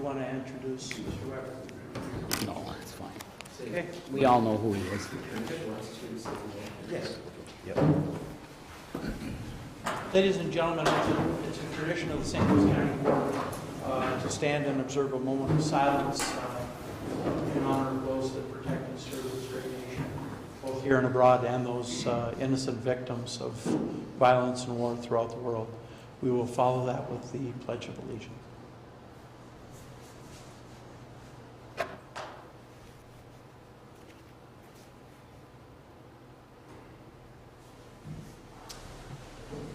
want to introduce Mr. Weber? No, that's fine. Okay. We all know who he is. Yes. Yep. Ladies and gentlemen, it's a tradition of the St. Louis County Board to stand and observe a moment of silence in honor of those that protect and serve this great nation, both here and abroad, and those innocent victims of violence and war throughout the world. We will follow that with the Pledge of Allegiance.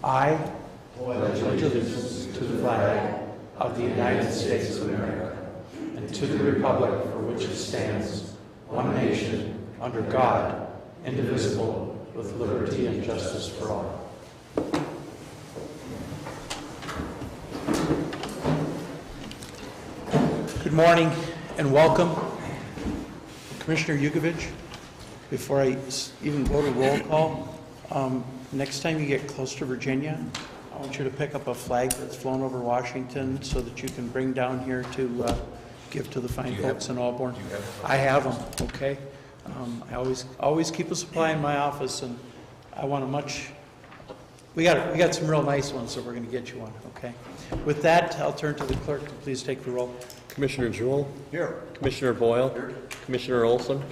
I pledge allegiance to the flag of the United States of America and to the republic for which it stands, one nation, under God, indivisible, with liberty and justice for all. Good morning and welcome. Commissioner Yugovich, before I even go to roll call, next time you get close to Virginia, I want you to pick up a flag that's flown over Washington so that you can bring down here to give to the fine folks in Alborn. I have them, okay? I always keep a supply in my office, and I want a much. We got some real nice ones, so we're going to get you one, okay? With that, I'll turn to the clerk to please take the roll. Commissioner Jewell. Here. Commissioner Boyle. Here. Commissioner Olson.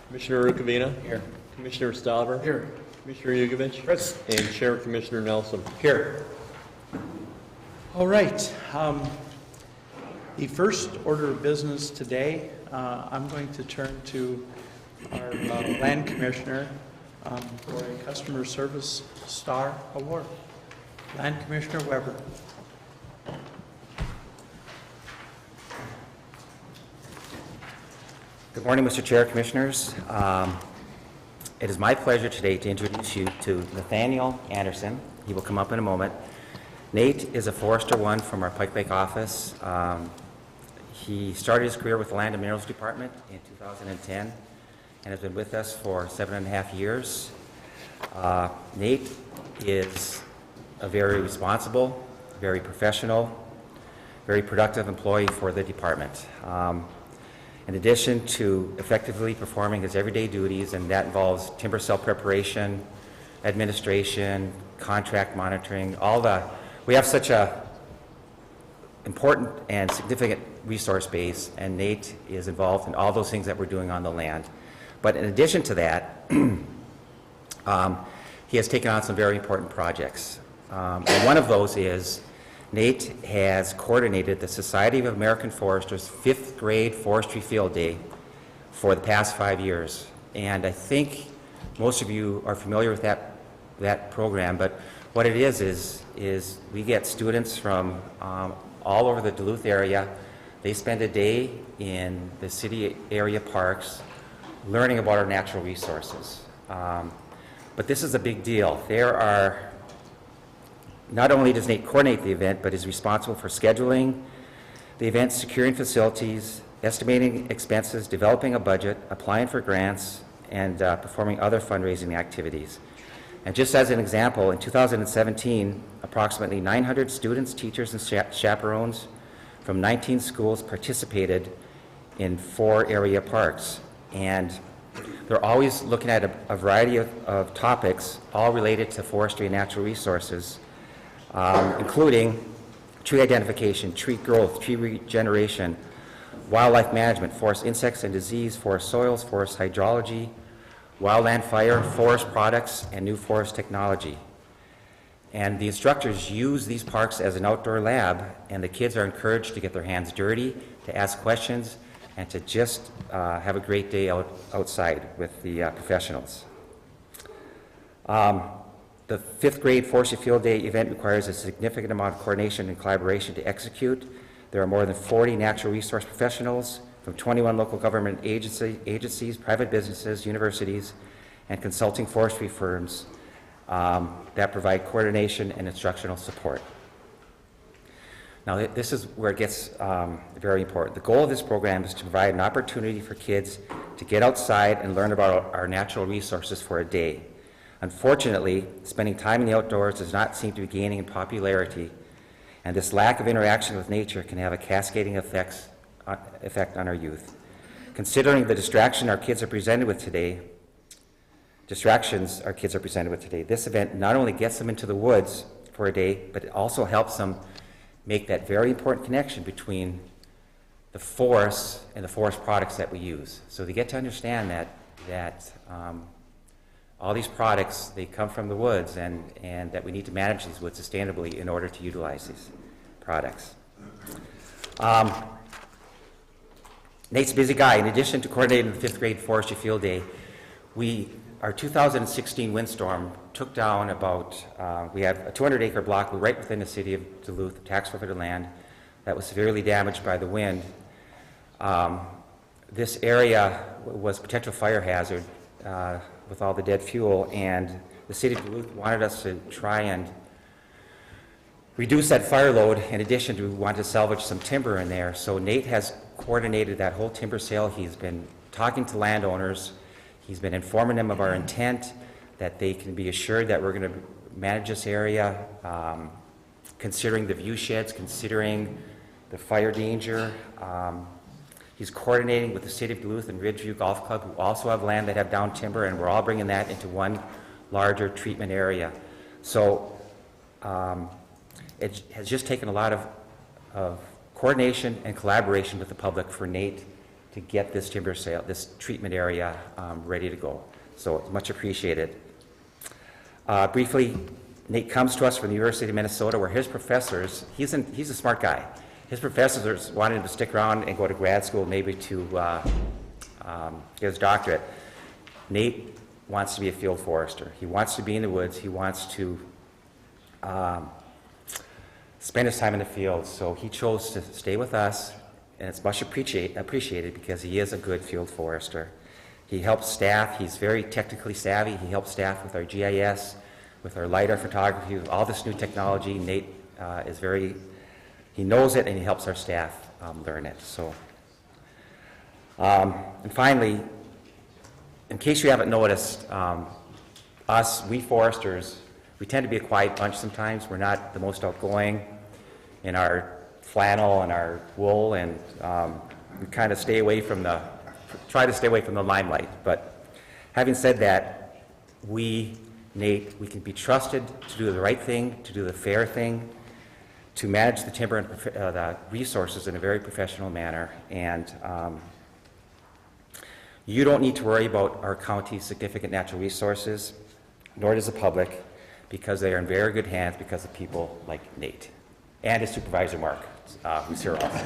Commissioner Rukavina. Here. Commissioner Stauber. Here. Commissioner Yugovich. Present. And Chair Commissioner Nelson. Here. All right. The first order of business today, I'm going to turn to our land commissioner for a customer service star award. Land Commissioner Weber. Good morning, Mr. Chair, Commissioners. It is my pleasure today to introduce you to Nathaniel Anderson. He will come up in a moment. Nate is a Forester 1 from our Pike Lake office. He started his career with the Land and Minerals Department in 2010 and has been with us for 7.5 years. Nate is a very responsible, very professional, very productive employee for the department. In addition to effectively performing his everyday duties, and that involves timber sale preparation, administration, contract monitoring, we have such a important and significant resource base, and Nate is involved in all those things that we're doing on the land. But in addition to that, he has taken on some very important projects. And one of those is Nate has coordinated the Society of American Foresters' 5th grade forestry field day for the past 5 years. And I think most of you are familiar with that program, but what it is we get students from all over the Duluth area. They spend a day in the city area parks learning about our natural resources. But this is a big deal. Not only does Nate coordinate the event, but is responsible for scheduling the event, securing facilities, estimating expenses, developing a budget, applying for grants, and performing other fundraising activities. And just as an example, in 2017, approximately 900 students, teachers, and chaperones from 19 schools participated in 4 area parks. And they're always looking at a variety of topics, all related to forestry and natural resources, including tree identification, tree growth, tree regeneration, wildlife management, forest insects and disease, forest soils, forest hydrology, wildland fire, forest products, and new forest technology. And the instructors use these parks as an outdoor lab, and the kids are encouraged to get their hands dirty, to ask questions, and to just have a great day outside with the professionals. The 5th grade Forestry Field Day event requires a significant amount of coordination and collaboration to execute. There are more than 40 natural resource professionals from 21 local government agencies, private businesses, universities, and consulting forestry firms that provide coordination and instructional support. Now, this is where it gets very important. The goal of this program is to provide an opportunity for kids to get outside and learn about our natural resources for a day. Unfortunately, spending time in the outdoors does not seem to be gaining in popularity, and this lack of interaction with nature can have a cascading effects effect on our youth. Considering the distractions our kids are presented with today, this event not only gets them into the woods for a day, but it also helps them make that very important connection between the forest and the forest products that we use. So they get to understand that all these products, they come from the woods, and that we need to manage these woods sustainably in order to utilize these products. Nate's a busy guy. In addition to coordinating the 5th grade forestry field day, our 2016 windstorm took down we have a 200-acre block right within the city of Duluth, tax forfeited land, that was severely damaged by the wind. This area was a potential fire hazard with all the dead fuel, and the city of Duluth wanted us to try and reduce that fire load. In addition, we wanted to salvage some timber in there. So Nate has coordinated that whole timber sale. He's been talking to landowners. He's been informing them of our intent, that they can be assured that we're going to manage this area, considering the view sheds, considering the fire danger. He's coordinating with the City of Duluth and Ridgeview Golf Club, who also have land that have down timber, and we're all bringing that into one larger treatment area. So it has just taken a lot of coordination and collaboration with the public for Nate to get this timber sale, this treatment area ready to go. So it's much appreciated. Briefly, Nate comes to us from the University of Minnesota, where his professors, he's a smart guy. His professors wanted him to stick around and go to grad school, maybe to get his doctorate. Nate wants to be a field forester. He wants to be in the woods. He wants to spend his time in the field. So he chose to stay with us, and it's much appreciated because he is a good field forester. He helps staff. He's very technically savvy. He helps staff with our GIS, with our LiDAR photography, with all this new technology. Nate he knows it, and he helps our staff learn it. So, and finally, in case you haven't noticed, we foresters, we tend to be a quiet bunch sometimes. We're not the most outgoing in our flannel and our wool, and we kind of try to stay away from the limelight. But having said that, Nate, we can be trusted to do the right thing, to do the fair thing, to manage the timber and the resources in a very professional manner. And you don't need to worry about our county's significant natural resources, nor does the public, because they are in very good hands because of people like Nate and his supervisor, Mark, who's here also.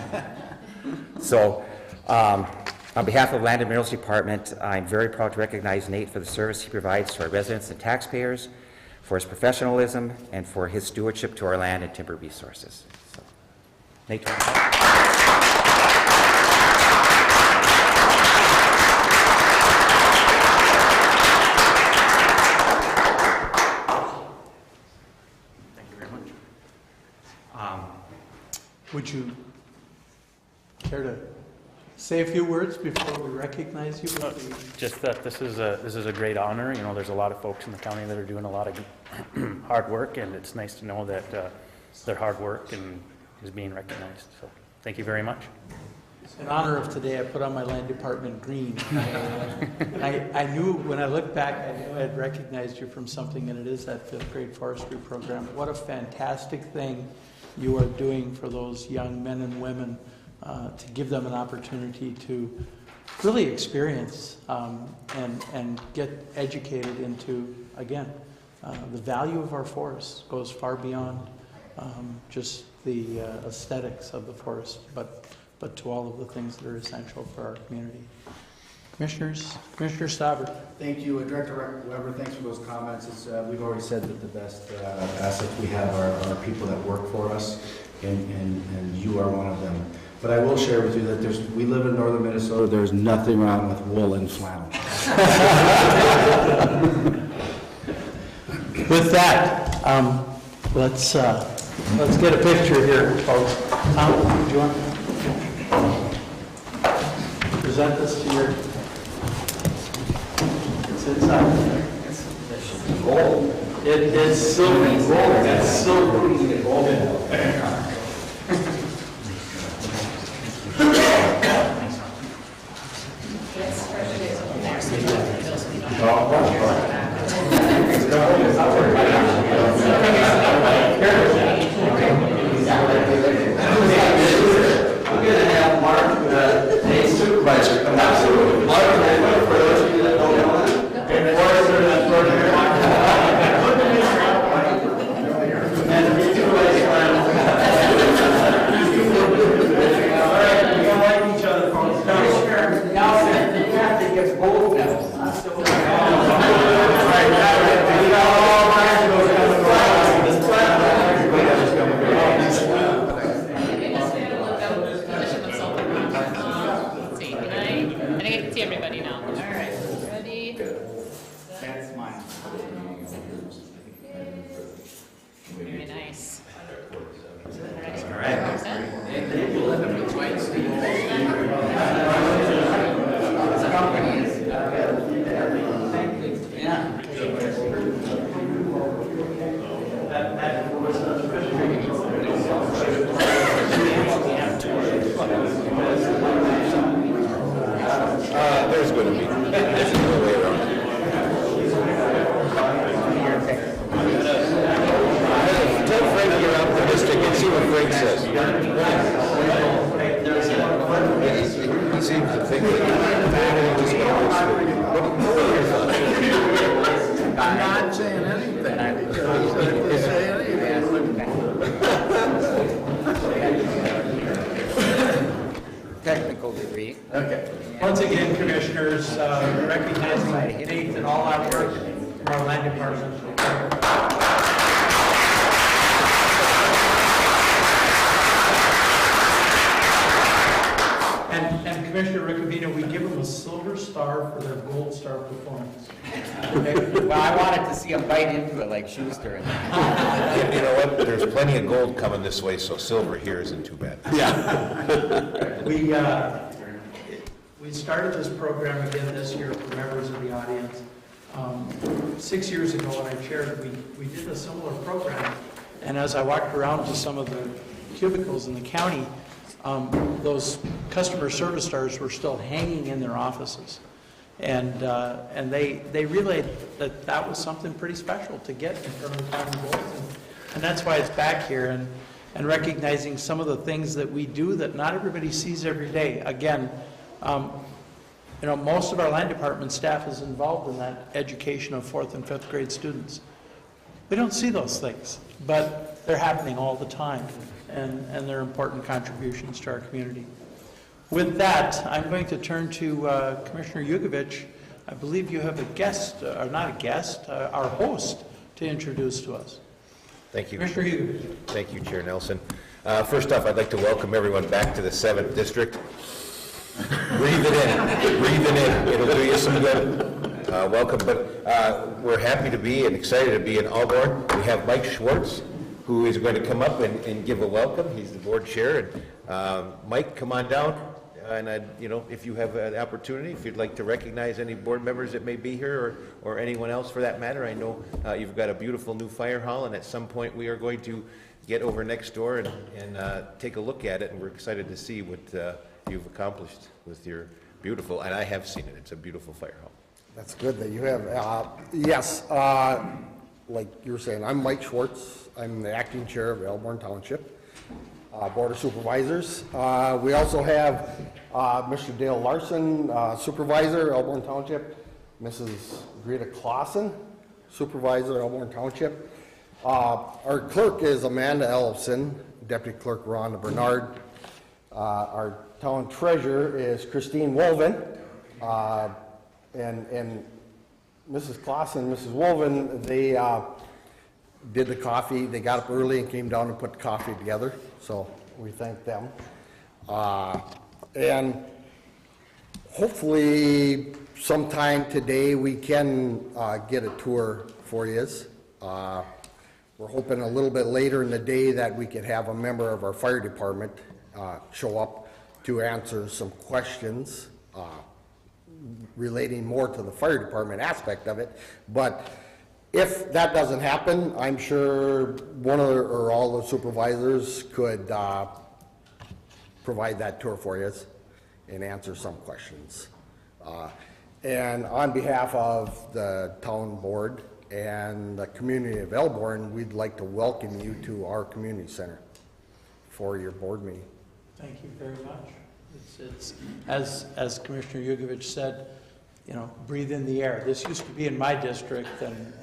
So, on behalf of the Land and Minerals Department, I'm very proud to recognize Nate for the service he provides to our residents and taxpayers, for his professionalism, and for his stewardship to our land and timber resources. So, Nate. Would you care to say a few words before we recognize you? Just that this is a great honor. You know, there's a lot of folks in the county that are doing a lot of hard work, and it's nice to know that their hard work is being recognized. So thank you very much. In honor of today, I put on my land department green. I knew, when I looked back, I knew I had recognized you from something, and it is that 5th grade forestry program. What a fantastic thing you are doing for those young men and women, to give them an opportunity to really experience and get educated into, again, the value of our forests goes far beyond just the aesthetics of the forest, but to all of the things that are essential for our community. Commissioners, Commissioner Stauber. Thank you, Director Weber. Thanks for those comments. We've already said that the best assets we have are people that work for us, and you are one of them. But I will share with you that we live in northern Minnesota. There's nothing wrong with wool and flannel. With that, let's get a picture here, folks. Tom, do you want to present this to your? It's inside. Gold. It is silver. Gold. It's silver. seems to think that I'm not saying anything. I didn't say anything. Technical degree. Okay. Once again, Commissioners, recognizing Nate and all that work from our land department. And Commissioner Riccobino, we give them a silver star for their gold star performance. Well, I wanted to see him bite into it like Schuster. You know what, there's plenty of gold coming this way, so silver here isn't too bad. We started this program again this year for members of the audience. 6 years ago when I chaired it, we did a similar program. And as I walked around to some of the cubicles in the county, those customer service stars were still hanging in their offices. And they realized that that was something pretty special to get in front of the county boards. And that's why it's back here, and recognizing some of the things that we do that not everybody sees every day. Again, most of our land department staff is involved in that education of 4th and 5th grade students. We don't see those things, but they're happening all the time, and they're important contributions to our community. With that, I'm going to turn to Commissioner Yugovich. I believe you have a guest, or not a guest, our host, to introduce to us. Thank you. Commissioner Yugovich. Thank you, Chair Nelson. First off, I'd like to welcome everyone back to the 7th District. Breathe it in. Breathe it in. It'll do you some good. Welcome. But we're happy to be and excited to be in Alborn. We have Mike Schwartz, who is going to come up and give a welcome. He's the board chair. And Mike, come on down. And if you have an opportunity, if you'd like to recognize any board members that may be here, or anyone else for that matter, I know you've got a beautiful new fire hall, and at some point we are going to get over next door and take a look at it, and we're excited to see what you've accomplished with your beautiful, and I have seen it, it's a beautiful fire hall. That's good that you have. Yes, like you were saying, I'm Mike Schwartz. I'm the acting chair of Alborn Township Board of Supervisors. We also have Mr. Dale Larson, Supervisor, Alborn Township, Mrs. Greta Clausen, Supervisor, Alborn Township. Our clerk is Amanda Ellison, Deputy Clerk Rhonda Bernard. Our town treasurer is Christine Wolven. And Mrs. Clausen, Mrs. Wolven, they did the coffee. They got up early and came down and put the coffee together. So we thank them. And hopefully sometime today we can get a tour for you. We're hoping a little bit later in the day that we could have a member of our fire department show up to answer some questions relating more to the fire department aspect of it. But if that doesn't happen, I'm sure one or all the supervisors could provide that tour for you and answer some questions. And on behalf of the town board and the community of Alborn, we'd like to welcome you to our community center for your board meeting. Thank you very much. It's as Commissioner Yugovich said, breathe in the air. This used to be in my district, and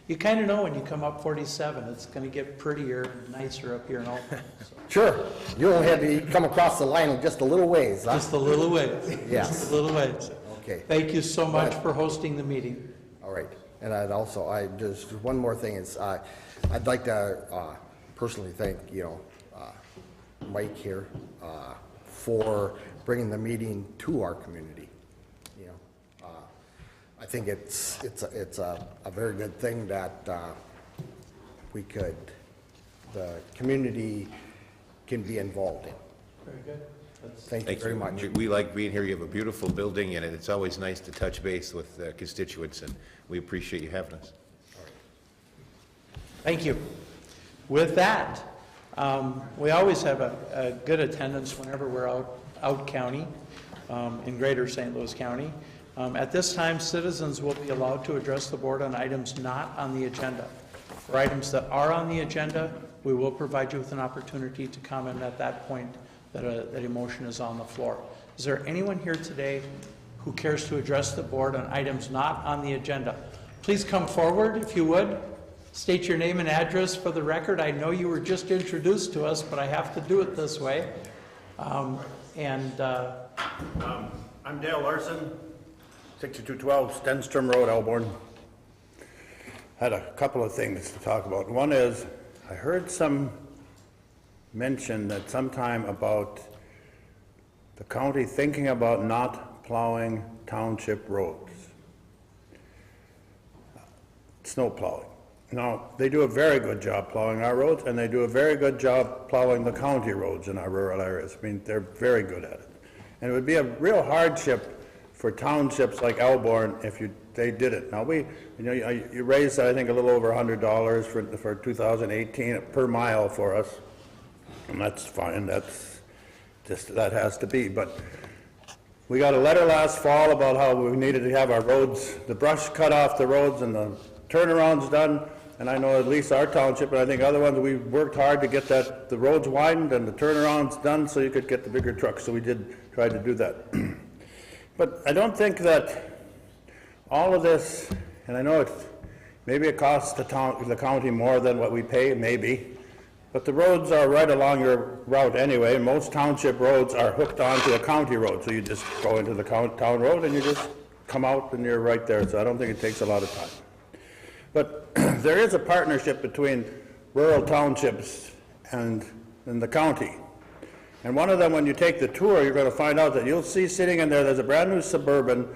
you kind of know when you come up 47, it's going to get prettier and nicer up here in Alborn. So. Sure. You only had to come across the line just a little ways, huh? Just a little ways. Yes. Just a little ways. Okay. Thank you so much for hosting the meeting. All right. And just one more thing is, I'd like to personally thank, Mike here for bringing the meeting to our community. I think it's a very good thing that the community can be involved in. Very good. Thank you very much. We like being here. You have a beautiful building, and it's always nice to touch base with constituents, and we appreciate you having us. Thank you. With that, we always have a good attendance whenever we're out county, in greater St. Louis County. At this time, citizens will be allowed to address the board on items not on the agenda. For items that are on the agenda, we will provide you with an opportunity to comment at that point that a motion is on the floor. Is there anyone here today who cares to address the board on items not on the agenda? Please come forward if you would. State your name and address for the record. I know you were just introduced to us, but I have to do it this way. I'm Dale Larson, 6212 Stenstrom Road, Alborn. Had a couple of things to talk about. One is, I heard some mention that sometime about the county thinking about not plowing township roads. Snow plowing. Now, they do a very good job plowing our roads, and they do a very good job plowing the county roads in our rural areas. I mean, they're very good at it. And it would be a real hardship for townships like Alborn if they did it. Now, you raised, I think, a little over $100 for 2018 per mile for us, and that's fine. That's just, that has to be. But we got a letter last fall about how we needed to have our roads, the brush cut off the roads and the turnarounds done. And I know at least our township, and I think other ones, we worked hard to get the roads widened and the turnarounds done so you could get the bigger trucks. So we did try to do that. But I don't think that all of this, and I know maybe it costs the county more than what we pay, maybe, but the roads are right along your route anyway. Most township roads are hooked onto a county road, so you just go into the town road and you just come out and you're right there. So I don't think it takes a lot of time. But there is a partnership between rural townships and the county. And one of them, when you take the tour, you're going to find out that you'll see sitting in there's a brand new Suburban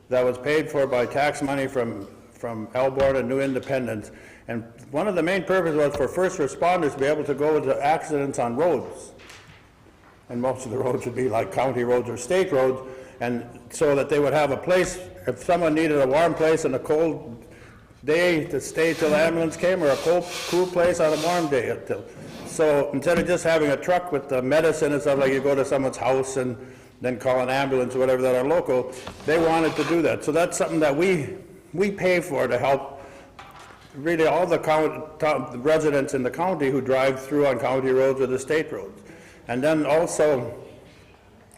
that was paid for by tax money from Alborn and New Independence. And one of the main purposes was for first responders to be able to go to accidents on roads. And most of the roads would be like county roads or state roads, and so that they would have a place, if someone needed a warm place in a cold day to stay till the ambulance came, or a cool place on a warm day. So instead of just having a truck with the medicine and stuff, like you go to someone's house and then call an ambulance or whatever that are local, they wanted to do that. So that's something that we pay for to help really all the residents in the county who drive through on county roads or the state roads. And then also,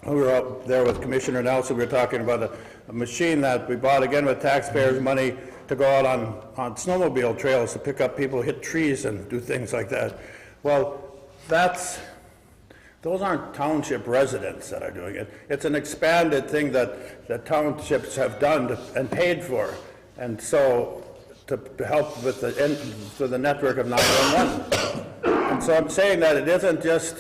we were up there with Commissioner Nelson, we were talking about a machine that we bought again with taxpayers' money to go out on snowmobile trails to pick up people, hit trees and do things like that. Well, those aren't township residents that are doing it. It's an expanded thing that townships have done and paid for. And so to help with the network of 911. And so I'm saying that it isn't just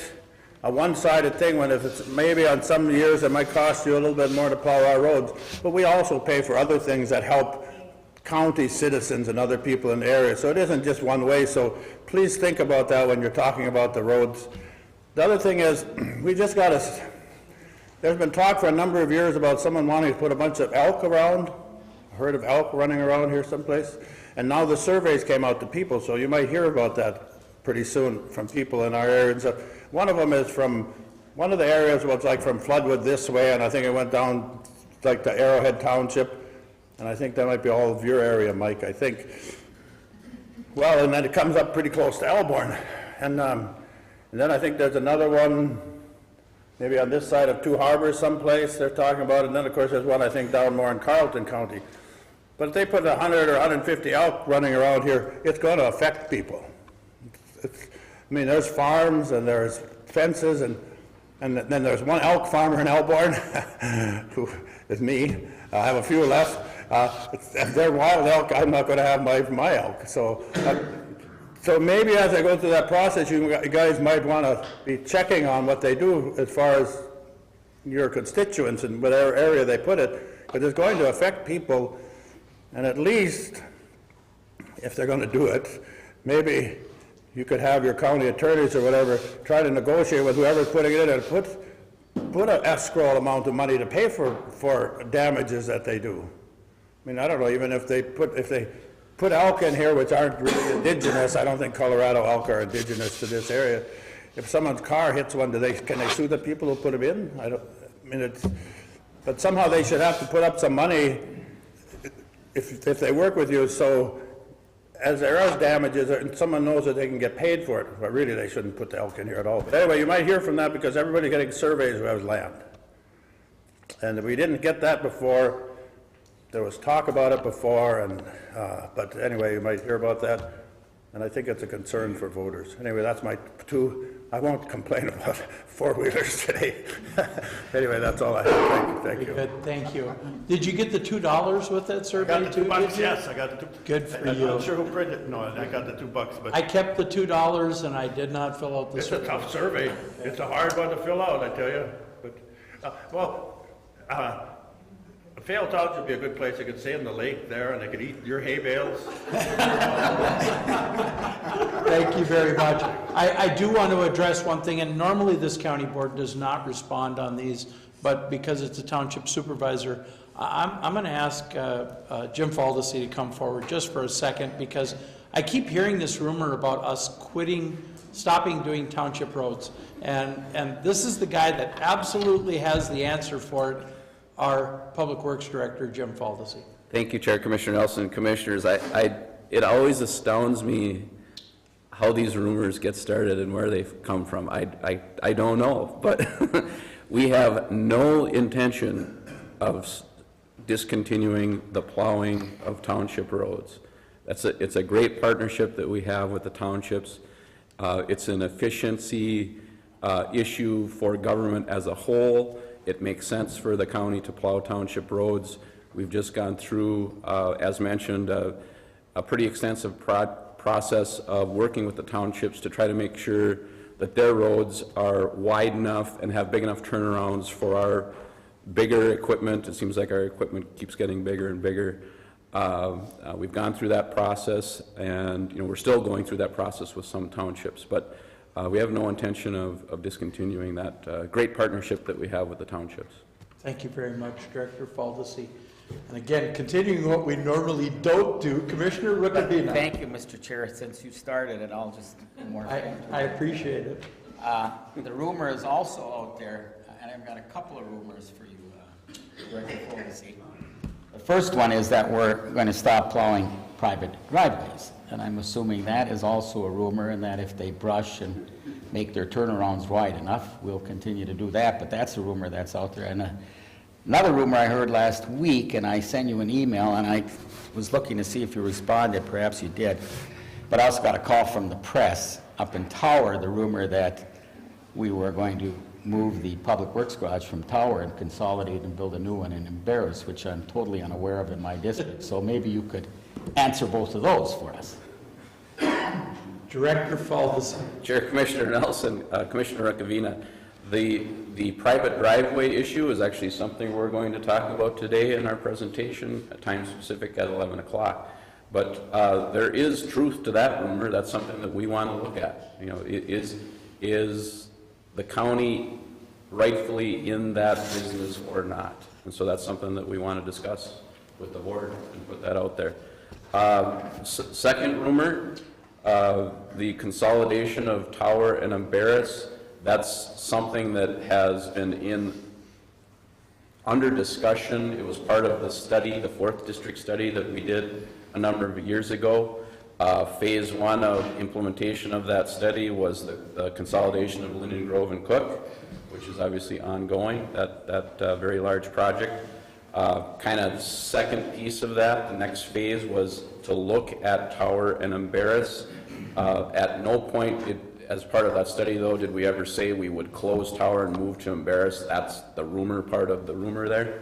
a one-sided thing when if it's maybe on some years it might cost you a little bit more to plow our roads, but we also pay for other things that help county citizens and other people in the area. So it isn't just one way. So please think about that when you're talking about the roads. The other thing is, we just got there's been talk for a number of years about someone wanting to put a bunch of elk around, a herd of elk running around here someplace, and now the surveys came out to people, so you might hear about that pretty soon from people in our area. And so one of them is from, one of the areas was like from Floodwood this way, and I think it went down like to Arrowhead Township, and I think that might be all of your area, Mike, I think. Well, and then it comes up pretty close to Alborn. And then I think there's another one, maybe on this side of Two Harbors someplace they're talking about, and then of course there's one I think down more in Carleton County. But if they put 100 or 150 elk running around here, it's going to affect people. I mean, there's farms and there's fences, and then there's one elk farmer in Alborn, who is me. I have a few left. If they're wild elk, I'm not going to have my elk. So maybe as I go through that process, you guys might want to be checking on what they do as far as your constituents and whatever area they put it, because it's going to affect people. And at least, if they're going to do it, maybe you could have your county attorneys or whatever try to negotiate with whoever's putting it in and put an escrow amount of money to pay for damages that they do. I mean, I don't know, even if they put elk in here, which aren't really indigenous. I don't think Colorado elk are indigenous to this area. If someone's car hits one, can they sue the people who put them in? But somehow they should have to put up some money if they work with you. So as there is damages, and someone knows that they can get paid for it, but really they shouldn't put the elk in here at all. But anyway, you might hear from that because everybody's getting surveys who has land. And we didn't get that before. There was talk about it before, and but anyway, you might hear about that. And I think it's a concern for voters. Anyway, that's my two. I won't complain about four-wheelers today. Anyway, that's all I have. Thank you. Good, thank you. Did you get the $2 with that survey too? Did you? Yes, I got the $2. Good for I'm you. not sure who printed it. No, I got the $2, but I kept the $2 and I did not fill out the it's a survey. tough survey. It's a hard one to fill out, I tell you. But, Fail Township would be a good place. They could stay in the lake there and they could eat your hay bales. Thank you very much. I do want to address one thing, and normally this county board does not respond on these, but because it's a township supervisor, I'm going to ask Jim Faldesy to come forward just for a second, because I keep hearing this rumor about us stopping doing township roads, and this is the guy that absolutely has the answer for it, our Public Works Director, Jim Faldesy. Thank you, Chair, Commissioner Nelson, Commissioners. It always astounds me how these rumors get started and where they've come from. I don't know, but we have no intention of discontinuing the plowing of township roads. It's a great partnership that we have with the townships. It's an efficiency issue for government as a whole. It makes sense for the county to plow township roads. We've just gone through, as mentioned, a pretty extensive process of working with the townships to try to make sure that their roads are wide enough and have big enough turnarounds for our bigger equipment. It seems like our equipment keeps getting bigger and bigger. We've gone through that process, and we're still going through that process with some townships, but we have no intention of discontinuing that great partnership that we have with the townships. Thank you very much, Director Faldesy. And again, continuing what we normally don't do, Commissioner Rukavina. Thank you, Mr. Chair. Since you started it, I'll just more. I appreciate it. The rumor is also out there, and I've got a couple of rumors for you, Director Faldesy. The first one is that we're going to stop plowing private driveways, and I'm assuming that is also a rumor, and that if they brush and make their turnarounds wide enough, we'll continue to do that, but that's a rumor that's out there. And another rumor I heard last week, and I sent you an email, and I was looking to see if you responded, perhaps you did, but I also got a call from the press up in Tower, the rumor that we were going to move the Public Works garage from Tower and consolidate and build a new one in Embarrass, which I'm totally unaware of in my district. So maybe you could answer both of those for us. Director Faldesy. Chair, Commissioner Nelson, Commissioner Rukavina, the private driveway issue is actually something we're going to talk about today in our presentation, at time specific at 11 o'clock. But there is truth to that rumor. That's something that we want to look at. Is the county rightfully in that business or not? And so that's something that we want to discuss with the board and put that out there. Second rumor, the consolidation of Tower and Embarrass, that's something that has been under discussion. It was part of the study, the 4th District study that we did a number of years ago. Phase 1 of implementation of that study was the consolidation of Linden Grove and Cook, which is obviously ongoing, that very large project. Kind of the second piece of that, the next phase, was to look at Tower and Embarrass. At no point, as part of that study though, did we ever say we would close Tower and move to Embarrass. That's the rumor part of the rumor there.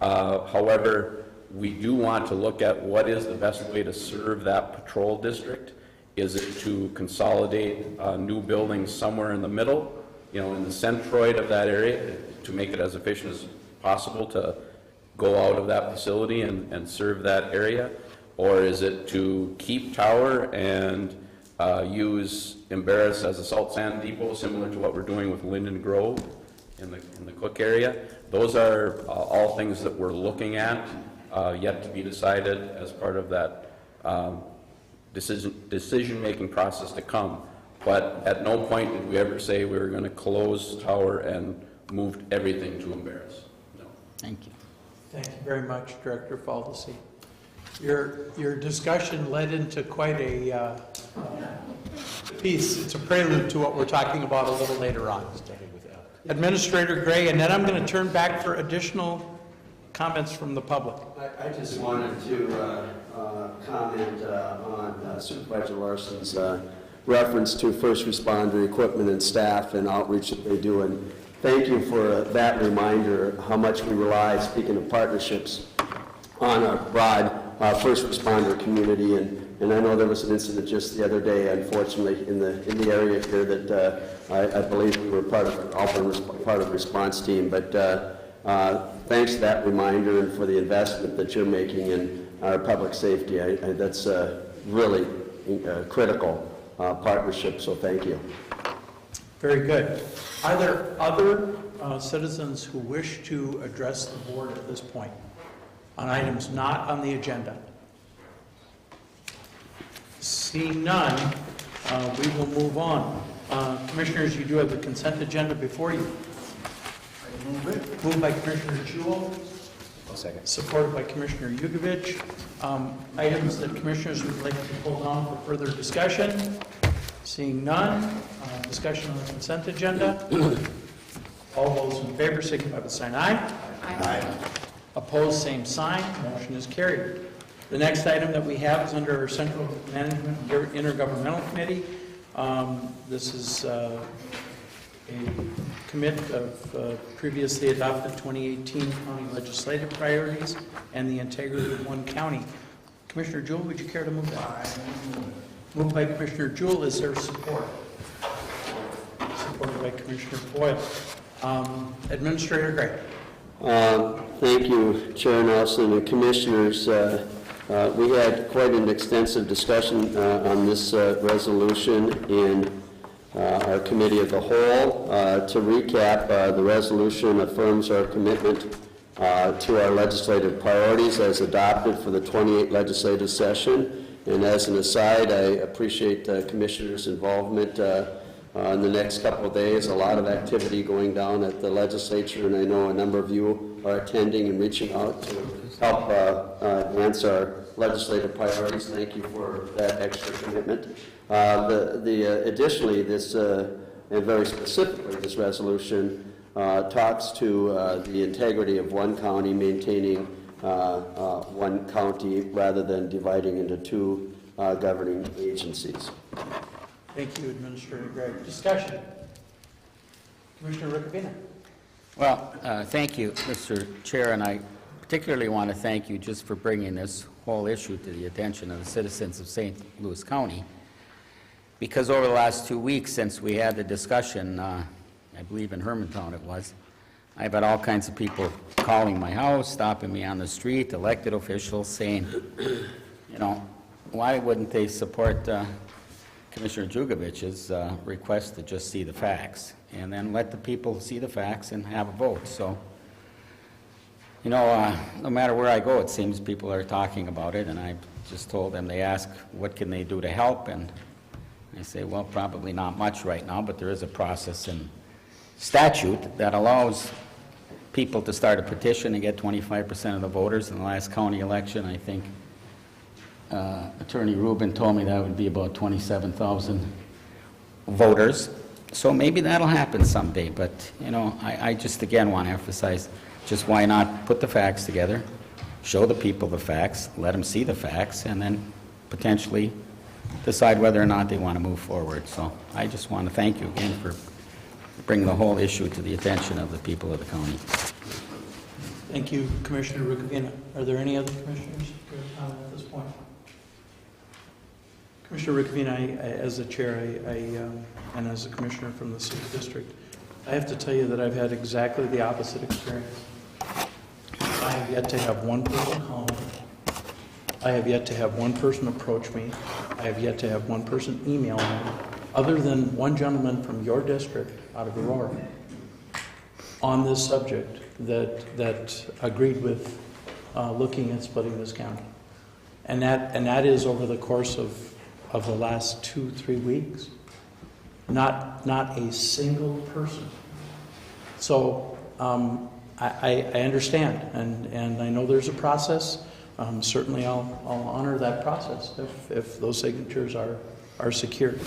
However, we do want to look at what is the best way to serve that patrol district. Is it to consolidate new buildings somewhere in the middle, in the centroid of that area, to make it as efficient as possible to go out of that facility and serve that area? Or is it to keep Tower and use Embarrass as a salt sand depot, similar to what we're doing with Linden Grove in the Cook area? Those are all things that we're looking at, yet to be decided as part of that decision-making process to come. But at no point did we ever say we were going to close Tower and move everything to Embarrass. No. Thank you. Thank you very much, Director Faldesy. Your discussion led into quite a piece. It's a prelude to what we're talking about a little later on. Administrator Gray, and then I'm going to turn back for additional comments from the public. I just wanted to comment on Supervisor Larson's reference to first responder equipment and staff and outreach that they do. And thank you for that reminder how much we rely, speaking of partnerships, on a broad first responder community. And I know there was an incident just the other day, unfortunately, in the area here that I believe we were part of Alborn, part of the response team. But thanks to that reminder and for the investment that you're making in our public safety. That's really critical partnership, so thank you. Very good. Are there other citizens who wish to address the board at this point on items not on the agenda? Seeing none, we will move on. Commissioners, you do have the consent agenda before you. Moved by Commissioner Jewell. Second. Supported by Commissioner Yugovich. Items that commissioners would like to pull down for further discussion. Seeing none, discussion on the consent agenda. All those in favor signify by saying aye. Aye. Opposed, same sign. Motion is carried. The next item that we have is under our Central Management Intergovernmental Committee. This is a commit of previously adopted 2018 county legislative priorities and the integrity of one county. Commissioner Jewell, would you care to move that? Moved by Commissioner Jewell. Is there support? Supported by Commissioner Boyle. Administrator Gray. Thank you, Chair Nelson and Commissioners. We had quite an extensive discussion on this resolution in our committee of the whole. To recap, the resolution affirms our commitment to our legislative priorities as adopted for the 28th legislative session. And as an aside, I appreciate the Commissioners' involvement in the next couple of days. A lot of activity going down at the legislature, and I know a number of you are attending and reaching out to help advance our legislative priorities. Thank you for that extra commitment. Additionally, this, and very specifically, this resolution talks to the integrity of one county, maintaining one county rather than dividing into two governing agencies. Thank you, Administrator Gray. Discussion. Commissioner Ricavina. Well, thank you, Mr. Chair, and I particularly want to thank you just for bringing this whole issue to the attention of the citizens of St. Louis County, because over the last 2 weeks since we had the discussion, I believe in Hermantown it was, I've had all kinds of people calling my house, stopping me on the street, elected officials saying, you know, why wouldn't they support Commissioner Jugovich's request to just see the facts and then let the people see the facts and have a vote. So, you know, no matter where I go, it seems people are talking about it, and I just told them, they ask, what can they do to help? And I say, well, probably not much right now, but there is a process in statute that allows people to start a petition and get 25% of the voters in the last county election. I think Attorney Rubin told me that would be about 27,000 voters. So maybe that'll happen someday, but, you know, I just again want to emphasize, just why not put the facts together, show the people the facts, let them see the facts, and then potentially decide whether or not they want to move forward. So I just want to thank you again for bringing the whole issue to the attention of the people of the county. Thank you, Commissioner Ricavina. Are there any other commissioners who have comment at this point? Commissioner Ricavina, as a chair, and as a commissioner from the 6th District, I have to tell you that I've had exactly the opposite experience. I have yet to have one person call me. I have yet to have one person approach me. I have yet to have one person email me, other than one gentleman from your district out of Aurora on this subject that agreed with looking at splitting this county. And that is over the course of the last 2-3 weeks. Not a single person. So I understand, and I know there's a process certainly I'll honor that process if those signatures are secured.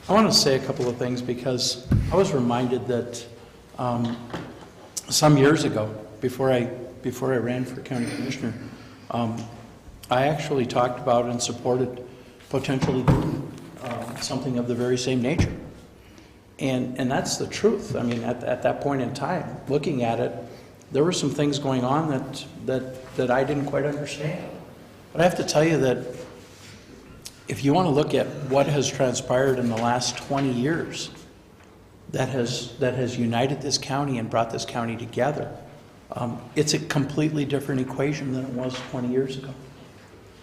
I want to say a couple of things because I was reminded that some years ago, before I ran for county commissioner, I actually talked about and supported potentially doing something of the very same nature. And that's the truth. I mean, at that point in time, looking at it, there were some things going on that I didn't quite understand. But I have to tell you that if you want to look at what has transpired in the last 20 years that has united this county and brought this county together, it's a completely different equation than it was 20 years ago.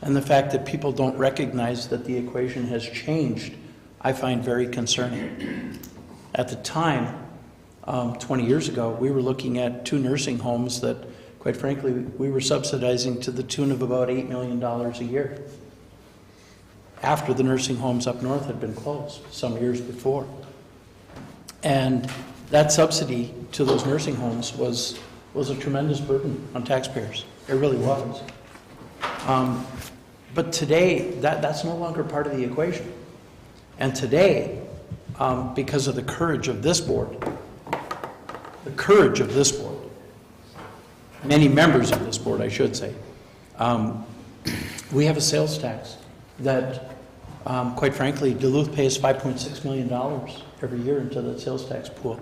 And the fact that people don't recognize that the equation has changed, I find very concerning. At the time, 20 years ago, we were looking at 2 nursing homes that, quite frankly, we were subsidizing to the tune of about $8 million a year, after the nursing homes up north had been closed some years before. And that subsidy to those nursing homes was a tremendous burden on taxpayers. It really was. But today, that's no longer part of the equation. And today, because of the courage of this board, many members of this board, I should say, we have a sales tax that, quite frankly, Duluth pays $5.6 million every year into the sales tax pool.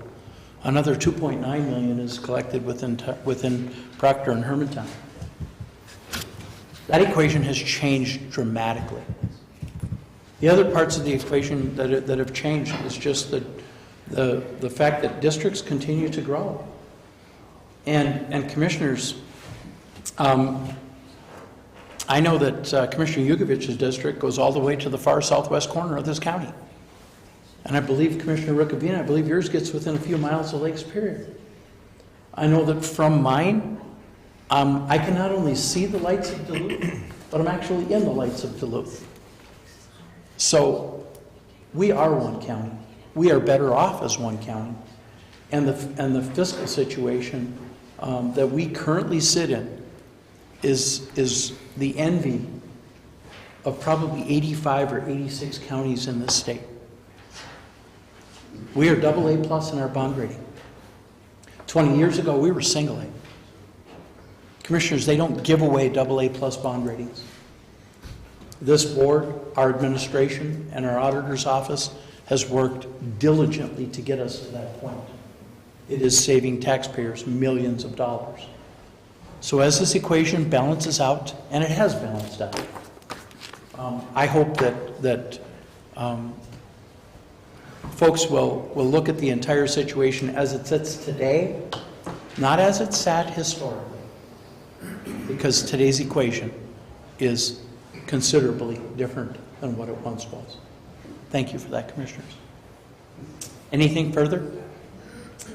Another $2.9 million is collected within Proctor and Hermantown. That equation has changed dramatically. The other parts of the equation that have changed is just the fact that districts continue to grow. And commissioners, I know that Commissioner Yugovich's district goes all the way to the far southwest corner of this county. And I believe Commissioner Rukavina, I believe yours gets within a few miles of Lake Superior. I know that from mine, I can not only see the lights of Duluth, but I'm actually in the lights of Duluth. So we are one county. We are better off as one county. And the fiscal situation that we currently sit in is the envy of probably 85 or 86 counties in this state. We are AA+ in our bond rating. 20 years ago, we were single A. Commissioners, they don't give away AA+ bond ratings. This board, our administration, and our auditor's office has worked diligently to get us to that point. It is saving taxpayers millions of dollars. So as this equation balances out, and it has balanced out, I hope that folks will look at the entire situation as it sits today, not as it sat historically, because today's equation is considerably different than what it once was. Thank you for that, Commissioners. Anything further?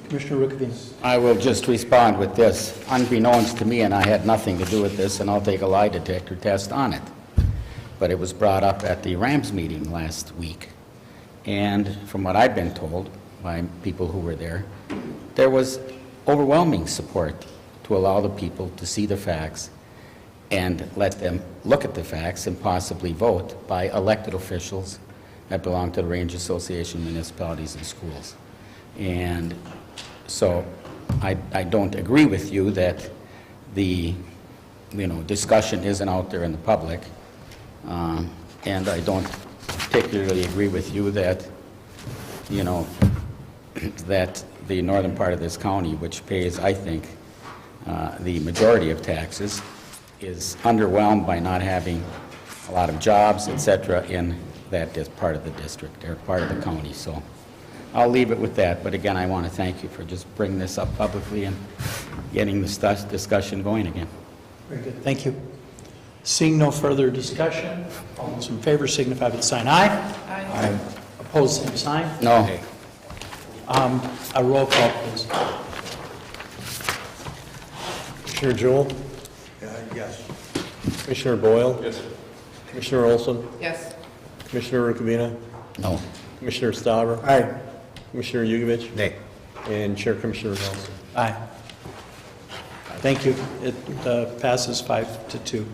Commissioner Rukavina. I will just respond with this. Unbeknownst to me, and I had nothing to do with this, and I'll take a lie detector test on it. But it was brought up at the Rams meeting last week. And from what I've been told by people who were there was overwhelming support to allow the people to see the facts and let them look at the facts and possibly vote by elected officials that belong to the Range Association, municipalities, and schools. And so I don't agree with you that the discussion isn't out there in the public. And I don't particularly agree with you that, that the northern part of this county, which pays, I think, the majority of taxes, is underwhelmed by not having a lot of jobs, et cetera, in that part of the district, or part of the county. So I'll leave it with that. But again, I want to thank you for just bringing this up publicly and getting this discussion going again. Very good. Thank you. Seeing no further discussion, all those in favor signify by the sign aye. Aye. Opposed, same sign. No. A roll call, please. Commissioner Jewell? Yes. Commissioner Boyle? Yes. Commissioner Olson? Yes. Commissioner Rukavina? No. Commissioner Stauber? Aye. Commissioner Yugovich? Nay. And Chair Commissioner Nelson. Aye. Thank you. It passes 5-2.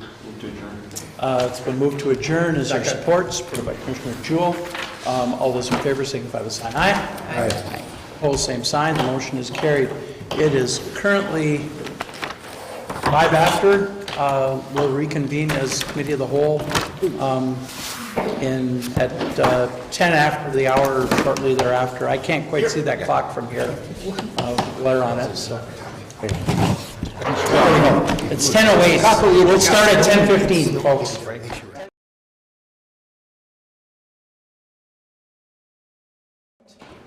It's been moved to adjourn. Is there support? Supported by Commissioner Jewell. All those in favor signify by saying aye. Aye. Opposed, same sign. The motion is carried. It is currently 5 after. We'll reconvene as Committee of the Whole at 10 after the hour, shortly thereafter. I can't quite see that clock from here. Glare on it, so. It's 10:08. We'll start at 10:15, folks.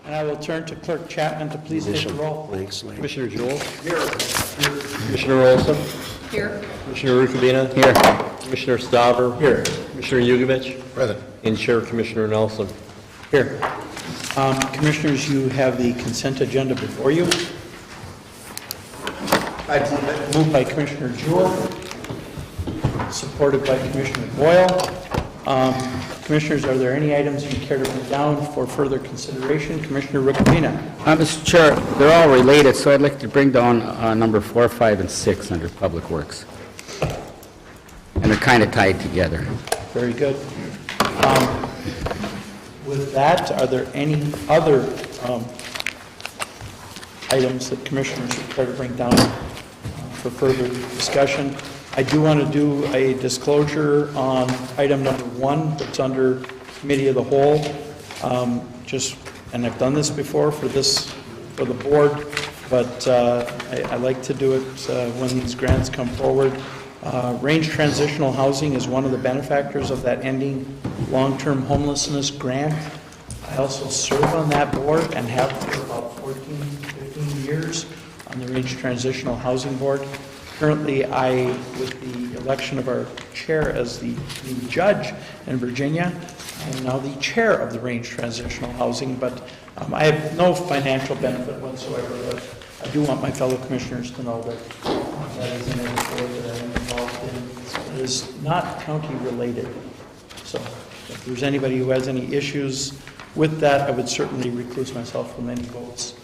And I will turn to Clerk Chapman to please take the roll. Commissioner Jewell? Here. Commissioner Olson? Here. Commissioner Rukavina? Here. Commissioner Stauber? Here. Commissioner Yugovich? Present. And Chair Commissioner Nelson. Here. Commissioners, you have the consent agenda before you. Moved by Commissioner Jewell, supported by Commissioner Boyle. Commissioners, are there any items you care to put down for further consideration? Commissioner Rukavina. Mr. Chair, they're all related, so I'd like to bring down number 4, 5, and 6 under Public Works. And they're kind of tied together. Very good. With that, are there any other items that commissioners would care to bring down for further discussion? I do want to do a disclosure on item number 1 that's under Committee of the Whole. And I've done this before for the board, but I like to do it when these grants come forward. Range Transitional Housing is one of the benefactors of that ending long-term homelessness grant. I also serve on that board and have for about 14, 15 years on the Range Transitional Housing Board. Currently, with the election of our chair as the judge in Virginia, I am now the chair of the Range Transitional Housing, but I have no financial benefit whatsoever, but I do want my fellow commissioners to know that that is an area that I am involved in. It is not county related. So if there's anybody who has any issues with that, I would certainly recluse myself from any votes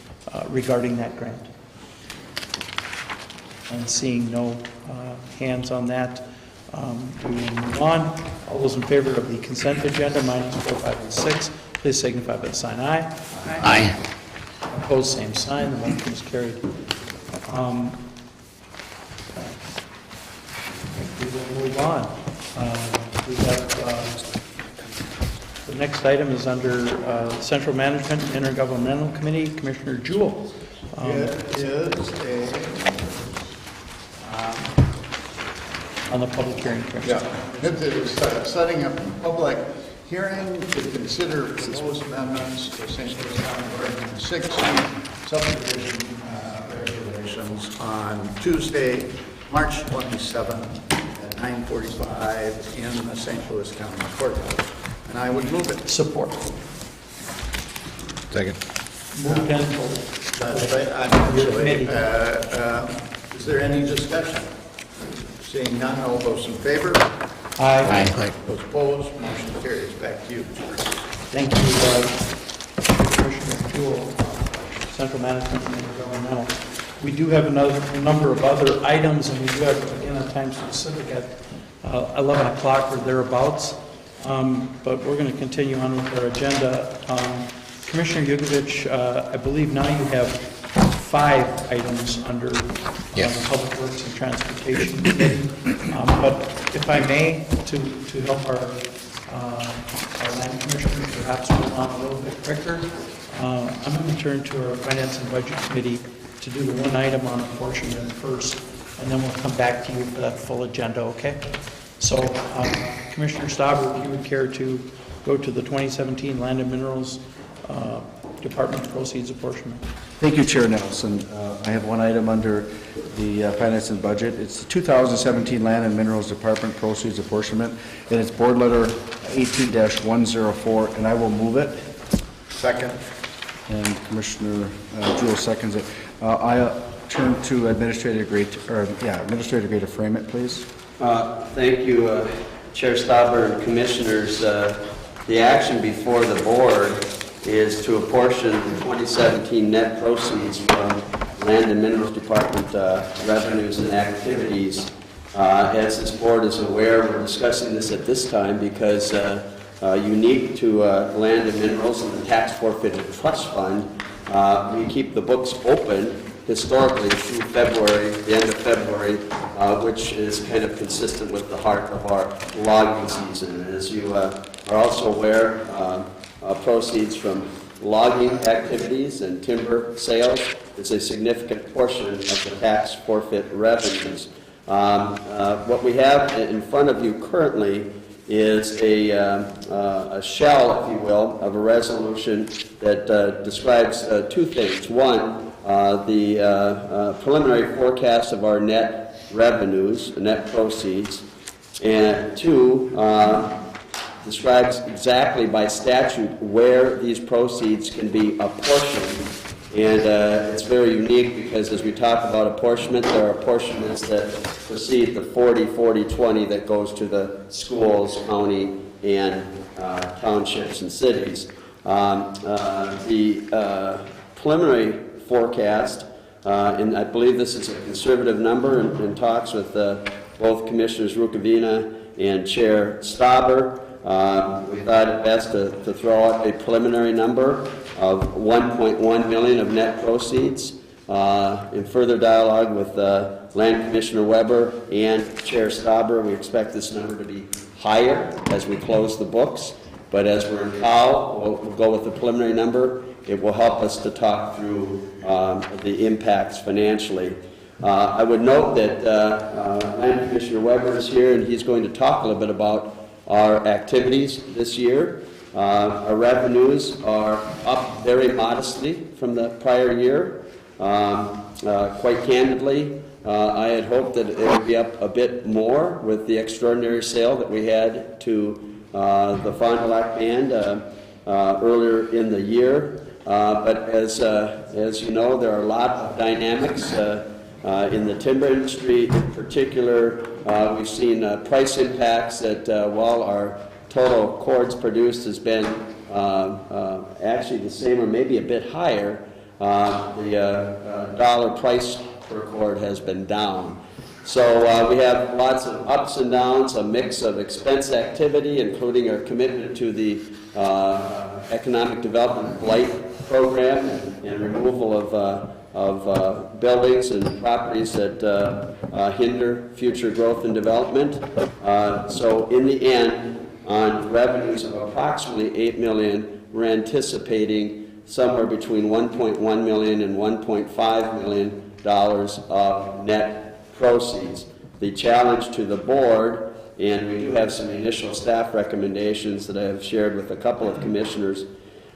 regarding that grant. And seeing no hands on that, we will move on. All those in favor of the consent agenda, minus 4, 5, and 6, please signify by the sign aye. Aye. Opposed, same sign. The motion is carried. We will move on. We have the next item is under Central Management and Intergovernmental Committee. Commissioner Jewell. It is on the public hearing. It is setting up a public hearing to consider proposed amendments to St. Louis County Ordinance 60 subdivision regulations on Tuesday, March 27th at 9:45 in the St. Louis County Courthouse. And I would move it. Support. Second. Moved and is there any discussion? Seeing none, all those in favor? Aye. Those opposed, motion carries. Back to you. Thank you, Commissioner Jewell, Central Management and Intergovernmental. We do have a number of other items, and we do have, again, a time specific at 11 o'clock or thereabouts. But we're going to continue on with our agenda. Commissioner Yugovich, I believe now you have 5 items under the Public Works and Transportation Committee. But if I may, to help our land commissioners perhaps move on a little bit quicker, I'm going to turn to our Finance and Budget Committee to do the one item on apportionment first, and then we'll come back to you for that full agenda, okay? So, Commissioner Stauber, if you would care to go to the 2017 Land and Minerals Department proceeds apportionment. Thank you, Chair Nelson. I have one item under the Finance and Budget. It's the 2017 Land and Minerals Department proceeds apportionment, and it's board letter 18-104, and I will move it. Second. And Commissioner Jewell seconds it. I turn to Administrator Gray to frame it, please. Thank you, Chair Stauber and Commissioners. The action before the board is to apportion the 2017 net proceeds from Land and Minerals Department revenues and activities. As this board is aware, we're discussing this at this time because unique to Land and Minerals and the Tax Forfeited Trust Fund, we keep the books open historically through February, the end of February, which is kind of consistent with the heart of our logging season. And as you are also aware, proceeds from logging activities and timber sales is a significant portion of the tax forfeit revenues. What we have in front of you currently is a shell, if you will, of a resolution that describes two things. One, the preliminary forecast of our net revenues, net proceeds, and two, describes exactly by statute where these proceeds can be apportioned. And it's very unique because as we talk about apportionment, there are apportionments that precede the 40-40-20 that goes to the schools, county, and townships and cities. The preliminary forecast, and I believe this is a conservative number in talks with both Commissioners Rukavina and Chair Stauber. We thought it best to throw out a preliminary number of 1.1 million of net proceeds. In further dialogue with Land Commissioner Weber and Chair Stauber, we expect this number to be higher as we close the books. But as we're in call, we'll go with the preliminary number. It will help us to talk through the impacts financially. I would note that Land Commissioner Weber is here, and he's going to talk a little bit about our activities this year. Our revenues are up very modestly from the prior year. Quite candidly, I had hoped that it would be up a bit more with the extraordinary sale that we had to the Fond du Lac Band earlier in the year. But as you know, there are a lot of dynamics in the timber industry. In particular, we've seen price impacts that while our total cords produced has been actually the same or maybe a bit higher, the dollar price per cord has been down. So we have lots of ups and downs, a mix of expense activity, including our commitment to the Economic Development Blight Program and removal of buildings and properties that hinder future growth and development. So in the end, on revenues of approximately $8 million, we're anticipating somewhere between $1.1 million and $1.5 million of net proceeds. The challenge to the board, and we do have some initial staff recommendations that I have shared with a couple of commissioners,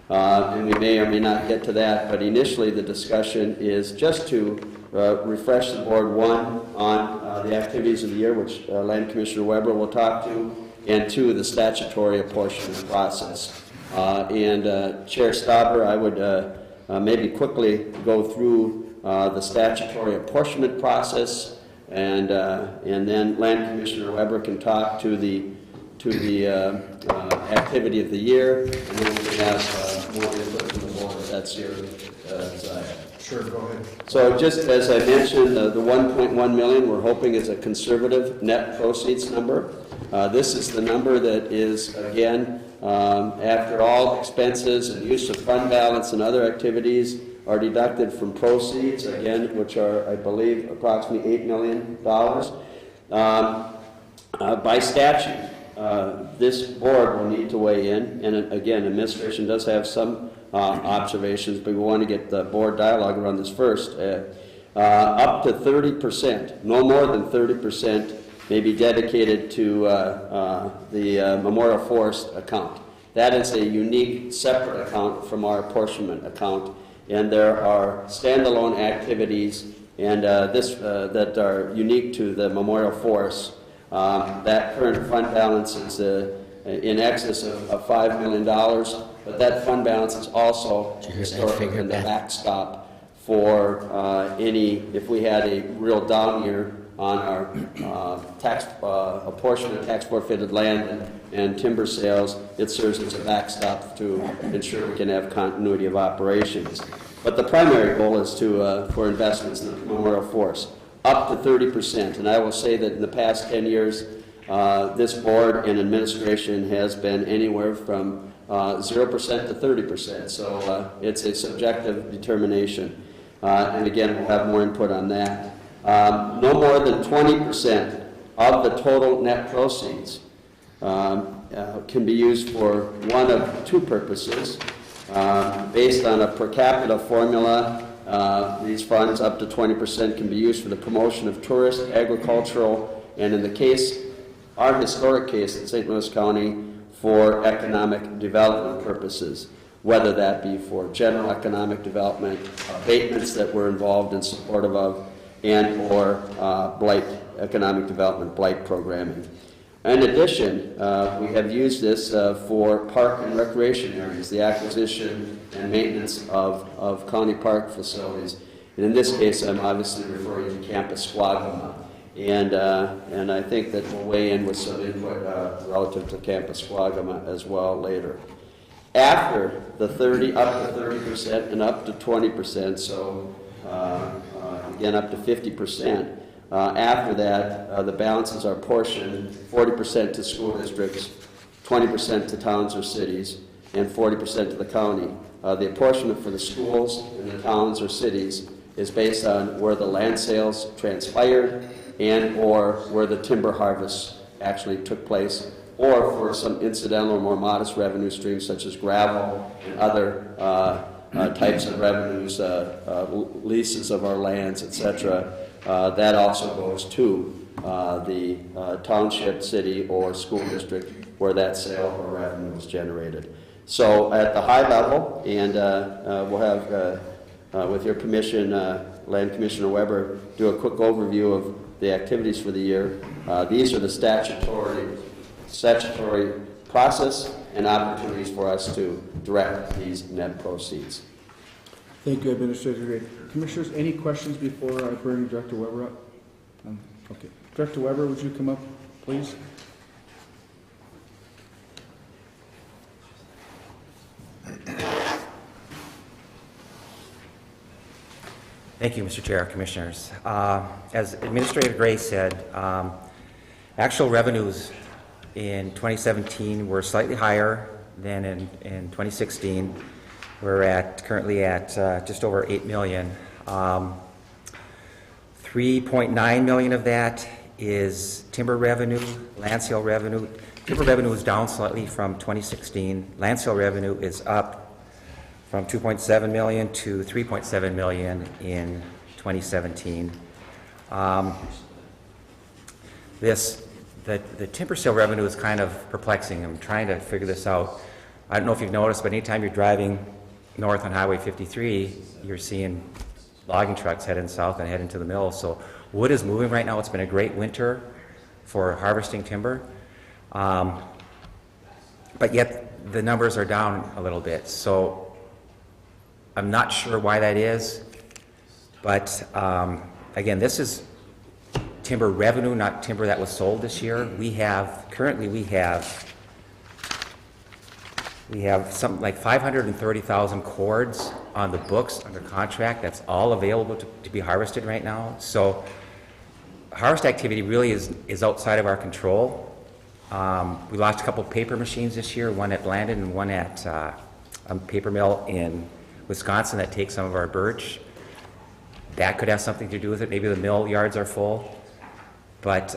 and we may or may not get to that, but initially the discussion is just to refresh the board, one, on the activities of the year, which Land Commissioner Weber will talk to, and two, the statutory apportionment process. Chair Stauber, I would maybe quickly go through the statutory apportionment process, and then Land Commissioner Weber can talk to the activity of the year, and then we can have more input from the board if that's your desire. Sure, go ahead. So just as I mentioned, the 1.1 million we're hoping is a conservative net proceeds number. This is the number that is, again, after all expenses and use of fund balance and other activities are deducted from proceeds, again, which are, I believe, approximately $8 million. By statute, this board will need to weigh in, and again, administration does have some observations, but we want to get the board dialogue around this first. Up to 30%, no more than 30%, may be dedicated to the Memorial Forest account. That is a unique, separate account from our apportionment account, and there are standalone activities and that are unique to the Memorial Forest. That current fund balance is in excess of $5 million, but that fund balance is also historically been the backstop for if we had a real down year on our tax apportionment, tax forfeited land and timber sales. It serves as a backstop to ensure we can have continuity of operations. But the primary goal is for investments in the memorial forest, up to 30%. And I will say that in the past 10 years, this board and administration has been anywhere from 0% to 30%. So it's a subjective determination. And again, we'll have more input on that. No more than 20% of the total net proceeds can be used for one of two purposes. Based on a per capita formula, these funds, up to 20%, can be used for the promotion of tourist, agricultural, and in the case, our historic case in St. Louis County, for economic development purposes, whether that be for general economic development, abatements that we're involved in supportive of, and or blight, economic development blight programming. In addition, we have used this for park and recreation areas, the acquisition and maintenance of county park facilities. And in this case, I'm obviously referring to Campus Squagama. And I think that we'll weigh in with some input relative to Campus Squagama as well later. After the 30, up to 30% and up to 20%, so again up to 50%, after that, the balances are portioned 40% to school districts, 20% to towns or cities, and 40% to the county. The apportionment for the schools and the towns or cities is based on where the land sales transpired and or where the timber harvest actually took place, or for some incidental or more modest revenue streams such as gravel and other types of revenues, leases of our lands, etc. That also goes to the township, city, or school district where that sale or revenue was generated. So at the high level, and we'll have, with your permission, Land Commissioner Weber, do a quick overview of the activities for the year. These are the statutory process and opportunities for us to direct these net proceeds. Thank you, Administrator Gray. Commissioners, any questions before I bring Director Weber up? Okay. Director Weber, would you come up, please? Thank you, Mr. Chair, Commissioners. As Administrator Gray said, actual revenues in 2017 were slightly higher than in 2016. We're currently at just over $8 million. 3.9 million of that is timber revenue, land sale revenue. Timber revenue is down slightly from 2016. Land sale revenue is up from 2.7 million to 3.7 million in 2017. The timber sale revenue is kind of perplexing. I'm trying to figure this out. I don't know if you've noticed, but anytime you're driving north on Highway 53, you're seeing logging trucks heading south and heading to the mill. So wood is moving right now. It's been a great winter for harvesting timber. But yet the numbers are down a little bit. So I'm not sure why that is. But again, this is timber revenue, not timber that was sold this year. Currently we have something like 530,000 cords on the books under contract. That's all available to be harvested right now. So harvest activity really is outside of our control. We lost a couple paper machines this year, one at Blandon and one at a paper mill in Wisconsin that takes some of our birch. That could have something to do with it. Maybe the mill yards are full. But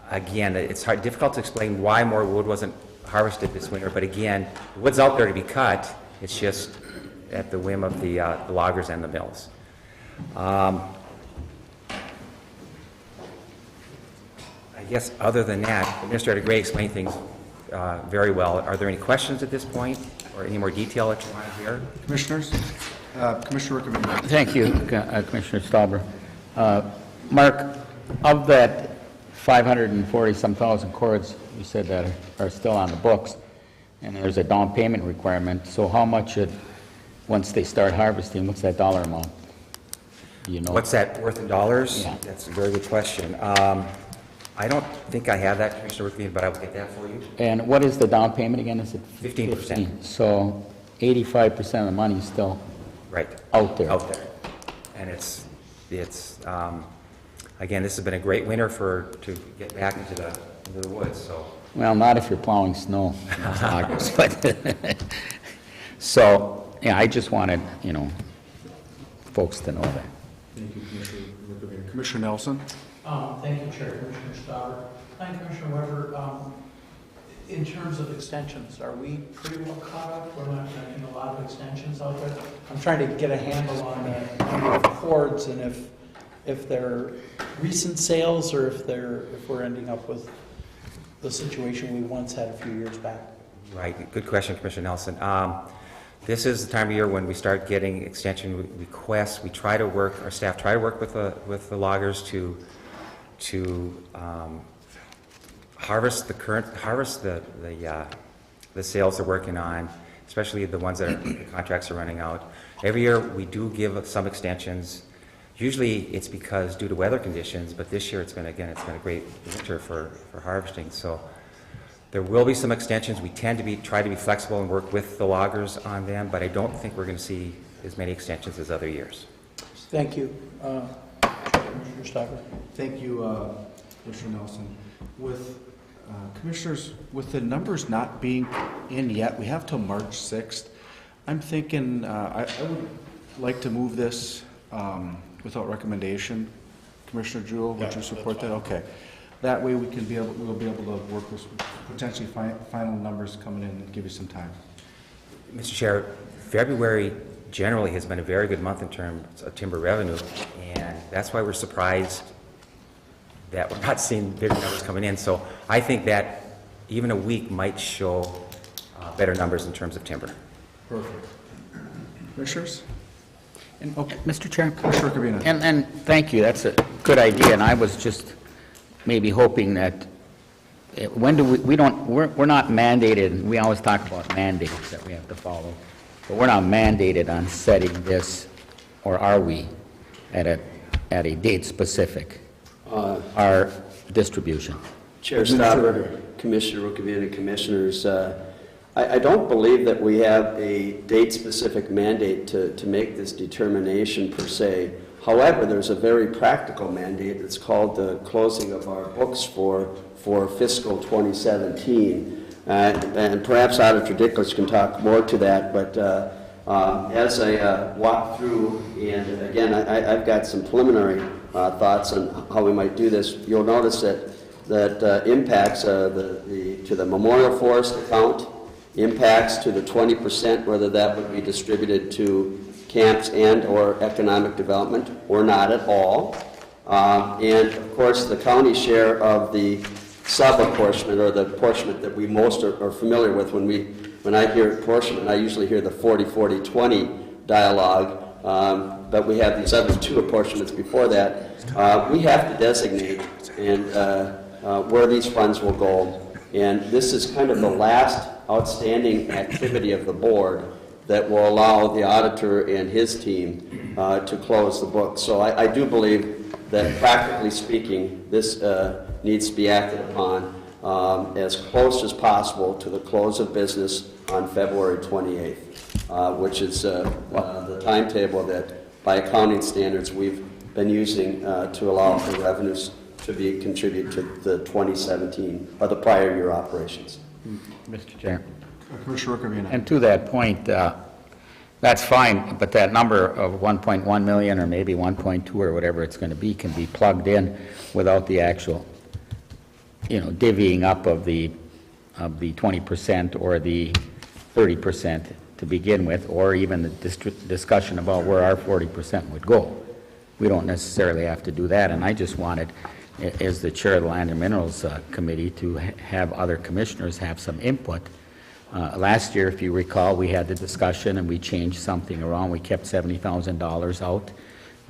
again, it's difficult to explain why more wood wasn't harvested this winter. But again, the wood's out there to be cut. It's just at the whim of the loggers and the mills. I guess other than that, Administrator Gray explained things very well. Are there any questions at this point, or any more detail that you want to hear? Commissioners? Commissioner Riccomanno. Thank you, Commissioner Stauber. Mark, of that 540-some thousand cords you said that are still on the books, and there's a down payment requirement, so how much once they start harvesting, what's that dollar amount? Do you know? What's that worth in dollars? Yeah. That's a very good question. I don't think I have that, Commissioner Rickley, but I will get that for you. And what is the down payment again? Is it 15%. 15? So 85% of the money's still Right. out there. Out there. And again, this has been a great winter to get back into the woods, so. Well, not if you're plowing snow in those loggers, but, so, yeah, I just wanted, folks to know that. Thank you, Commissioner Rickaby. Commissioner Nelson? Thank you, Chair, Commissioner Stauber. Thank you, Commissioner Weber. In terms of extensions, are we pretty well caught up? We're not making a lot of extensions out there. I'm trying to get a handle on the number of cords and if they're recent sales or if we're ending up with the situation we once had a few years back. Right, good question, Commissioner Nelson. This is the time of year when we start getting extension requests. We try to work, our staff try to work with the loggers to harvest the sales they're working on, especially the ones that the contracts are running out. Every year we do give some extensions. Usually it's because due to weather conditions, but this year it's been a great winter for harvesting. So there will be some extensions. We tend to try to be flexible and work with the loggers on them, but I don't think we're going to see as many extensions as other years. Thank you. Commissioner Stauber. Thank you, Commissioner Nelson. With Commissioners, with the numbers not being in yet, we have till March 6th. I'm thinking I would like to move this without recommendation. Commissioner Jewell, would you support that? Okay. That way we'll be able to work with potentially final numbers coming in and give you some time. Mr. Chair, February generally has been a very good month in terms of timber revenue, and that's why we're surprised that we're not seeing bigger numbers coming in. So I think that even a week might show better numbers in terms of timber. Perfect. Commissioners? Okay. Mr. Chair? Commissioner Rickaby. And thank you, that's a good idea, and I was just maybe hoping that, we're not mandated, we always talk about mandates that we have to follow, but we're not mandated on setting this, or are we, at a date specific, our distribution? Chair Stauber, Commissioner Rickaby, and Commissioners, I don't believe that we have a date-specific mandate to make this determination per se. However, there's a very practical mandate. It's called the closing of our books for fiscal 2017. And perhaps Auditor Dicklitz can talk more to that, but as I walk through, and again, I've got some preliminary thoughts on how we might do this, you'll notice that impacts to the memorial forest account, impacts to the 20%, whether that would be distributed to camps and or economic development, or not at all. And of course, the county share of the sub-apportionment, or the apportionment that we most are familiar with. When I hear apportionment, I usually hear the 40-40-20 dialogue, but we have these other two apportionments before that. We have to designate and where these funds will go. And this is kind of the last outstanding activity of the board that will allow the auditor and his team to close the book. So I do believe that practically speaking, this needs to be acted upon as close as possible to the close of business on February 28th, which is the timetable that by accounting standards we've been using to allow for revenues to be contributed to the 2017 or the prior year operations. Mr. Chair. Commissioner Rickaby. And to that point, that's fine, but that number of 1.1 million or maybe 1.2 or whatever it's going to be can be plugged in without the actual, divvying up of the 20% or the 30% to begin with, or even the discussion about where our 40% would go. We don't necessarily have to do that, and I just wanted, as the chair of the Land and Minerals Committee, to have other commissioners have some input. Last year, if you recall, we had the discussion and we changed something around. We kept $70,000 out,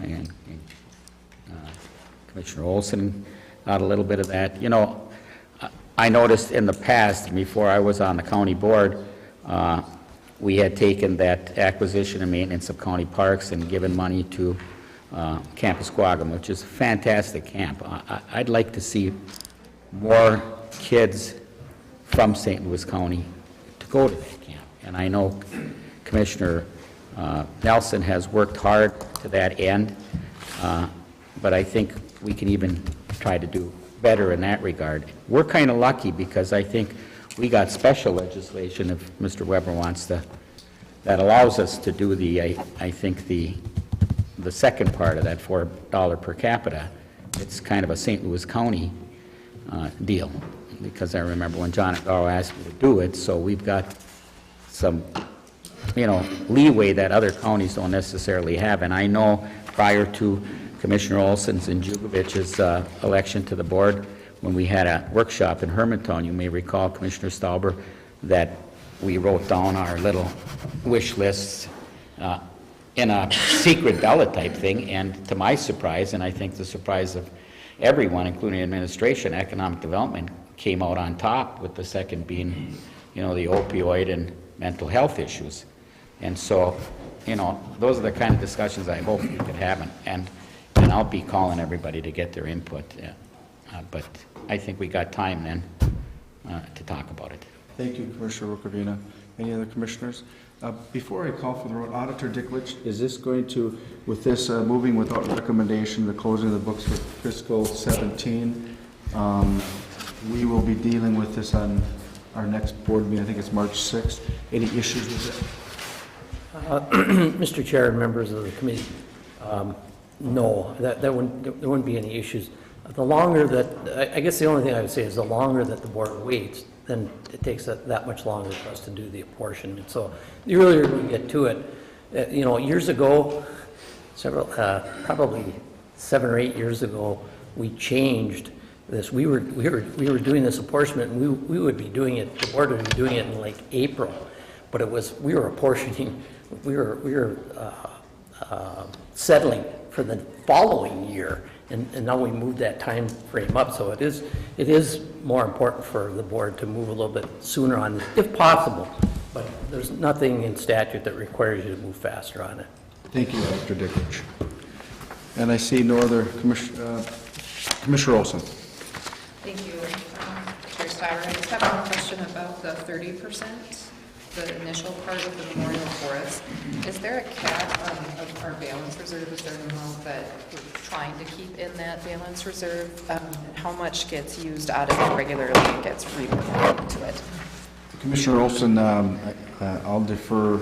and Commissioner Olson got a little bit of that. I noticed in the past, before I was on the county board, we had taken that acquisition and maintenance of county parks and given money to Camp Esquagum, which is a fantastic camp. I'd like to see more kids from St. Louis County to go to that camp. And I know Commissioner Nelson has worked hard to that end, but I think we can even try to do better in that regard. We're kind of lucky because I think we got special legislation, if Mr. Weber wants to, that allows us to do the, I think the second part of that $4 per capita. It's kind of a St. Louis County deal, because I remember when John Garrow asked me to do it, so we've got some, leeway that other counties don't necessarily have. And I know prior to Commissioner Olson's and Jugovich's election to the board, when we had a workshop in Hermantown, you may recall, Commissioner Stauber, that we wrote down our little wish lists in a secret ballot type thing, and to my surprise, and I think the surprise of everyone, including administration, economic development came out on top, with the second being, the opioid and mental health issues. And so, those are the kind of discussions I hope we could have, and I'll be calling everybody to get their input. But I think we got time then to talk about it. Thank you, Commissioner Rukavina. Any other commissioners? Before I call for the vote, Auditor Dicklich, is this going to, with this moving without recommendation, the closing of the books for fiscal 17, we will be dealing with this on our next board meeting, I think it's March 6th. Any issues with it? Mr. Chair and members of the committee, no, there wouldn't be any issues. The longer that, I guess the only thing I would say is the longer that the board waits, then it takes that much longer for us to do the apportionment. So the earlier we get to it, years ago, probably 7 or 8 years ago, we changed this. We were doing this apportionment, and we would be doing it. The board would be doing it in like April, but we were apportioning. We were settling for the following year. And now we moved that time frame up, so it is more important for the board to move a little bit sooner on this, if possible. But there's nothing in statute that requires you to move faster on it. Thank you, Dr. Dicklich. And I see no other Commissioner Olson. Thank you, Chair Stiver. I just have one question about the 30%, the initial part of the Memorial Forest. Is there a cap of our balance reserve? Is there an amount that we're trying to keep in that balance reserve? How much gets used out of it regularly and gets reported into it? Commissioner Olson, I'll defer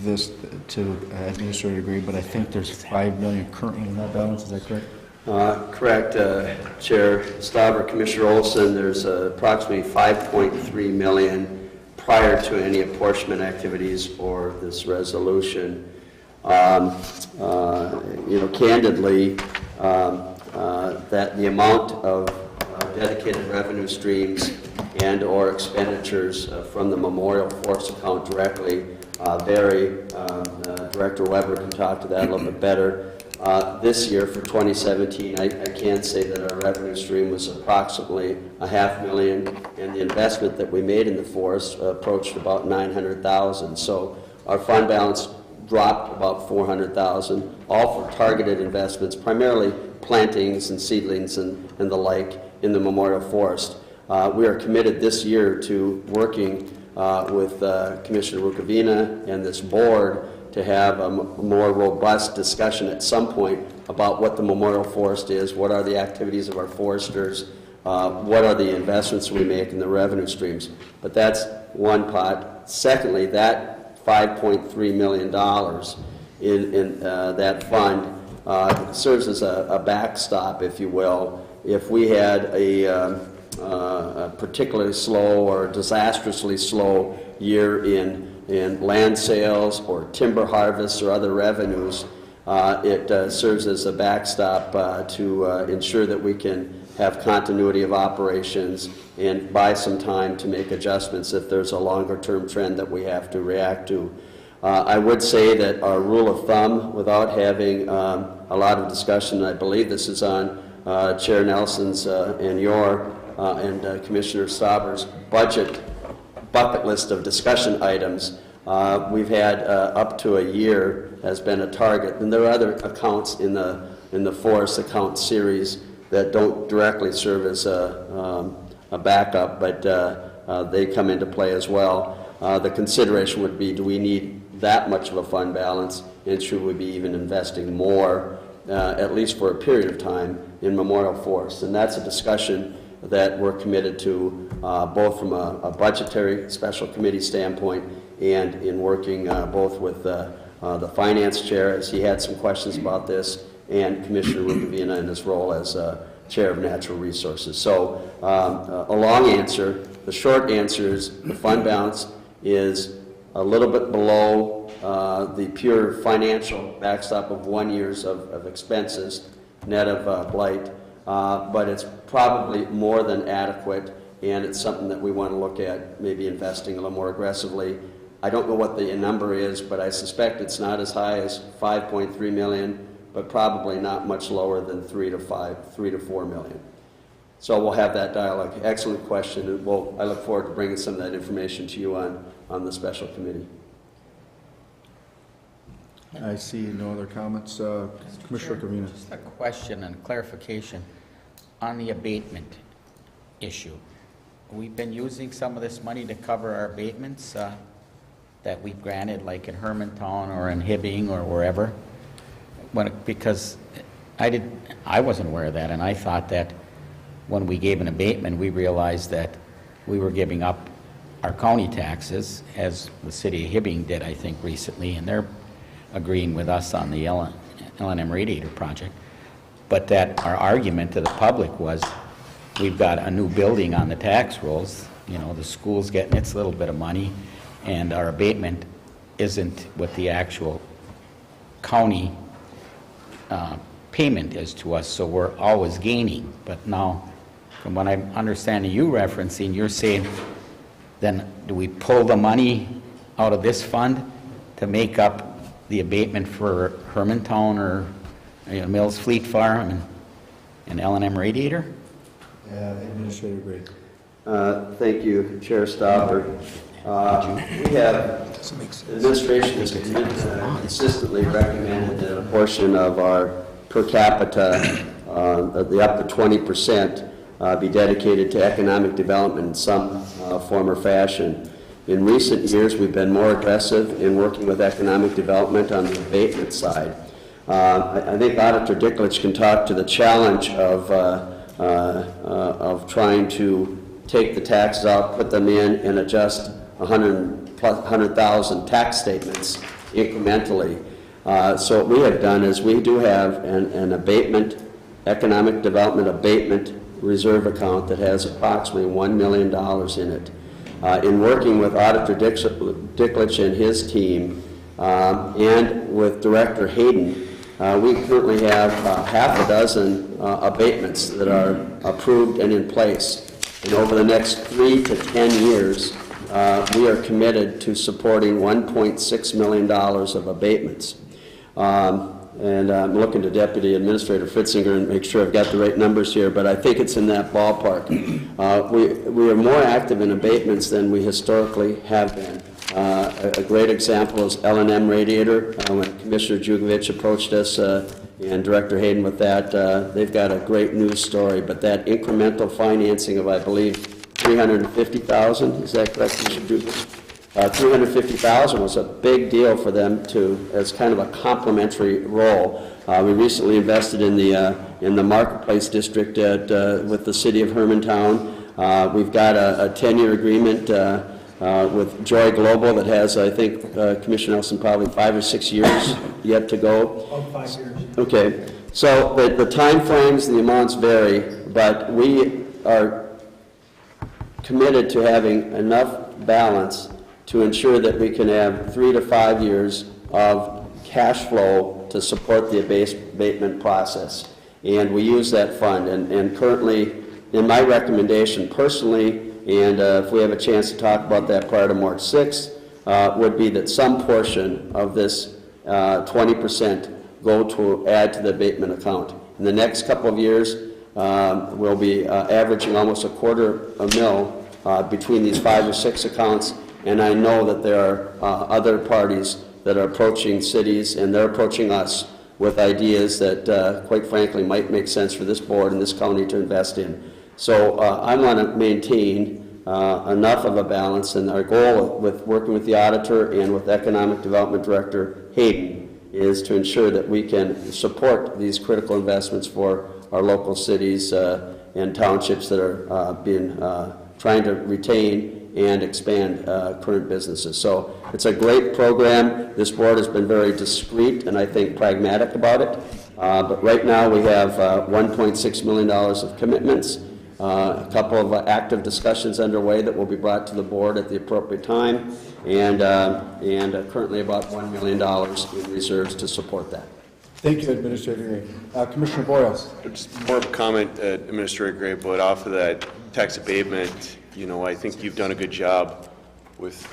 this to Administrator Degree, but I think there's $5 million currently in that balance. Is that correct? Correct, Chair Stauber, Commissioner Olson. There's approximately $5.3 million prior to any apportionment activities or this resolution. Candidly, that the amount of dedicated revenue streams and or expenditures from the Memorial Forest account directly vary. Director Weber can talk to that a little bit better. This year, for 2017, I can say that our revenue stream was approximately $500,000, and the investment that we made in the forest approached about $900,000. So our fund balance dropped about $400,000, all for targeted investments, primarily plantings and seedlings and the like in the Memorial Forest. We are committed this year to working with Commissioner Rukavina and this board to have a more robust discussion at some point about what the Memorial Forest is, what are the activities of our foresters, what are the investments we make in the revenue streams. But that's one pot. Secondly, that $5.3 million in that fund serves as a backstop, if you will. If we had a particularly slow or disastrously slow year in land sales or timber harvests or other revenues, it serves as a backstop to ensure that we can have continuity of operations and buy some time to make adjustments if there's a longer-term trend that we have to react to. I would say that our rule of thumb, without having a lot of discussion, I believe this is on Chair Nelson's and your and Commissioner Stauber's bucket list of discussion items. We've had up to a year has been a target, and there are other accounts in the forest account series that don't directly serve as a backup, but they come into play as well. The consideration would be, do we need that much of a fund balance, and should we be even investing more, at least for a period of time, in memorial forests. And that's a discussion that we're committed to, both from a budgetary special committee standpoint and in working both with the finance chair, as he had some questions about this, and Commissioner Rukavina in his role as Chair of Natural Resources. So a long answer. The short answer is the fund balance is a little bit below the pure financial backstop of 1 year's of expenses, net of blight, but it's probably more than adequate, and it's something that we want to look at, maybe investing a little more aggressively. I don't know what the number is, but I suspect it's not as high as 5.3 million, but probably not much lower than 3 to 4 million. So we'll have that dialogue. Excellent question, and I look forward to bringing some of that information to you on the special committee. I see no other comments. Commissioner Covina. Just a question and clarification on the abatement issue. We've been using some of this money to cover our abatements that we've granted, like in Hermantown or in Hibbing or wherever, because I wasn't aware of that, and I thought that when we gave an abatement, we realized that we were giving up our county taxes, as the city of Hibbing did, I think, recently, and they're agreeing with us on the L&M radiator project. But that our argument to the public was, we've got a new building on the tax rolls, you know, the school's getting its little bit of money, and our abatement isn't what the actual county payment is to us, so we're always gaining. But now, from what I'm understanding you referencing, you're saying, then do we pull the money out of this fund to make up the abatement for Hermantown or Mills Fleet Farm and L&M Radiator? Administrator Gray. Thank you, Chair Stauber. We have, the administration has consistently recommended that a portion of our per capita, the up to 20%, be dedicated to economic development in some form or fashion. In recent years, we've been more aggressive in working with economic development on the abatement side. I think Auditor Dicklich can talk to the challenge of trying to take the taxes out, put them in, and adjust 100,000 tax statements incrementally. So what we have done is we do have an abatement, economic development abatement reserve account that has approximately $1 million in it. In working with Auditor Dicklich and his team and with Director Hayden, we currently have half a dozen abatements that are approved and in place. And over the next 3 to 10 years, we are committed to supporting $1.6 million of abatements. And I'm looking to Deputy Administrator Fritzinger and make sure I've got the right numbers here, but I think it's in that ballpark. We are more active in abatements than we historically have been. A great example is L&M Radiator. When Commissioner Jugovich approached us and Director Hayden with that, they've got a great news story, but that incremental financing of, I believe, $350,000, is that correct, Commissioner Jugovich? $350,000 was a big deal for them as kind of a complementary role. We recently invested in the Marketplace District with the City of Hermantown. We've got a 10-year agreement with Joy Global that has, I think, Commissioner Nelson, probably 5 or 6 years yet to go. About 5 years. Okay, so the time frames, the amounts vary, but we are committed to having enough balance to ensure that we can have 3 to 5 years of cash flow to support the abatement process. And we use that fund. And currently, in my recommendation personally, and if we have a chance to talk about that prior to March 6th, would be that some portion of this 20% go to add to the abatement account. In the next couple of years, we'll be averaging almost $250,000 between these 5 or 6 accounts. And I know that there are other parties that are approaching cities, and they're approaching us with ideas that, quite frankly, might make sense for this board and this county to invest in. So I want to maintain enough of a balance. And our goal with working with the auditor and with Economic Development Director Hayden is to ensure that we can support these critical investments for our local cities and townships that are trying to retain and expand current businesses. So it's a great program. This board has been very discreet and I think pragmatic about it. But right now we have $1.6 million of commitments, a couple of active discussions underway that will be brought to the board at the appropriate time, and currently about $1 million in reserves to support that. Thank you, Administrator Gray. Commissioner Boyles. Just more of a comment, Administrator Gray, but off of that tax abatement, you know, I think you've done a good job with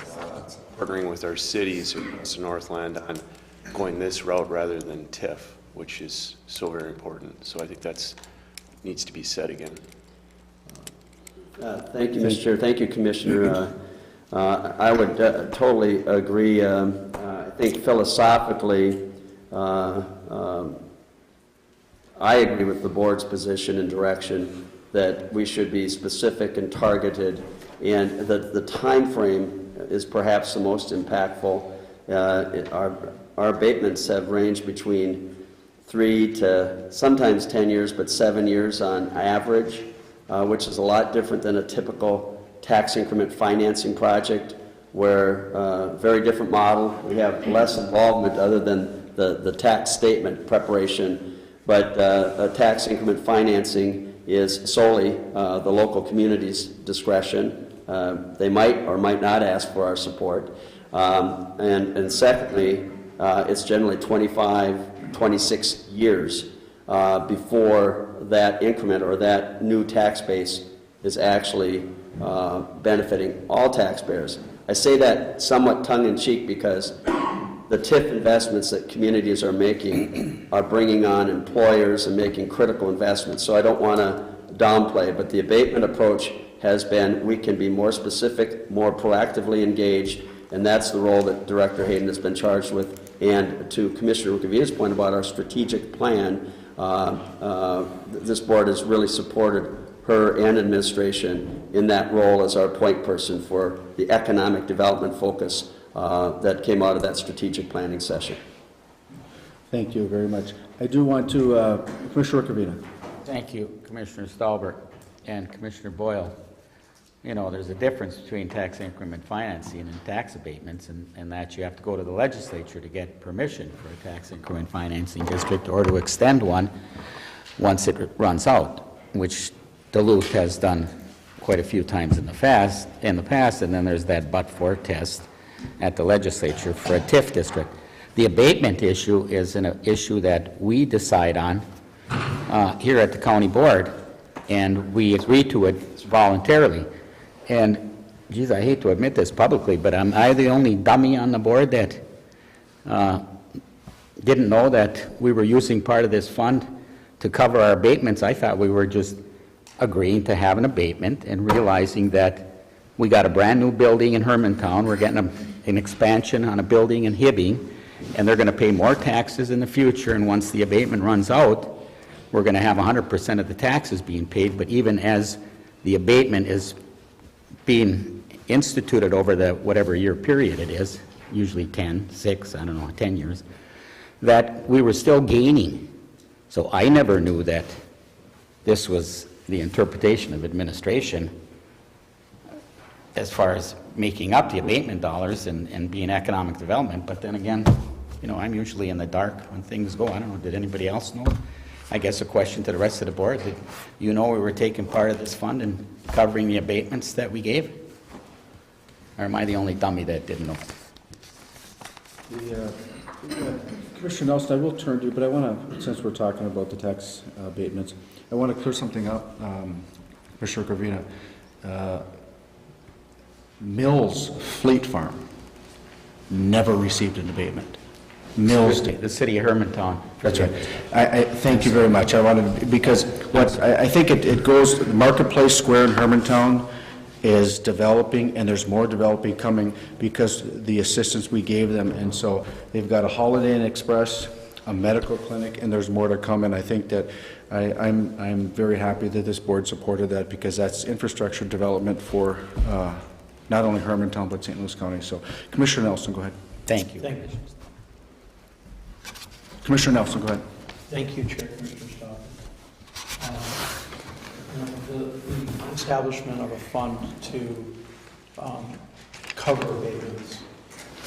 partnering with our cities across the Northland on going this route rather than TIF, which is so very important. So I think that's needs to be said again. Thank you, Mr. Chair. Thank you, Commissioner. I would totally agree. I think philosophically, I agree with the board's position and direction that we should be specific and targeted, and the time frame is perhaps the most impactful. Our abatements have ranged between 3 to sometimes 10 years, but 7 years on average, which is a lot different than a typical tax increment financing project, where very different model. We have less involvement other than the tax statement preparation, but tax increment financing is solely the local community's discretion. They might or might not ask for our support. And secondly, it's generally 25, 26 years before that increment or that new tax base is actually benefiting all taxpayers. I say that somewhat tongue-in-cheek because the TIF investments that communities are making are bringing on employers and making critical investments. So I don't want to downplay, but the abatement approach has been we can be more specific, more proactively engaged, and that's the role that Director Hayden has been charged with. And to Commissioner Rukavina's point about our strategic plan, this board has really supported her and administration in that role as our point person for the economic development focus that came out of that strategic planning session. Thank you very much. I do want to, Commissioner Rukavina. Thank you, Commissioner Stolberg and Commissioner Boyle. You know, there's a difference between tax increment financing and tax abatements, and that you have to go to the legislature to get permission for a tax increment financing district or to extend one once it runs out, which Duluth has done quite a few times in the past, and then there's that but-for test at the legislature for a TIF district. The abatement issue is an issue that we decide on here at the county board, and we agree to it voluntarily. And, geez, I hate to admit this publicly, but am I the only dummy on the board that didn't know that we were using part of this fund to cover our abatements? I thought we were just agreeing to have an abatement and realizing that we got a brand-new building in Hermantown, we're getting an expansion on a building in Hibbing, and they're going to pay more taxes in the future, and once the abatement runs out, we're going to have 100% of the taxes being paid. But even as the abatement is being instituted over the whatever year period it is, usually 10, 6, I don't know, 10 years, that we were still gaining. So I never knew that this was the interpretation of administration as far as making up the abatement dollars and being economic development. But then again, you know, I'm usually in the dark when things go. I don't know, did anybody else know? I guess a question to the rest of the board, did you know we were taking part of this fund and covering the abatements that we gave? Or am I the only dummy that didn't know? Commissioner Nelson, I will turn to you, but I want to, since we're talking about the tax abatements, I want to clear something up. Commissioner Gravina, Mills Fleet Farm never received an abatement. Mills did. The city of Hermantown. That's right. I thank you very much. I wanted, because what I think it goes, the Marketplace Square in Hermantown is developing, and there's more developing coming because the assistance we gave them. And so they've got a Holiday Inn Express a medical clinic, and there's more to come, and I think that I'm very happy that this board supported that, because that's infrastructure development for not only Hermantown, but St. Louis County. So Commissioner Nelson, go ahead. Thank you. Thank you. Commissioner Nelson, go ahead. Thank you, Chair, Commissioner Staub. The establishment of a fund to cover abatements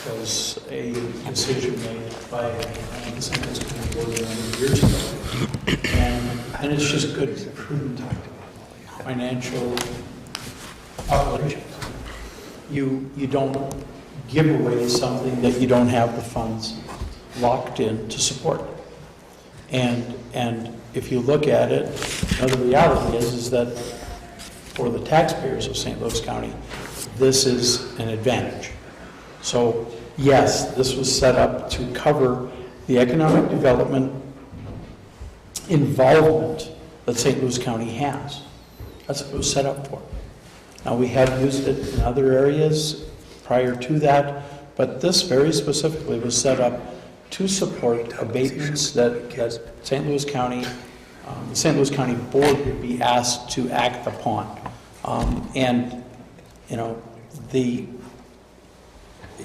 was a decision made by the St. Louis County Board a number of years ago. And it's just good, prudent financial operations. You don't give away something that you don't have the funds locked in to support. And if you look at it, the reality is that for the taxpayers of St. Louis County, this is an advantage. So yes, this was set up to cover the economic development involvement that St. Louis County has. That's what it was set up for. Now, we have used it in other areas prior to that, but this very specifically was set up to support abatements that St. Louis County, the St. Louis County Board would be asked to act upon. And, you know,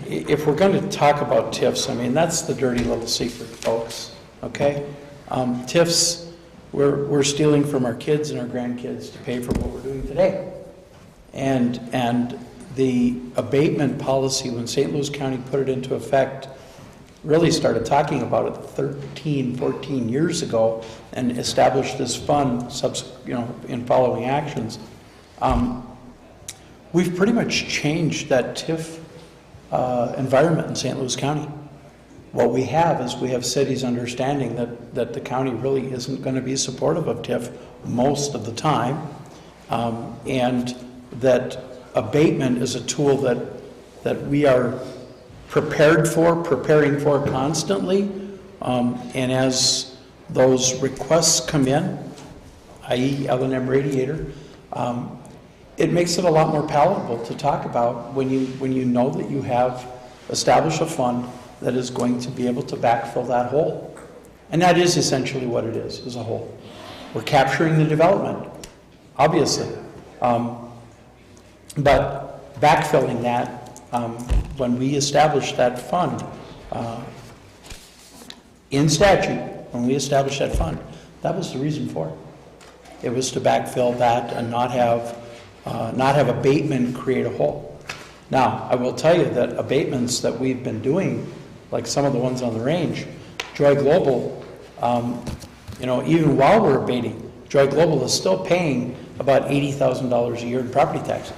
if we're going to talk about TIFs, I mean, that's the dirty little secret, folks, okay? TIFs, we're stealing from our kids and our grandkids to pay for what we're doing today. And the abatement policy, when St. Louis County put it into effect, really started talking about it 13, 14 years ago and established this fund, in following actions. We've pretty much changed that TIF environment in St. Louis County. What we have is we have cities understanding that the county really isn't going to be supportive of TIF most of the time, and that abatement is a tool that we are preparing for constantly, and as those requests come in, i.e. L&M Radiator, it makes it a lot more palatable to talk about when you know that you have established a fund that is going to be able to backfill that hole. And that is essentially what it is a hole. We're capturing the development, obviously. But backfilling that, when we established that fund, in statute, when we established that fund, that was the reason for it. It was to backfill that and not have abatement create a hole. Now, I will tell you that abatements that we've been doing, like some of the ones on the range, Joy Global, even while we're abating, Joy Global is still paying about $80,000 a year in property taxes.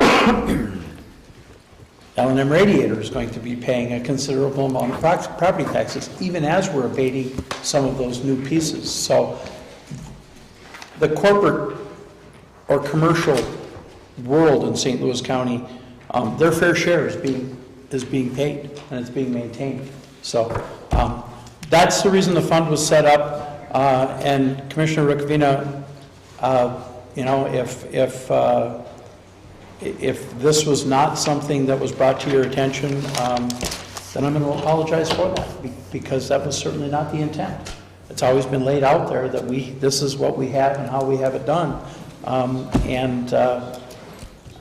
L&M Radiator is going to be paying a considerable amount of property taxes, even as we're abating some of those new pieces. So the corporate or commercial world in St. Louis County, their fair share is being paid and it's being maintained. So that's the reason the fund was set up. And Commissioner Rukavina, if this was not something that was brought to your attention, then I'm going to apologize for that, because that was certainly not the intent. It's always been laid out there that this is what we have and how we have it done.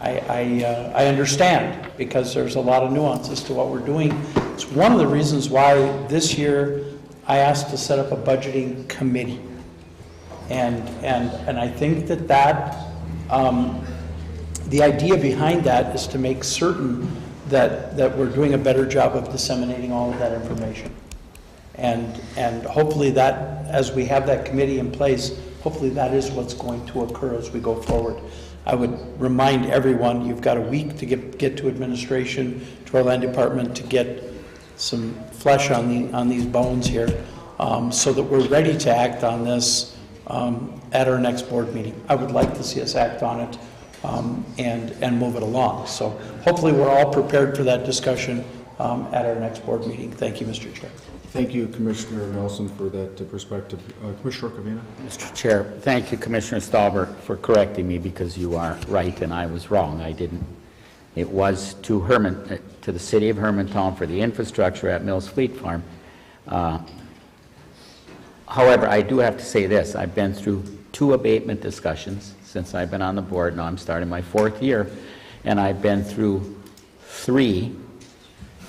I understand, because there's a lot of nuances to what we're doing. It's one of the reasons why this year I asked to set up a budgeting committee. And I think that the idea behind that is to make certain that we're doing a better job of disseminating all of that information. And hopefully that, as we have that committee in place, hopefully that is what's going to occur as we go forward. I would remind everyone, you've got a week to get to administration, to our land department, to get some flesh on these bones here, so that we're ready to act on this at our next board meeting. I would like to see us act on it and move it along. So hopefully we're all prepared for that discussion at our next board meeting. Thank you, Mr. Chair. Thank you, Commissioner Nelson, for that perspective. Commissioner Rukavina? Mr. Chair, thank you, Commissioner Stauber, for correcting me, because you are right and I was wrong. I didn't. It was to the city of Hermantown for the infrastructure at Mills Fleet Farm. However, I do have to say this, I've been through 2 abatement discussions since I've been on the board. Now I'm starting my 4th year, and I've been through 3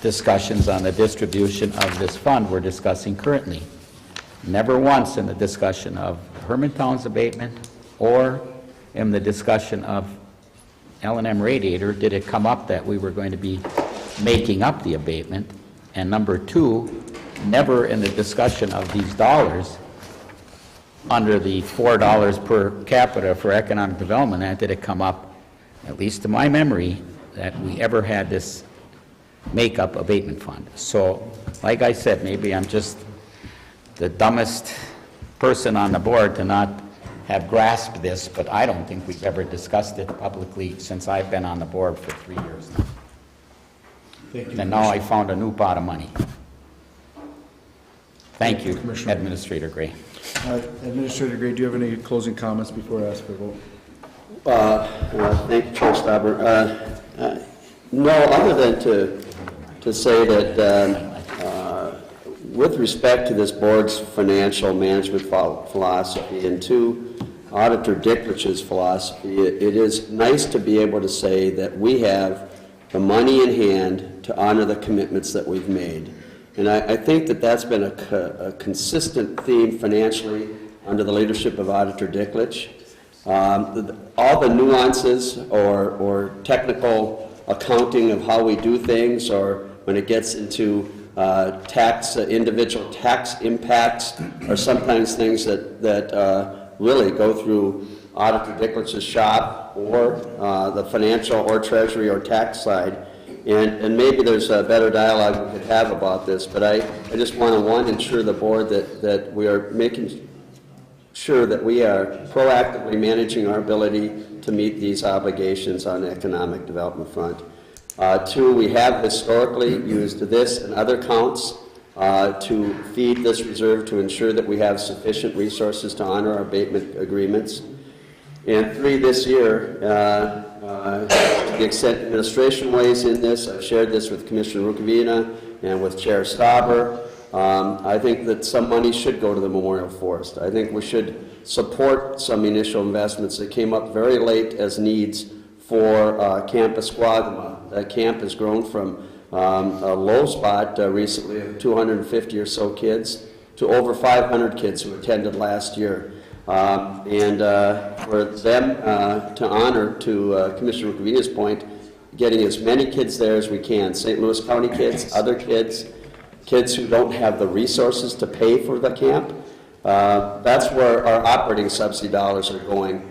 discussions on the distribution of this fund we're discussing currently. Never once in the discussion of Hermantown's abatement or in the discussion of L&M Radiator did it come up that we were going to be making up the abatement. And number 2, never in the discussion of these dollars under the $4 per capita for economic development Act did it come up, at least to my memory, that we ever had this make-up abatement fund. So, like I said, maybe I'm just the dumbest person on the board to not have grasped this, but I don't think we've ever discussed it publicly since I've been on the board for 3 years now. Thank you, And now I found a new pot of money. Thank you, Administrator Gray. Administrator Gray, do you have any closing comments before I ask for a vote? Thank you, Chair Stauber. No, other than to say that with respect to this board's financial management philosophy and to Auditor Dicklich's philosophy, it is nice to be able to say that we have the money in hand to honor the commitments that we've made. And I think that that's been a consistent theme financially under the leadership of Auditor Dicklich. All the nuances or technical accounting of how we do things, or when it gets into individual tax impacts, are sometimes things that really go through Auditor Dicklich's shop or the financial or treasury or tax side. And maybe there's a better dialogue we could have about this, but I just want to, ensure the board that we are making sure that we are proactively managing our ability to meet these obligations on the economic development front. 2, we have historically used this and other counts to feed this reserve to ensure that we have sufficient resources to honor our abatement agreements. And 3, this year, to the extent administration weighs in this, I've shared this with Commissioner Rukavina and with Chair Stauber. I think that some money should go to the Memorial Forest. I think we should support some initial investments that came up very late as needs for Camp Esquagama. That camp has grown from a low spot recently of 250 or so kids to over 500 kids who attended last year. And for them to honor, to Commissioner Rukavina's point, getting as many kids there as we can, St. Louis County kids, other kids, kids who don't have the resources to pay for the camp, that's where our operating subsidy dollars are going.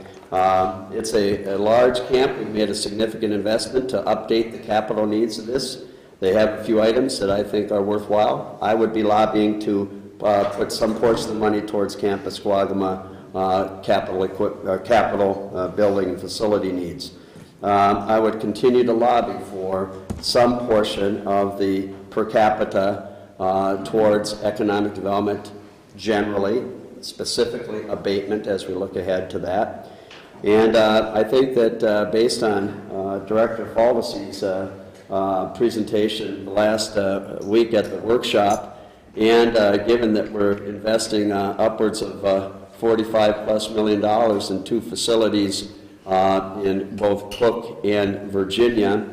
It's a large camp. We've made a significant investment to update the capital needs of this. They have a few items that I think are worthwhile. I would be lobbying to put some portion of the money towards Camp Esquagama capital building and facility needs. I would continue to lobby for some portion of the per capita towards economic development generally, specifically abatement as we look ahead to that. And I think that based on Director Falvey's presentation last week at the workshop, and given that we're investing upwards of $45+ million in 2 facilities in both Cook and Virginia,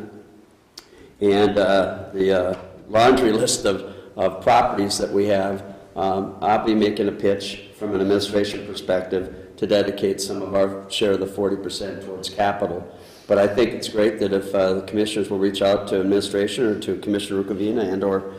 and the laundry list of properties that we have, I'll be making a pitch from an administration perspective to dedicate some of our share of the 40% towards capital. But I think it's great that if the commissioners will reach out to administration or to Commissioner Rukavina and or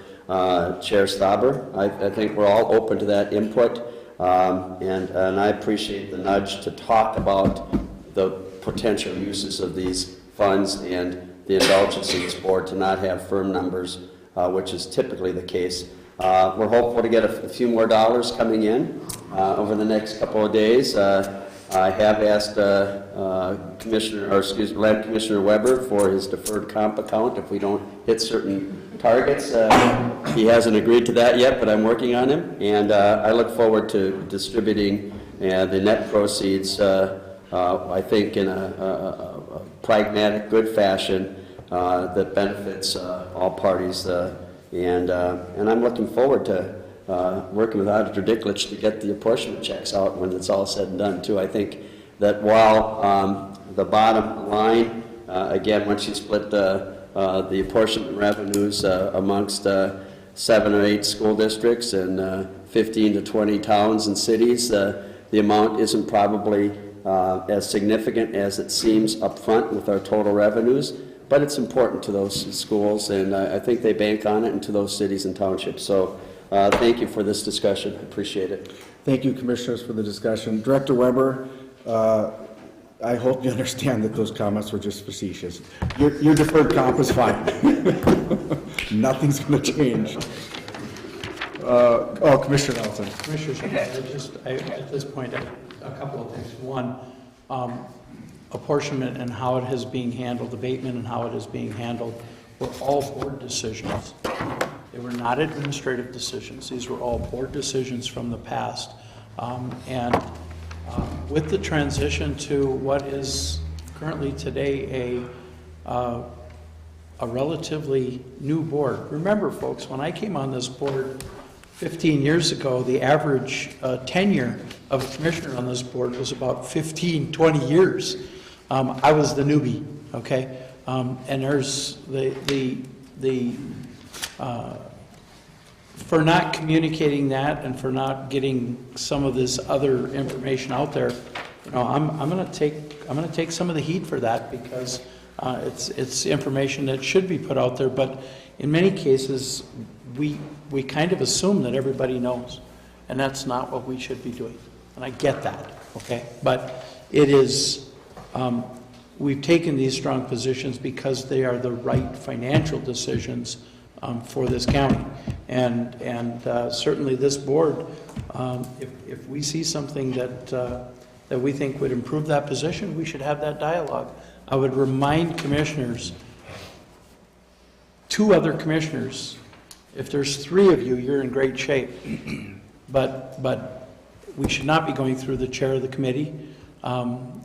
Chair Stauber, I think we're all open to that input. And I appreciate the nudge to talk about the potential uses of these funds and the indulgence of this board to not have firm numbers, which is typically the case. We're hopeful to get a few more dollars coming in over the next couple of days. I have asked Land Commissioner Weber for his deferred comp account if we don't hit certain targets. He hasn't agreed to that yet, but I'm working on him, and I look forward to distributing the net proceeds, I think, in a pragmatic, good fashion that benefits all parties. And I'm looking forward to working with Auditor Dicklich to get the apportionment checks out when it's all said and done, too. I think that while the bottom line, again, once you split the apportionment revenues amongst 7 or 8 school districts and 15 to 20 towns and cities, the amount isn't probably as significant as it seems up front with our total revenues, but it's important to those schools, and I think they bank on it, and to those cities and townships. So thank you for this discussion. I appreciate it. Thank you, Commissioners, for the discussion. Director Weber, I hope you understand that those comments were just facetious. Your deferred comp is fine. Nothing's going to change. Commissioner Nelson. Commissioners, at this point, a couple of things. One, apportionment and how it is being handled, abatement and how it is being handled, were all board decisions. They were not administrative decisions. These were all board decisions from the past. With the transition to what is currently today a relatively new board. Remember, folks, when I came on this board 15 years ago, the average tenure of a commissioner on this board was about 15, 20 years. I was the newbie, okay? And there's for not communicating that and for not getting some of this other information out there, you know, I'm going to take some of the heat for that, because it's information that should be put out there. But in many cases, we kind of assume that everybody knows, and that's not what we should be doing. And I get that, okay? But it is, we've taken these strong positions because they are the right financial decisions for this county. And certainly this board, if we see something that we think would improve that position, we should have that dialogue. I would remind commissioners, 2 other commissioners, if there's 3 of you, you're in great shape. But we should not be going through the chair of the committee.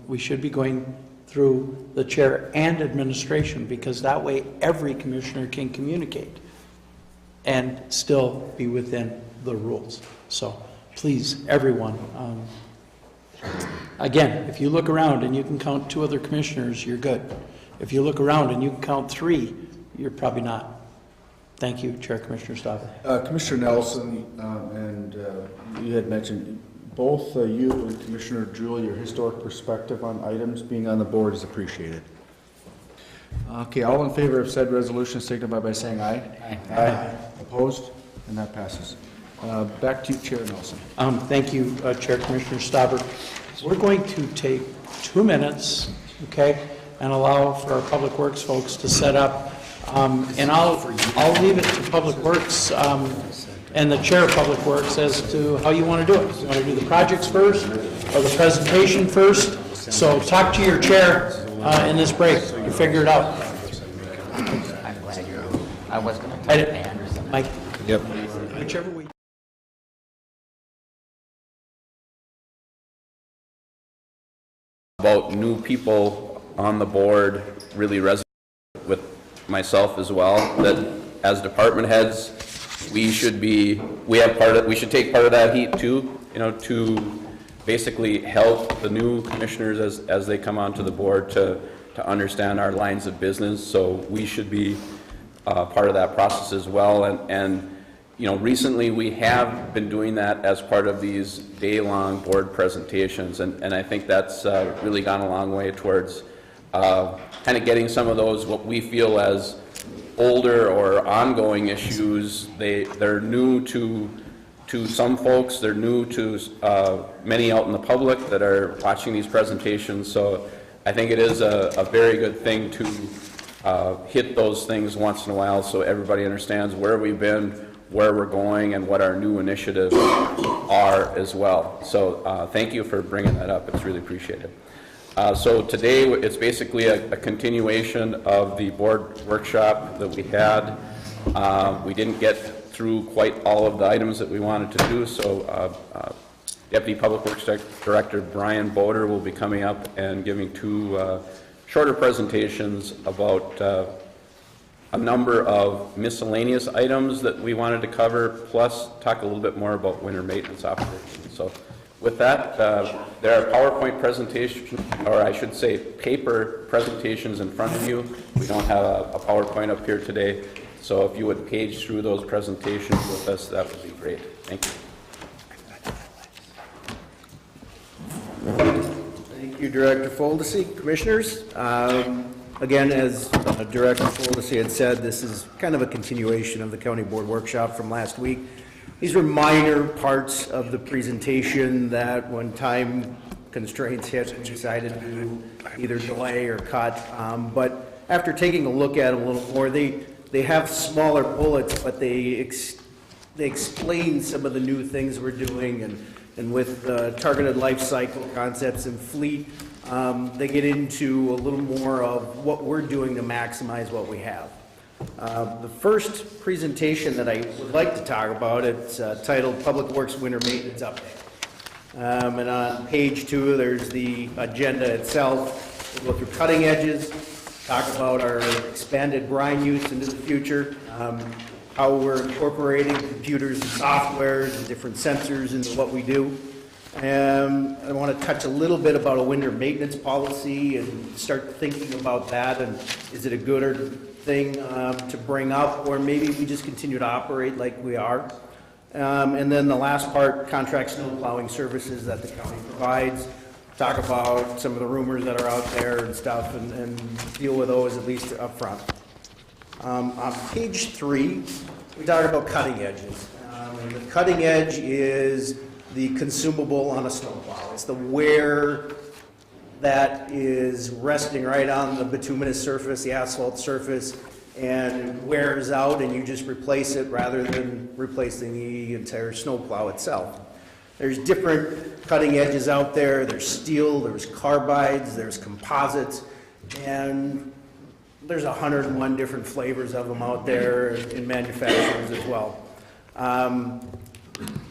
We should be going through the chair and administration, because that way every commissioner can communicate and still be within the rules. So please, everyone, again, if you look around and you can count 2 other commissioners, you're good. If you look around and you can count 3, you're probably not. Thank you, Chair Commissioner Stauber. Commissioner Nelson, and you had mentioned both you and Commissioner Jewell, your historic perspective on items being on the board is appreciated. Okay, all in favor of said resolution signify by saying aye. Aye. Aye. Opposed? And that passes. Back to you, Chair Nelson. Thank you, Chair Commissioner Stauber. We're going to take 2 minutes, okay, and allow for our Public Works folks to set up. And I'll leave it to Public Works and the Chair of Public Works as to how you want to do it. You want to do the projects first or the presentation first? So talk to your chair in this break. You figure it out. I'm glad you're, I was going to type Anderson. Mike? Yep. Whichever way. About new people on the board really resonates with myself as well, that as department heads, we should take part of that heat too, you know, to basically help the new commissioners as they come onto the board to understand our lines of business. So we should be part of that process as well. And you know, recently we have been doing that as part of these day-long board presentations, and I think that's really gone a long way towards kind of getting some of those, what we feel as older or ongoing issues. They're new to some folks, they're new to many out in the public that are watching these presentations. So I think it is a very good thing to hit those things once in a while so everybody understands where we've been, where we're going, and what our new initiatives are as well. So thank you for bringing that up. It's really appreciated. So today it's basically a continuation of the board workshop that we had. We didn't get through quite all of the items that we wanted to do, so Deputy Public Works Director Brian Boder will be coming up and giving 2 shorter presentations about a number of miscellaneous items that we wanted to cover, plus talk a little bit more about winter maintenance operations. So with that, there are PowerPoint presentations, or I should say paper presentations in front of you. We don't have a PowerPoint up here today, so if you would page through those presentations with us, that would be great. Thank you. Thank you, Director Foldesy. Commissioners, again, as Director Foldesy had said, this is kind of a continuation of the County Board workshop from last week. These were minor parts of the presentation that when time constraints hit, we decided to either delay or cut. But after taking a look at them a little more, they have smaller bullets, but they explain some of the new things we're doing, and with targeted life cycle concepts and fleet, they get into a little more of what we're doing to maximize what we have. The first presentation that I would like to talk about, it's titled Public Works Winter Maintenance Update. And on page 2, there's the agenda itself. We'll go through cutting edges, talk about our expanded brine use into the future, how we're incorporating computers and softwares and different sensors into what we do. I want to touch a little bit about a winter maintenance policy and start thinking about that, and is it a good thing to bring up, or maybe we just continue to operate like we are. And then the last part, contract snow plowing services that the county provides. Talk about some of the rumors that are out there and stuff, and deal with those at least up front. On page 3, we talk about cutting edges. And the cutting edge is the consumable on a snowplow. It's the wear that is resting right on the bituminous surface, the asphalt surface, and wears out, and you just replace it rather than replacing the entire snowplow itself. There's different cutting edges out there. There's steel, there's carbides, there's composites, and there's 101 different flavors of them out there in manufacturers as well.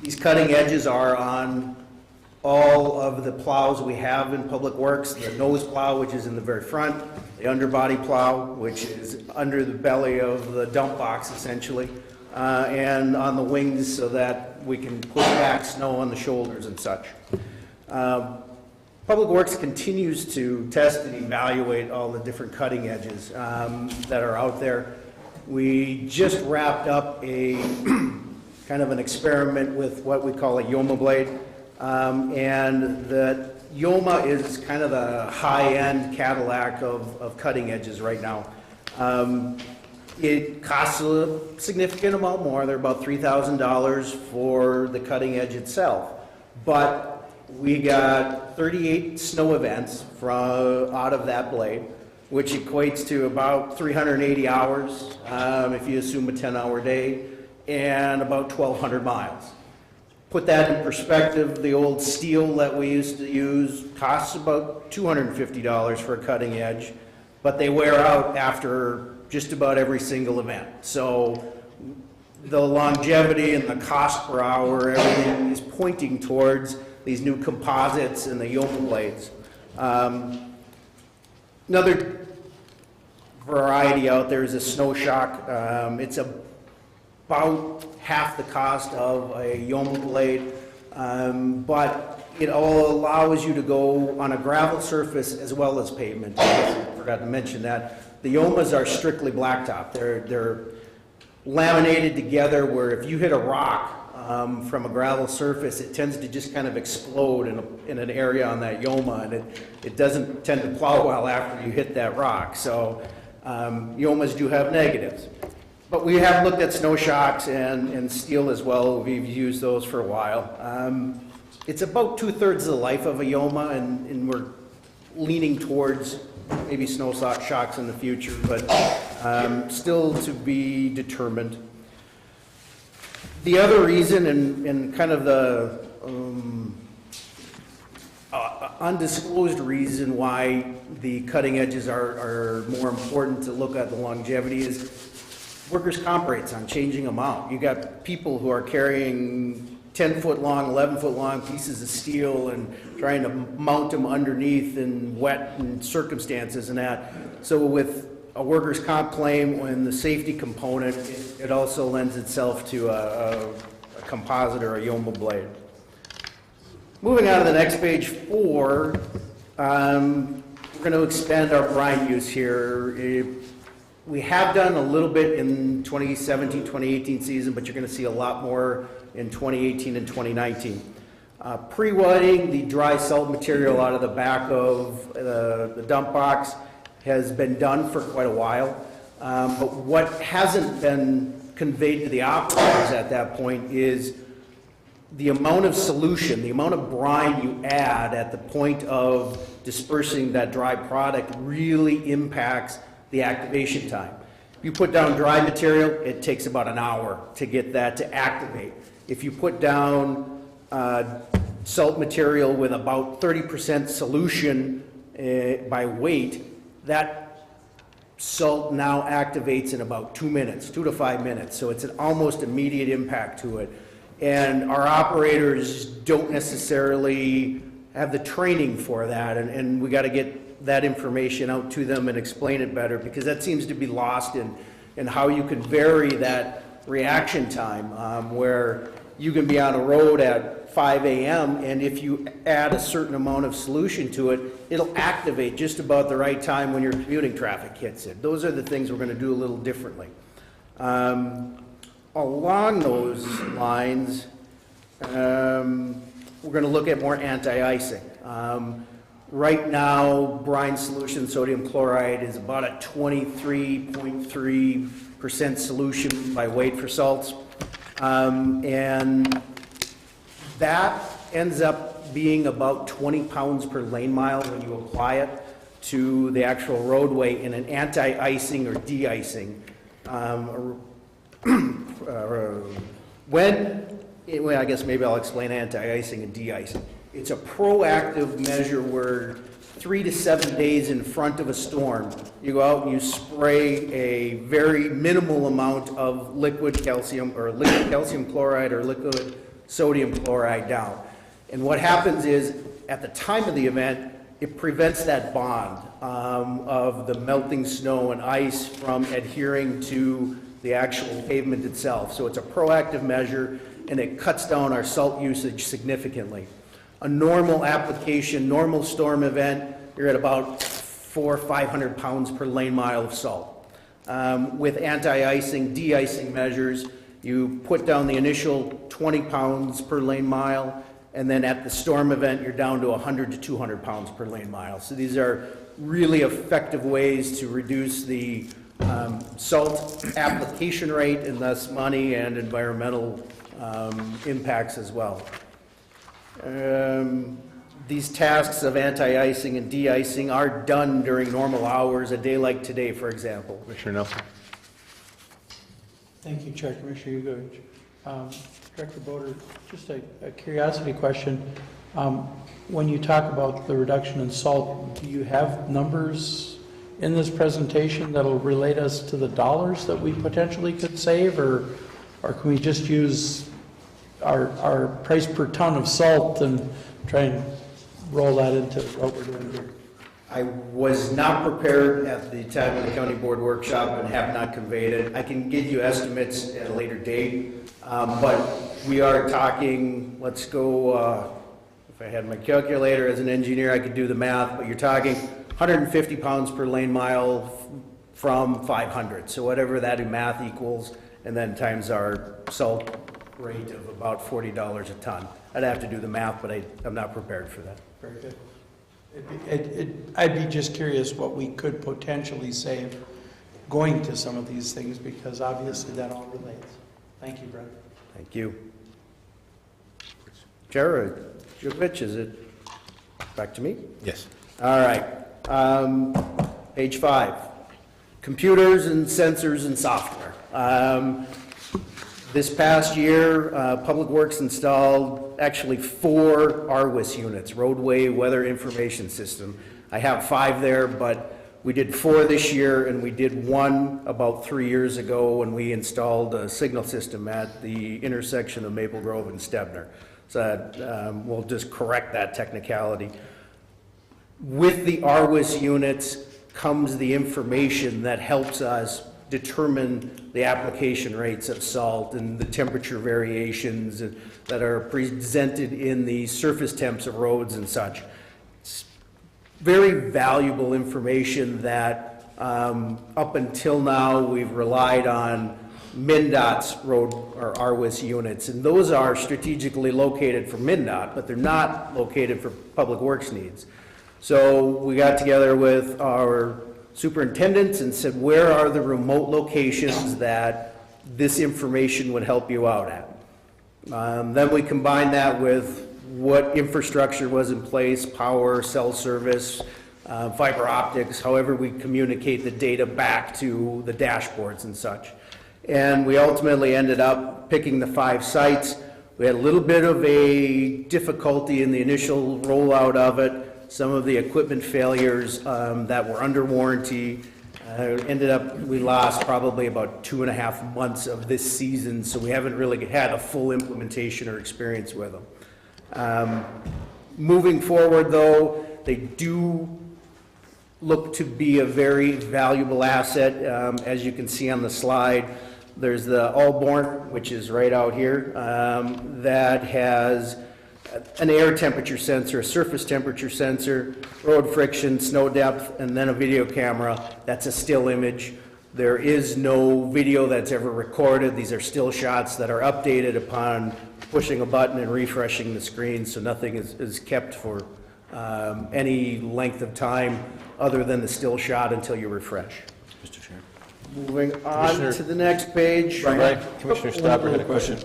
These cutting edges are on all of the plows we have in Public Works, the nose plow, which is in the very front, the underbody plow, which is under the belly of the dump box essentially, and on the wings so that we can push back snow on the shoulders and such. Public Works continues to test and evaluate all the different cutting edges that are out there. We just wrapped up a kind of an experiment with what we call a Yoma blade. And the Yoma is kind of the high-end Cadillac of cutting edges right now. It costs a significant amount more. They're about $3,000 for the cutting edge itself. But we got 38 snow events out of that blade, which equates to about 380 hours, if you assume a 10-hour day, and about 1,200 miles. Put that in perspective, the old steel that we used to use costs about $250 for a cutting edge, but they wear out after just about every single event. So the longevity and the cost per hour, everything is pointing towards these new composites and the Yoma blades. Another variety out there is a snow shock. It's about half the cost of a Yoma blade, but it all allows you to go on a gravel surface as well as pavement. I forgot to mention that. The Yomas are strictly blacktop. They're laminated together where if you hit a rock from a gravel surface, it tends to just kind of explode in an area on that Yoma, and it doesn't tend to plow well after you hit that rock. So Yomas do have negatives. But we have looked at snow shocks and steel as well. We've used those for a while. It's about 2/3 of the life of a Yoma, and we're leaning towards maybe snow shocks in the future, but still to be determined. The other reason, and kind of the undisclosed reason why the cutting edges are more important to look at the longevity is workers' comp rates on changing them out. You got people who are carrying 10-foot long, 11-foot long pieces of steel and trying to mount them underneath in wet and circumstances and that. So with a workers' comp claim, when the safety component, it also lends itself to a composite or a Yoma blade. Moving on to the next page, 4, we're going to expand our brine use here. We have done a little bit in 2017, 2018 season, but you're going to see a lot more in 2018 and 2019. Pre-wetting the dry salt material out of the back of the dump box has been done for quite a while, but what hasn't been conveyed to the operators at that point is the amount of solution, the amount of brine you add at the point of dispersing that dry product really impacts the activation time. You put down dry material, it takes about an hour to get that to activate. If you put down salt material with about 30% solution by weight, that salt now activates in about 2 minutes, 2 to 5 minutes. So it's an almost immediate impact to it. And our operators don't necessarily have the training for that, and we got to get that information out to them and explain it better, because that seems to be lost in how you can vary that reaction time, where you can be on a road at 5 a.m. and if you add a certain amount of solution to it, it'll activate just about the right time when your commuting traffic hits it. Those are the things we're going to do a little differently. Along those lines, we're going to look at more anti-icing. Right now, brine solution sodium chloride is about a 23.3% solution by weight for salts. And that ends up being about 20 pounds per lane mile when you apply it to the actual roadway in an anti-icing or de-icing. Well, I guess maybe I'll explain anti-icing and de-icing. It's a proactive measure where 3 to 7 days in front of a storm, you go out and you spray a very minimal amount of liquid calcium or liquid calcium chloride or liquid sodium chloride down. And what happens is, at the time of the event, it prevents that bond of the melting snow and ice from adhering to the actual pavement itself. So it's a proactive measure, and it cuts down our salt usage significantly. A normal application, normal storm event, you're at about 400 or 500 pounds per lane mile of salt. With anti-icing, de-icing measures, you put down the initial 20 pounds per lane mile, and then at the storm event, you're down to 100 to 200 pounds per lane mile. So these are really effective ways to reduce the salt application rate, and thus money and environmental impacts as well. These tasks of anti-icing and de-icing are done during normal hours, a day like today, for example. Commissioner Nelson. Thank you, Chair. Commissioner Yugovich. Director Boder, just a curiosity question. When you talk about the reduction in salt, do you have numbers in this presentation that'll relate us to the dollars that we potentially could save, or can we just use our price per ton of salt and try and roll that into what we're doing here? I was not prepared at the time of the county board workshop and have not conveyed it. I can give you estimates at a later date, but we are talking, let's go, if I had my calculator as an engineer, I could do the math, but you're talking 150 pounds per lane mile from 500. So whatever that math equals, and then times our salt rate of about $40 a ton. I'd have to do the math, but I'm not prepared for that. Very good. I'd be just curious what we could potentially save going to some of these things, because obviously that all relates. Thank you, Brett. Thank you. Chair Jukovich, is it back to me? Yes. All right. Page 5, computers and sensors and software. This past year, Public Works installed actually 4 RWIS units, Roadway Weather Information System. I have 5 there, but we did 4 this year, and we did 1 about 3 years ago when we installed a signal system at the intersection of Maple Grove and Stebner. So we'll just correct that technicality. With the RWIS units, comes the information that helps us determine the application rates of salt and the temperature variations that are presented in the surface temps of roads and such. It's very valuable information that up until now we've relied on MnDOT's road or RWIS units, and those are strategically located for MnDOT, but they're not located for public works needs. So we got together with our superintendents and said, where are the remote locations that this information would help you out at? Then we combined that with what infrastructure was in place, power, cell service, fiber optics, however we communicate the data back to the dashboards and such. And we ultimately ended up picking the 5 sites. We had a little bit of a difficulty in the initial rollout of it. Some of the equipment failures that were under warranty ended up, we lost probably about 2.5 months of this season, so we haven't really had a full implementation or experience with them. Moving forward though, they do look to be a very valuable asset. As you can see on the slide, there's the Alborn, which is right out here, that has an air temperature sensor, a surface temperature sensor, road friction, snow depth, and then a video camera. That's a still image. There is no video that's ever recorded. These are still shots that are updated upon pushing a button and refreshing the screen, so nothing is kept for any length of time other than the still shot until you refresh. Mr. Chair. Moving on to the next page. Right. Commissioner Stopper had a question.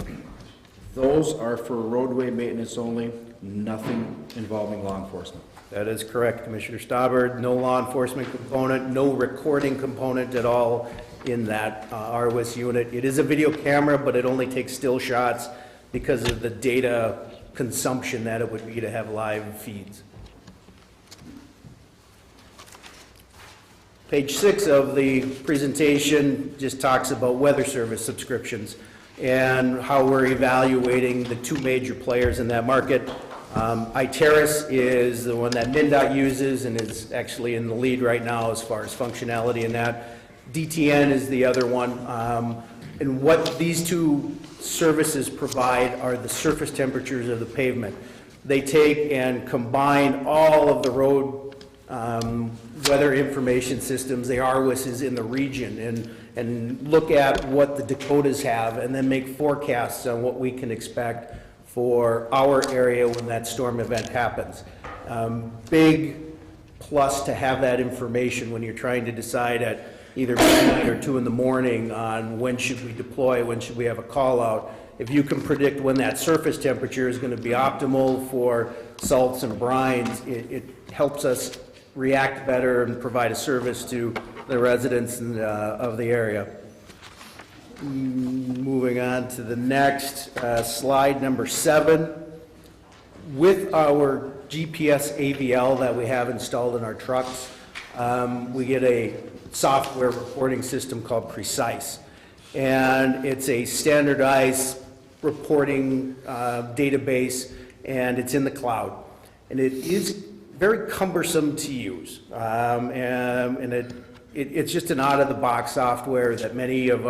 Those are for roadway maintenance only, nothing involving law enforcement. That is correct, Commissioner Staubert. No law enforcement component, no recording component at all in that RWIS unit. It is a video camera, but it only takes still shots because of the data consumption that it would be to have live feeds. Page 6 of the presentation just talks about weather service subscriptions and how we're evaluating the 2 major players in that market. Iteris is the one that MnDOT uses and is actually in the lead right now as far as functionality in that. DTN is the other one. And what these 2 services provide are the surface temperatures of the pavement. They take and combine all of the road weather information systems, the RWISs in the region, and look at what the Dakotas have and then make forecasts on what we can expect for our area when that storm event happens. Big plus to have that information when you're trying to decide at either midnight or 2 in the morning on when should we deploy, when should we have a call out. If you can predict when that surface temperature is going to be optimal for salts and brines, it helps us react better and provide a service to the residents of the area. Moving on to the next slide, number 7. With our GPS AVL that we have installed in our trucks, we get a software reporting system called Precise. And it's a standardized reporting database, and it's in the cloud. And it is very cumbersome to use. And it's just an out-of-the-box software that many of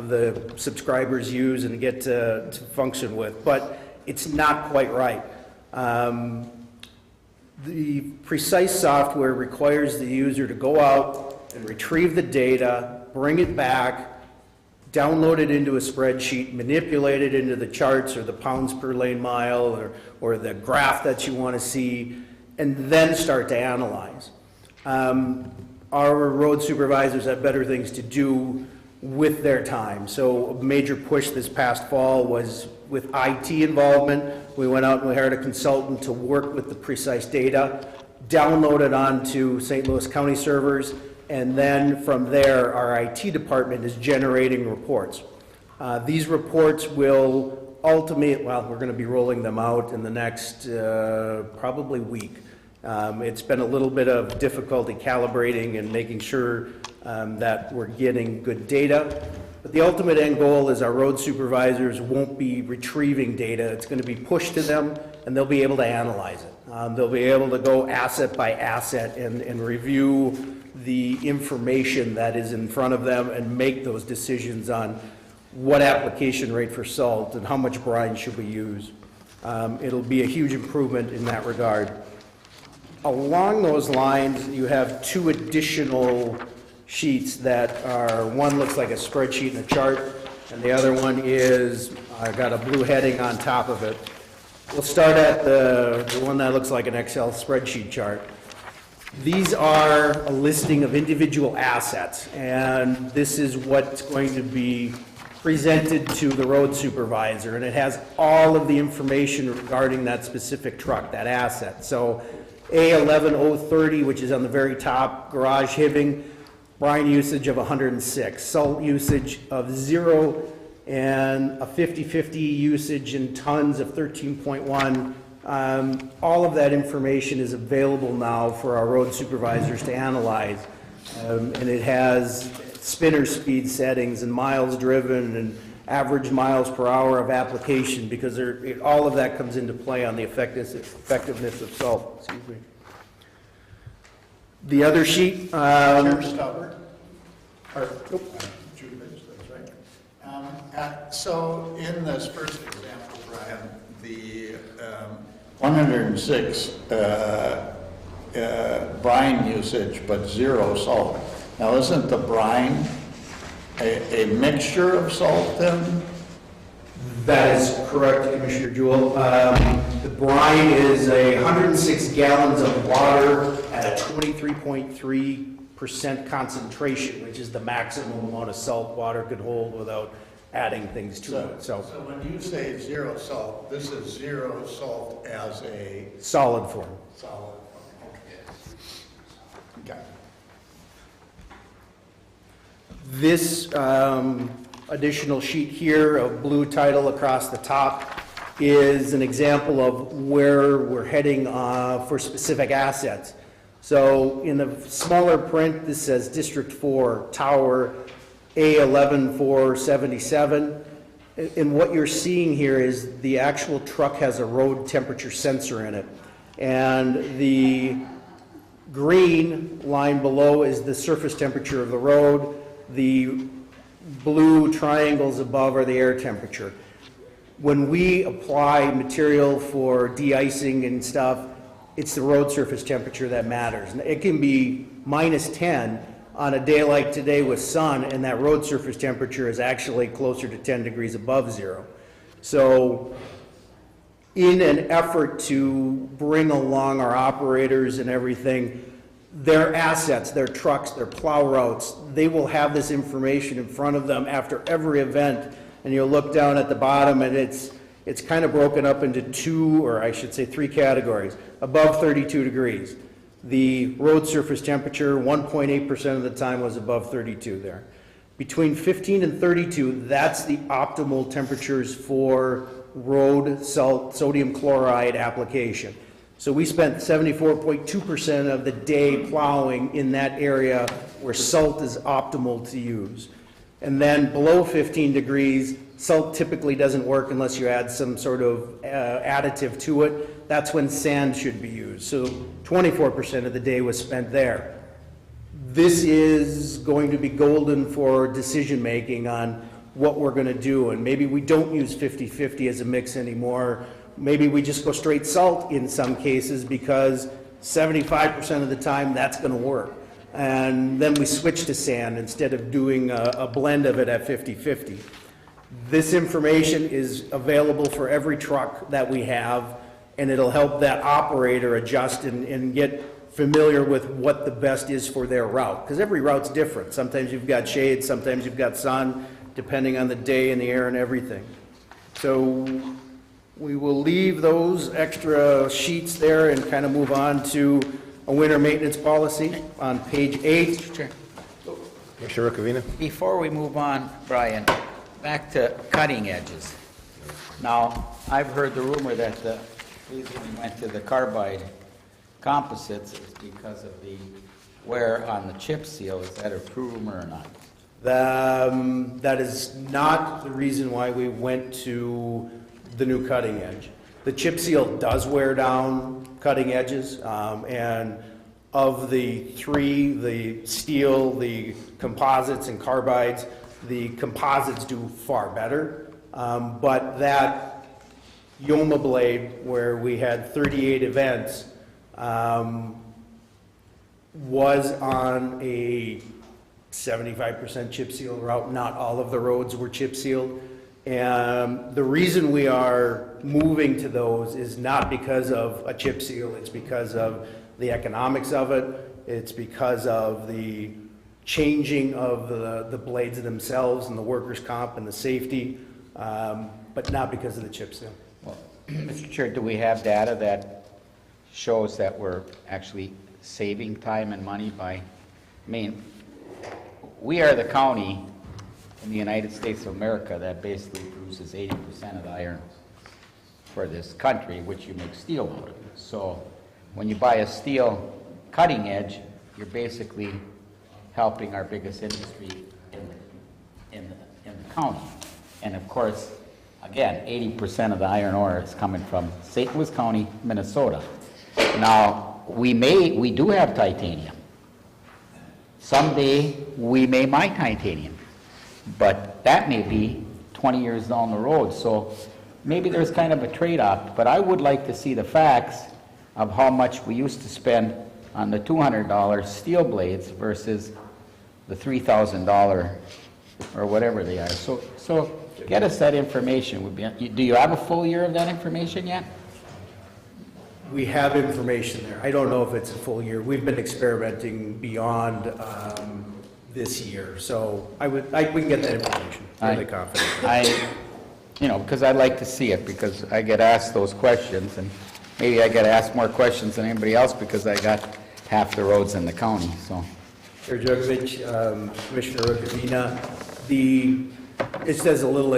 the subscribers use and get to function with, but it's not quite right. The Precise software requires the user to go out and retrieve the data, bring it back, download it into a spreadsheet, manipulate it into the charts or the pounds per lane mile or the graph that you want to see, and then start to analyze. Our road supervisors have better things to do with their time. So a major push this past fall was with IT involvement. We went out and we hired a consultant to work with the Precise data, download it onto St. Louis County servers, and then from there, our IT department is generating reports. These reports will ultimately, well, we're going to be rolling them out in the next probably week. It's been a little bit of difficulty calibrating and making sure that we're getting good data. But the ultimate end goal is our road supervisors won't be retrieving data. It's going to be pushed to them, and they'll be able to analyze it. They'll be able to go asset by asset and review the information that is in front of them and make those decisions on what application rate for salt and how much brine should we use. It'll be a huge improvement in that regard. Along those lines, you have two additional sheets that are, one looks like a spreadsheet and a chart, and the other one is, got a blue heading on top of it. We'll start at the one that looks like an Excel spreadsheet chart. These are a listing of individual assets, and this is what's going to be presented to the road supervisor, and it has all of the information regarding that specific truck, that asset. So A11030, which is on the very top, garage hibbing, brine usage of 106, salt usage of 0, and a 50/50 usage in tons of 13.1. All of that information is available now for our road supervisors to analyze. And it has spinner speed settings and miles driven and average miles per hour of application, because all of that comes into play on the effectiveness of salt. Excuse me. The other sheet. Chair Stauber? So in this first example, Brian, the 106 brine usage, but 0 salt. Now, isn't the brine a mixture of salt then? That is correct, Commissioner Jewell. The brine is 106 gallons of water at a 23.3% concentration, which is the maximum amount of salt water could hold without adding things to it. So when you say 0 salt, this is 0 salt as a solid form. Solid form. Okay. This additional sheet here of blue title across the top is an example of where we're heading for specific assets. So in the smaller print, this says District 4 Tower A11477. And what you're seeing here is the actual truck has a road temperature sensor in it. And the green line below is the surface temperature of the road. The blue triangles above are the air temperature. When we apply material for de-icing and stuff, it's the road surface temperature that matters. And it can be -10 on a day like today with sun, and that road surface temperature is actually closer to 10 degrees above 0. So in an effort to bring along our operators and everything, their assets, their trucks, their plow routes, they will have this information in front of them after every event, and you'll look down at the bottom and it's kind of broken up into 2, or I should say 3 categories. Above 32 degrees. The road surface temperature, 1.8% of the time was above 32 there. Between 15 and 32, that's the optimal temperatures for road salt sodium chloride application. So we spent 74.2% of the day plowing in that area where salt is optimal to use. And then below 15 degrees, salt typically doesn't work unless you add some sort of additive to it. That's when sand should be used. So 24% of the day was spent there. This is going to be golden for decision making on what we're going to do. And maybe we don't use 50-50 as a mix anymore. Maybe we just go straight salt in some cases, because 75% of the time that's going to work. And then we switch to sand instead of doing a blend of it at 50-50. This information is available for every truck that we have, and it'll help that operator adjust and get familiar with what the best is for their route, because every route's different. Sometimes you've got shade, sometimes you've got sun, depending on the day and the air and everything. So we will leave those extra sheets there and kind of move on to a winter maintenance policy on page 8. Sure. Commissioner Rukavina? Before we move on, Brian, back to cutting edges. Now, I've heard the rumor that the reason we went to the carbide composites is because of the wear on the chip seal. Is that a true rumor or not? That is not the reason why we went to the new cutting edge. The chip seal does wear down cutting edges, and of the three, the steel, the composites and carbides, the composites do far better. But that Yoma blade, where we had 38 events, was on a 75% chip seal route. Not all of the roads were chip sealed. And the reason we are moving to those is not because of a chip seal, it's because of the economics of it, it's because of the changing of the blades themselves and the workers' comp and the safety, but not because of the chip seal. Well, Mr. Chair, do we have data that shows that we're actually saving time and money by, I mean, we are the county in the United States of America that basically produces 80% of the iron for this country, which you make steel out of. So when you buy a steel cutting edge, you're basically helping our biggest industry in the county. And of course, again, 80% of the iron ore is coming from St. Louis County, Minnesota. Now, we do have titanium. Someday, we may mine titanium, but that may be 20 years down the road. So maybe there's kind of a trade-off, but I would like to see the facts of how much we used to spend on the $200 steel blades versus the $3,000 or whatever they are. So get us that information. Do you have a full year of that information yet? We have information there. I don't know if it's a full year. We've been experimenting beyond this year, so we can get that information. Fairly confident. Because I'd like to see it, because I get asked those questions, and maybe I get asked more questions than anybody else because I got half the roads in the county, so. Chair Jugovich, Commissioner Rukavina, it says a little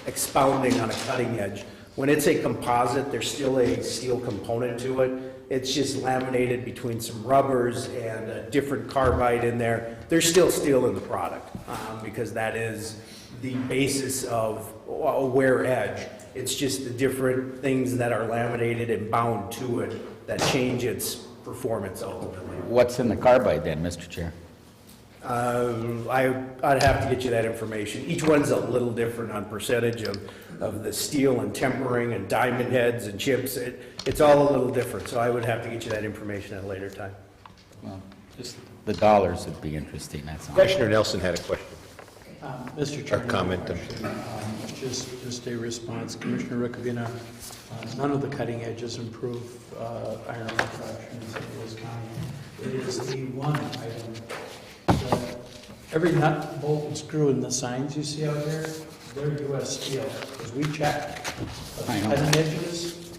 expounding on a cutting edge. When it's a composite, there's still a steel component to it. It's just laminated between some rubbers and a different carbide in there. There's still steel in the product because that is the basis of a wear edge. It's just the different things that are laminated and bound to it that change its performance ultimately. What's in the carbide then, Mr. Chair? I'd have to get you that information. Each one's a little different on percentage of the steel and tempering and diamond heads and chips. It's all a little different, so I would have to get you that information at a later time. Well, just the dollars would be interesting, that's all. Commissioner Nelson had a question. Mr. Chairman, comment. Just a response. Commissioner Rukavina, none of the cutting edges improve iron ore production in St. Louis County. It is the one item that every nut, bolt, and screw in the signs you see out there, they're U.S. steel, because we check. But the cutting edges,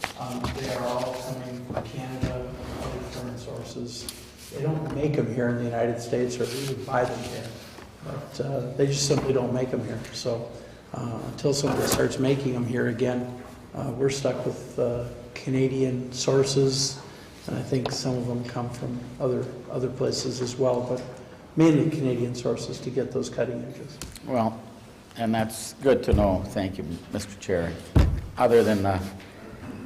they are all coming from Canada, other foreign sources. They don't make them here in the United States, or we would buy them here. But they just simply don't make them here. So until somebody starts making them here again, we're stuck with Canadian sources, and I think some of them come from other places as well, but mainly Canadian sources to get those cutting edges. Well, and that's good to know. Thank you, Mr. Chair. Other than the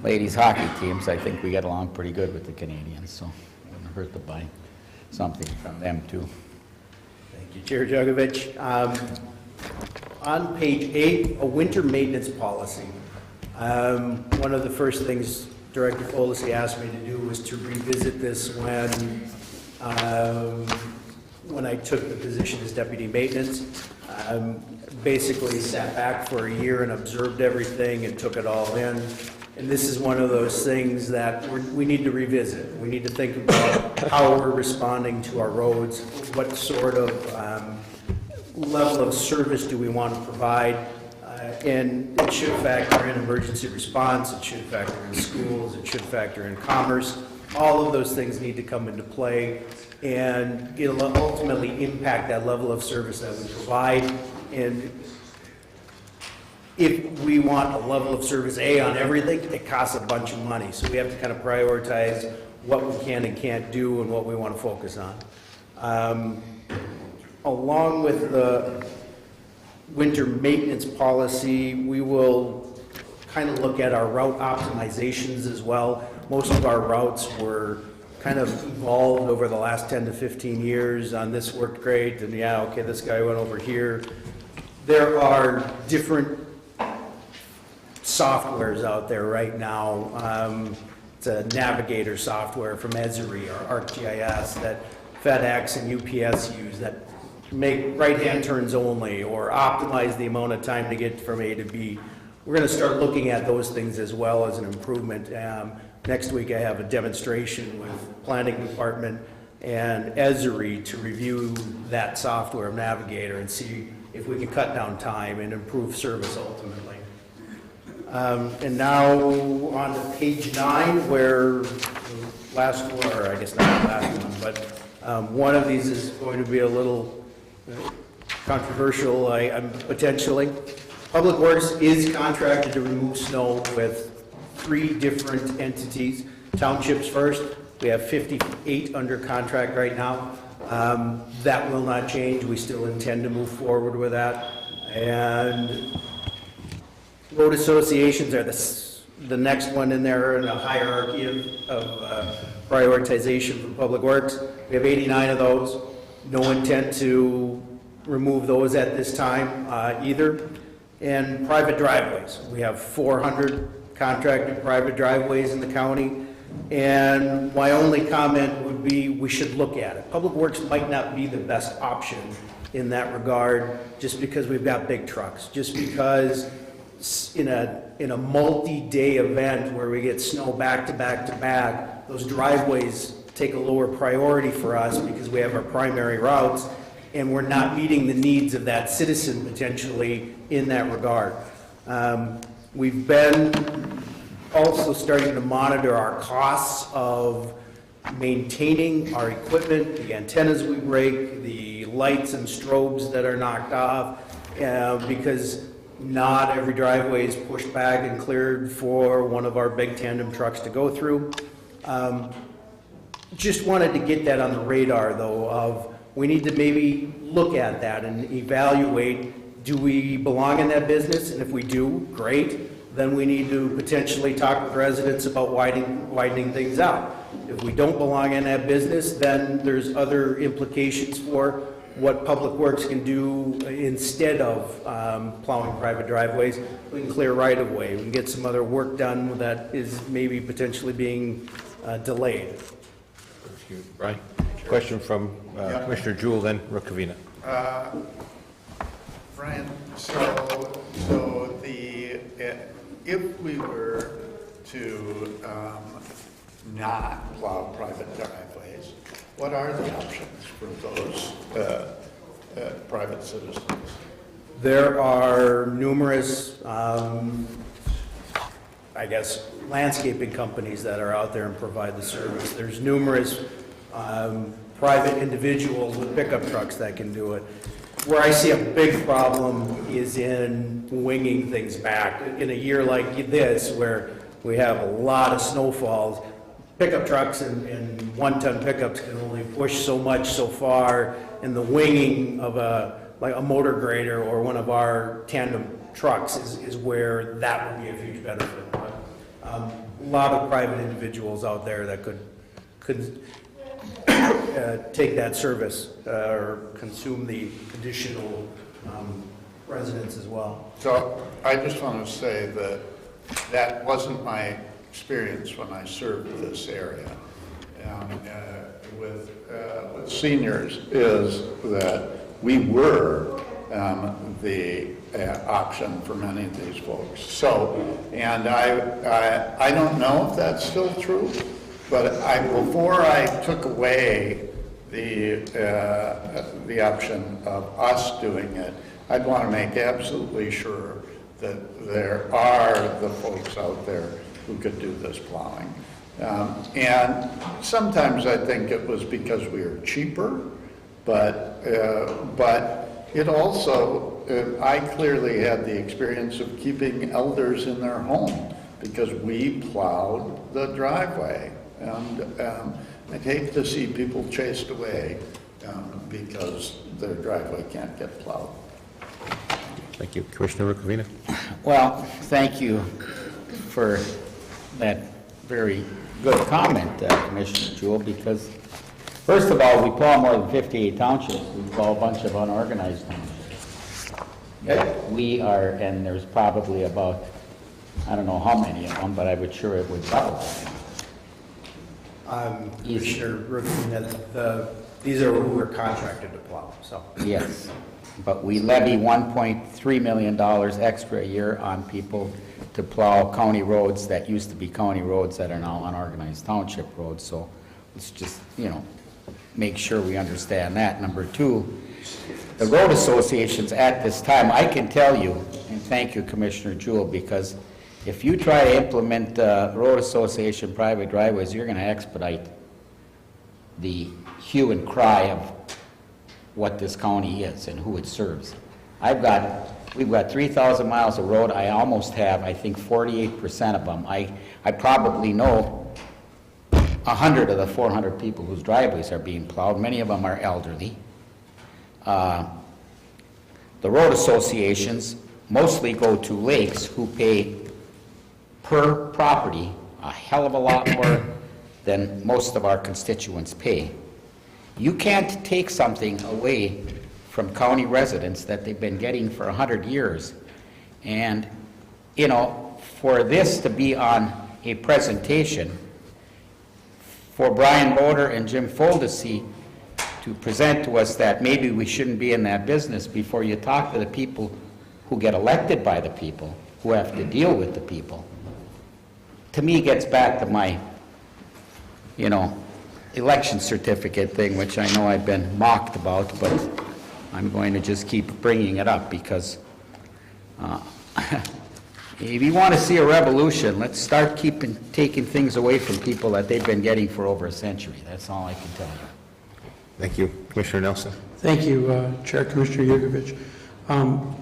ladies' hockey teams, I think we get along pretty good with the Canadians, so it wouldn't hurt to buy something from them too. Thank you, Chair Jugovich. On page 8, a winter maintenance policy. One of the first things Director Folisey asked me to do was to revisit this when I took the position as deputy maintenance. Basically sat back for a year and observed everything and took it all in. And this is one of those things that we need to revisit. We need to think about how we're responding to our roads, what sort of level of service do we want to provide, and it should factor in emergency response, it should factor in schools, it should factor in commerce. All of those things need to come into play, and it'll ultimately impact that level of service that we provide. And if we want a level of service A on everything, it costs a bunch of money. So we have to kind of prioritize what we can and can't do and what we want to focus on. Along with the winter maintenance policy, we will kind of look at our route optimizations as well. Most of our routes were kind of evolved over the last 10 to 15 years on this worked great, and yeah, okay, this guy went over here. There are different softwares out there right now. It's a navigator software from Esri or ArcGIS that FedEx and UPS use that make right-hand turns only or optimize the amount of time to get from A to B. We're going to start looking at those things as well as an improvement. Next week I have a demonstration with Planning Department and Esri to review that software Navigator and see if we can cut down time and improve service ultimately. And now on to page 9, where last one, or I guess not the last one, but one of these is going to be a little controversial, potentially. Public Works is contracted to remove snow with 3 different entities. Townships first, we have 58 under contract right now. That will not change. We still intend to move forward with that. And road associations are the next one in there in a hierarchy of prioritization for Public Works. We have 89 of those. No intent to remove those at this time either. And private driveways. We have 400 contracted private driveways in the county. And my only comment would be we should look at it. Public Works might not be the best option in that regard just because we've got big trucks. Just because in a multi-day event where we get snow back to back to back, those driveways take a lower priority for us because we have our primary routes and we're not meeting the needs of that citizen potentially in that regard. We've been also starting to monitor our costs of maintaining our equipment, the antennas we break, the lights and strobes that are knocked off, because not every driveway is pushed back and cleared for one of our big tandem trucks to go through. Just wanted to get that on the radar, though, of we need to maybe look at that and evaluate, do we belong in that business? And if we do, great. Then we need to potentially talk with residents about widening things out. If we don't belong in that business, then there's other implications for what Public Works can do instead of plowing private driveways. We can clear right-of-way. We can get some other work done that is maybe potentially being delayed. Right. Question from Commissioner Jewell, then Rukavina. Brian, so if we were to not plow private driveways, what are the options for those private citizens? There are numerous, landscaping companies that are out there and provide the service. There's numerous private individuals with pickup trucks that can do it. Where I see a big problem is in winging things back. In a year like this, where we have a lot of snowfalls, pickup trucks and one-ton pickups can only push so much so far, and the winging of like a motor grader or one of our tandem trucks is where that would be a huge benefit. But, a lot of private individuals out there that could take that service or consume the additional residents as well. So I just want to say that that wasn't my experience when I served this area. With seniors is that we were the option for many of these folks. So, and I don't know if that's still true, but before I took away the option of us doing it, I'd want to make absolutely sure that there are the folks out there who could do this plowing. And sometimes I think it was because we were cheaper, but it also, I clearly had the experience of keeping elders in their home because we plowed the driveway. And I'd hate to see people chased away because their driveway can't get plowed. Thank you. Commissioner Rukavina. Well, thank you for that very good comment, Commissioner Jewell, because first of all, we plow more than 58 townships. We plow a bunch of unorganized townships. We are, and there's probably about, I don't know how many of them, but I would sure it would double. Commissioner Rubin, these are who we're contracted to plow, so. Yes, but we levy $1.3 million extra a year on people to plow county roads that used to be county roads that are now unorganized township roads. So let's just, make sure we understand that. Number two, the road associations at this time, I can tell you, and thank you, Commissioner Jewell, because if you try to implement road association private driveways, you're going to expedite the hue and cry of what this county is and who it serves. We've got 3,000 miles of road. I almost have, I think, 48% of them. I probably know 100 of the 400 people whose driveways are being plowed. Many of them are elderly. The road associations mostly go to lakes who pay per property a hell of a lot more than most of our constituents pay. You can't take something away from county residents that they've been getting for 100 years. And, for this to be on a presentation, for Brian Boder and Jim Foldesy to present to us that maybe we shouldn't be in that business before you talk to the people who get elected by the people, who have to deal with the people, to me gets back to my, election certificate thing, which I know I've been mocked about, but I'm going to just keep bringing it up because if you want to see a revolution, let's start taking things away from people that they've been getting for over a century. That's all I can tell you. Thank you. Commissioner Nelson. Thank you, Chair Commissioner Yugovich.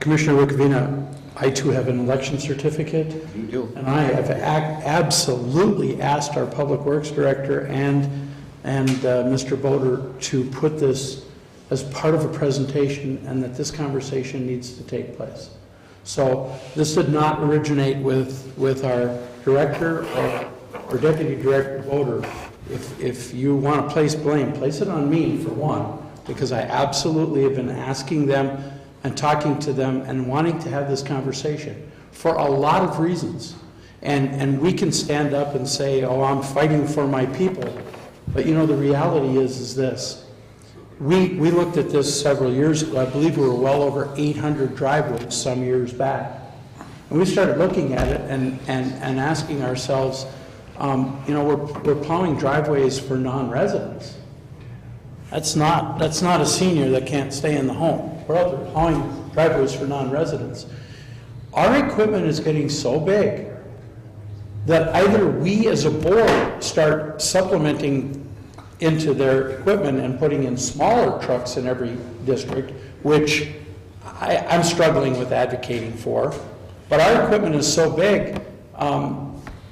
Commissioner Rukavina, I too have an election certificate. You do. And I have absolutely asked our Public Works Director and Mr. Boder to put this as part of a presentation and that this conversation needs to take place. So this did not originate with our director or deputy director Boder. If you want to place blame, place it on me for one, because I absolutely have been asking them and talking to them and wanting to have this conversation for a lot of reasons. And we can stand up and say, oh, I'm fighting for my people. But the reality is this. We looked at this several years ago. I believe we were well over 800 driveways some years back. And we started looking at it and asking ourselves, we're plowing driveways for non-residents. That's not a senior that can't stay in the home. We're out there plowing driveways for non-residents. Our equipment is getting so big that either we as a board start supplementing into their equipment and putting in smaller trucks in every district, which I'm struggling with advocating for, but our equipment is so big.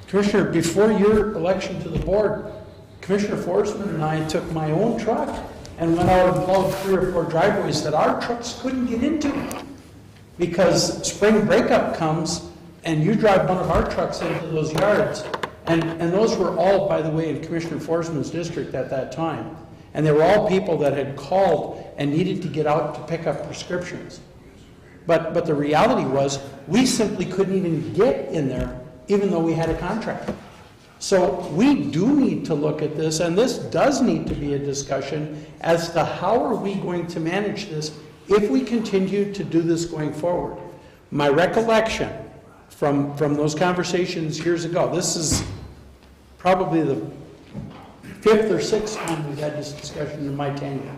Commissioner, before your election to the board, Commissioner Forsman and I took my own truck and went out and plowed 3 or 4 driveways that our trucks couldn't get into because spring breakup comes and you drive one of our trucks into those yards. And those were all, by the way, in Commissioner Forsman's district at that time. And they were all people that had called and needed to get out to pick up prescriptions. But the reality was we simply couldn't even get in there even though we had a contract. So we do need to look at this, and this does need to be a discussion as to how are we going to manage this if we continue to do this going forward. My recollection from those conversations years ago, this is probably the 5th or 6th time we've had this discussion in my tenure.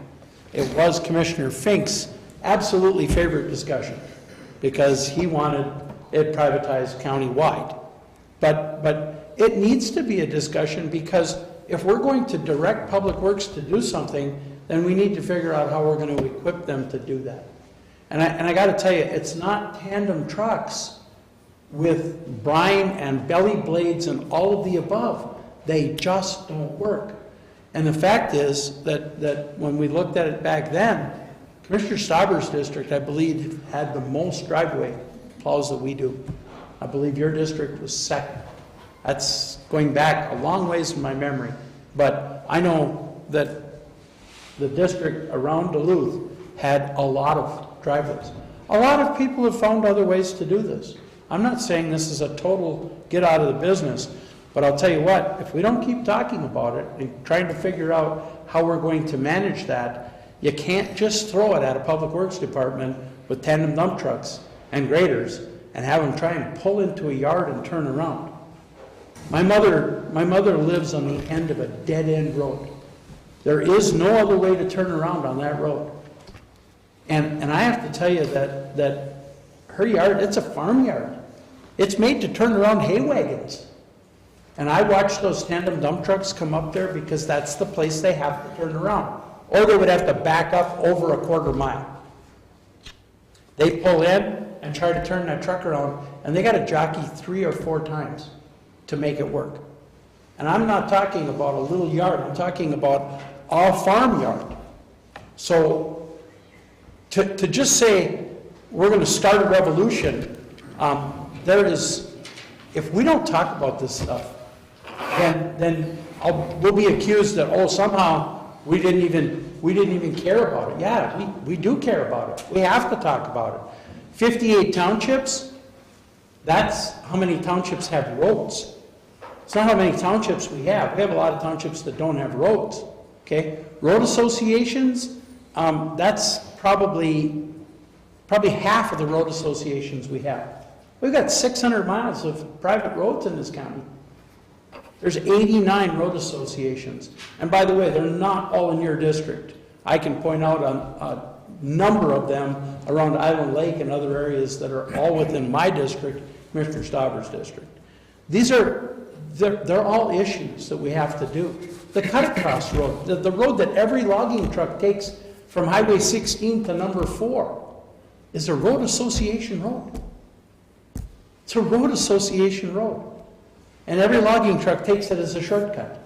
It was Commissioner Fink's absolutely favorite discussion because he wanted it privatized countywide. But it needs to be a discussion because if we're going to direct Public Works to do something, then we need to figure out how we're going to equip them to do that. And I got to tell you, it's not tandem trucks with brine and belly blades and all of the above. They just don't work. And the fact is that when we looked at it back then, Commissioner Stauber's district, I believe, had the most driveway plows that we do. I believe your district was second. That's going back a long ways in my memory. But I know that the district around Duluth had a lot of driveways. A lot of people have found other ways to do this. I'm not saying this is a total get out of the business, but I'll tell you what, if we don't keep talking about it and trying to figure out how we're going to manage that, you can't just throw it at a public works department with tandem dump trucks and graders and have them try and pull into a yard and turn around. My mother lives on the end of a dead-end road. There is no other way to turn around on that road. And I have to tell you that her yard, it's a farmyard. It's made to turn around hay wagons. And I watch those tandem dump trucks come up there because that's the place they have to turn around. Or they would have to back up over a quarter mile. They pull in and try to turn that truck around, and they got to jockey 3 or 4 times to make it work. And I'm not talking about a little yard, I'm talking about a farmyard. So to just say we're going to start a revolution, if we don't talk about this stuff, then we'll be accused that, oh, somehow we didn't even care about it. Yeah, we do care about it. We have to talk about it. 58 townships, that's how many townships have roads. It's not how many townships we have. We have a lot of townships that don't have roads. Okay, road associations, that's probably half of the road associations we have. We've got 600 miles of private roads in this county. There's 89 road associations. And by the way, they're not all in your district. I can point out a number of them around Island Lake and other areas that are all within my district, Commissioner Stauber's district. They're all issues that we have to do. The cut-across road, the road that every logging truck takes from Highway 16 to number 4, is a road association road. It's a road association road. And every logging truck takes it as a shortcut.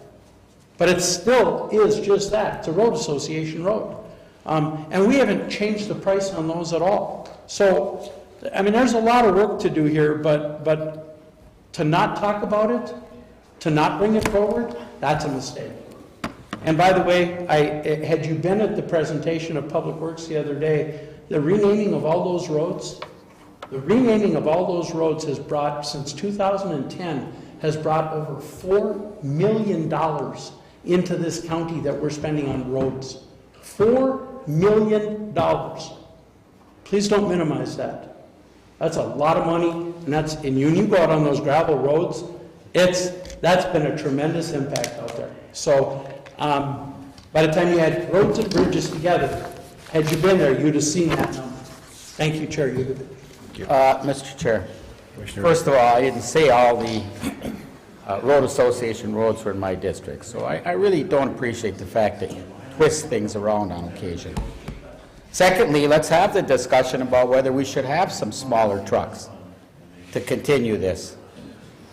But it still is just that. It's a road association road. And we haven't changed the price on those at all. So, I mean, there's a lot of work to do here, but to not talk about it, to not bring it forward, that's a mistake. And by the way, had you been at the presentation of Public Works the other day, the renaming of all those roads, has brought, since 2010, has brought over $4 million into this county that we're spending on roads. $4 million. Please don't minimize that. That's a lot of money, and you go out on those gravel roads, that's been a tremendous impact out there. So by the time you had roads and bridges together, had you been there, you'd have seen that number. Thank you, Chair Yugevich. Mr. Chair, first of all, I didn't say all the road association roads were in my district, so I really don't appreciate the fact that you twist things around on occasion. Secondly, let's have the discussion about whether we should have some smaller trucks to continue this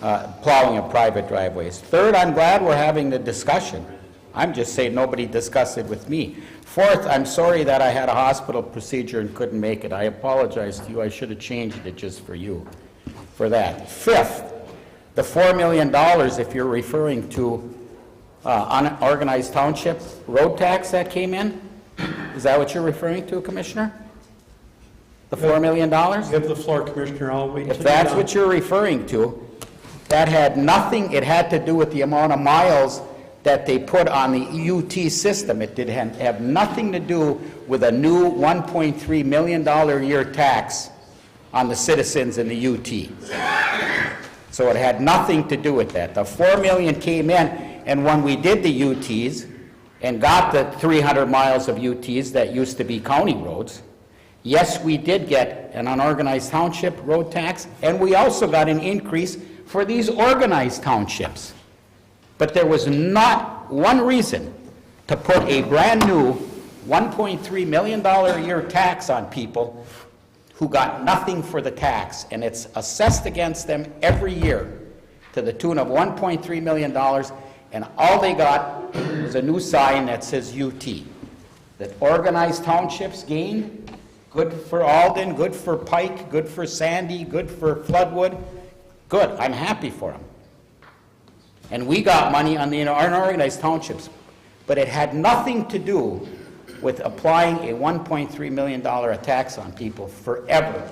plowing of private driveways. Third, I'm glad we're having the discussion. I'm just saying nobody discussed it with me. Fourth, I'm sorry that I had a hospital procedure and couldn't make it. I apologize to you. I should have changed it just for you for that. Fifth, the $4 million, if you're referring to unorganized township road tax that came in, is that what you're referring to, Commissioner? The $4 million? You have the floor, Commissioner. I'll wait. If that's what you're referring to, that had nothing, it had to do with the amount of miles that they put on the UT system. It did have nothing to do with a new $1.3 million a year tax on the citizens in the UT. So it had nothing to do with that. The $4 million came in, and when we did the UTs and got the 300 miles of UTs that used to be county roads, yes, we did get an unorganized township road tax, and we also got an increase for these organized townships. But there was not one reason to put a brand new $1.3 million a year tax on people who got nothing for the tax, and it's assessed against them every year to the tune of $1.3 million, and all they got was a new sign that says UT. That organized townships gained, good for Alden, good for Pike, good for Sandy, good for Floodwood, good, I'm happy for them. And we got money on the unorganized townships, but it had nothing to do with applying a $1.3 million tax on people forever,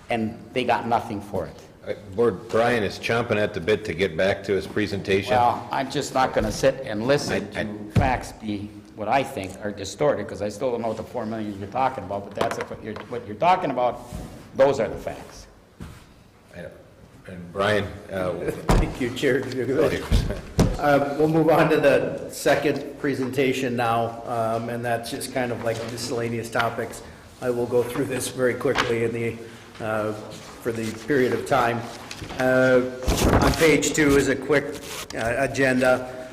and they got nothing for it. Board, Brian is chomping at the bit to get back to his presentation. Well, I'm just not going to sit and listen to facts be what I think are distorted, because I still don't know what the 4 million you're talking about, but that's what you're talking about, those are the facts. And Brian, Thank you, Chair. We'll move on to the second presentation now, and that's just kind of like miscellaneous topics. I will go through this very quickly in the, for the period of time. On page 2 is a quick agenda.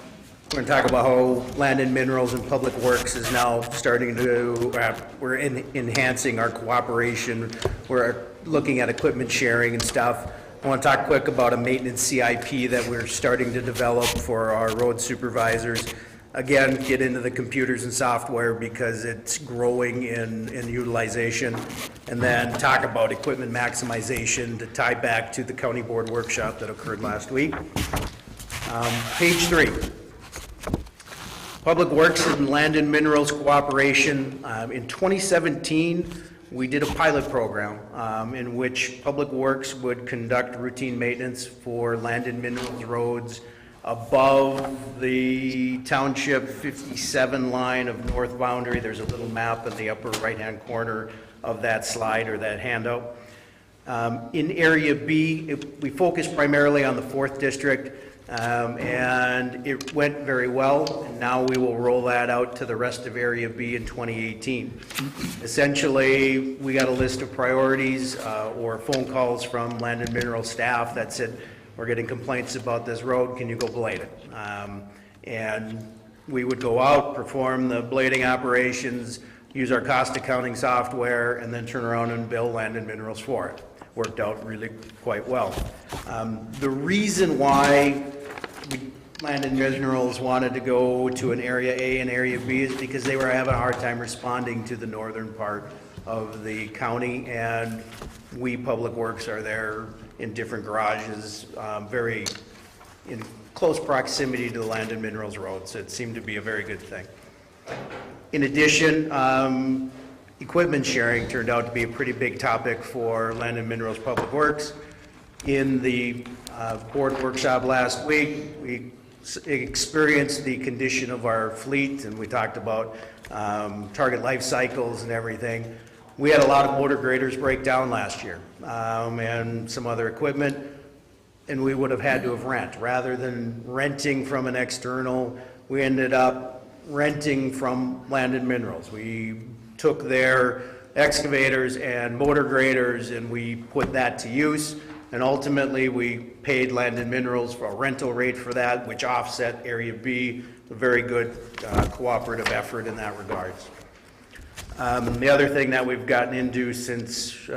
We're going to talk about how Land and Minerals and Public Works is now starting to, we're enhancing our cooperation. We're looking at equipment sharing and stuff. I want to talk quick about a maintenance CIP that we're starting to develop for our road supervisors. Again, get into the computers and software because it's growing in utilization. And then talk about equipment maximization to tie back to the county board workshop that occurred last week. Page 3. Public Works and Land and Minerals Cooperation. In 2017, we did a pilot program in which Public Works would conduct routine maintenance for land and minerals roads above the Township 57 line of north boundary. There's a little map in the upper right-hand corner of that slide or that handout. In Area B, we focused primarily on the 4th District. And it went very well, and now we will roll that out to the rest of Area B in 2018. Essentially, we got a list of priorities or phone calls from Land and Mineral staff that said, we're getting complaints about this road, can you go blade it? And we would go out, perform the blading operations, use our cost accounting software, and then turn around and bill Land and Minerals for it. Worked out really quite well. The reason why Land and Minerals wanted to go to an Area A and Area B is because they were having a hard time responding to the northern part of the county, and we, Public Works, are there in different garages, very in close proximity to the Land and Minerals road, so it seemed to be a very good thing. In addition, equipment sharing turned out to be a pretty big topic for Land and Minerals Public Works. In the board workshop last week, we experienced the condition of our fleet, and we talked about target life cycles and everything. We had a lot of motor graders break down last year and some other equipment, and we would have had to have rent. Rather than renting from an external, we ended up renting from Land and Minerals. We took their excavators and motor graders and we put that to use, and ultimately we paid Land and Minerals for a rental rate for that, which offset Area B. A very good cooperative effort in that regards. The other thing that we've gotten into since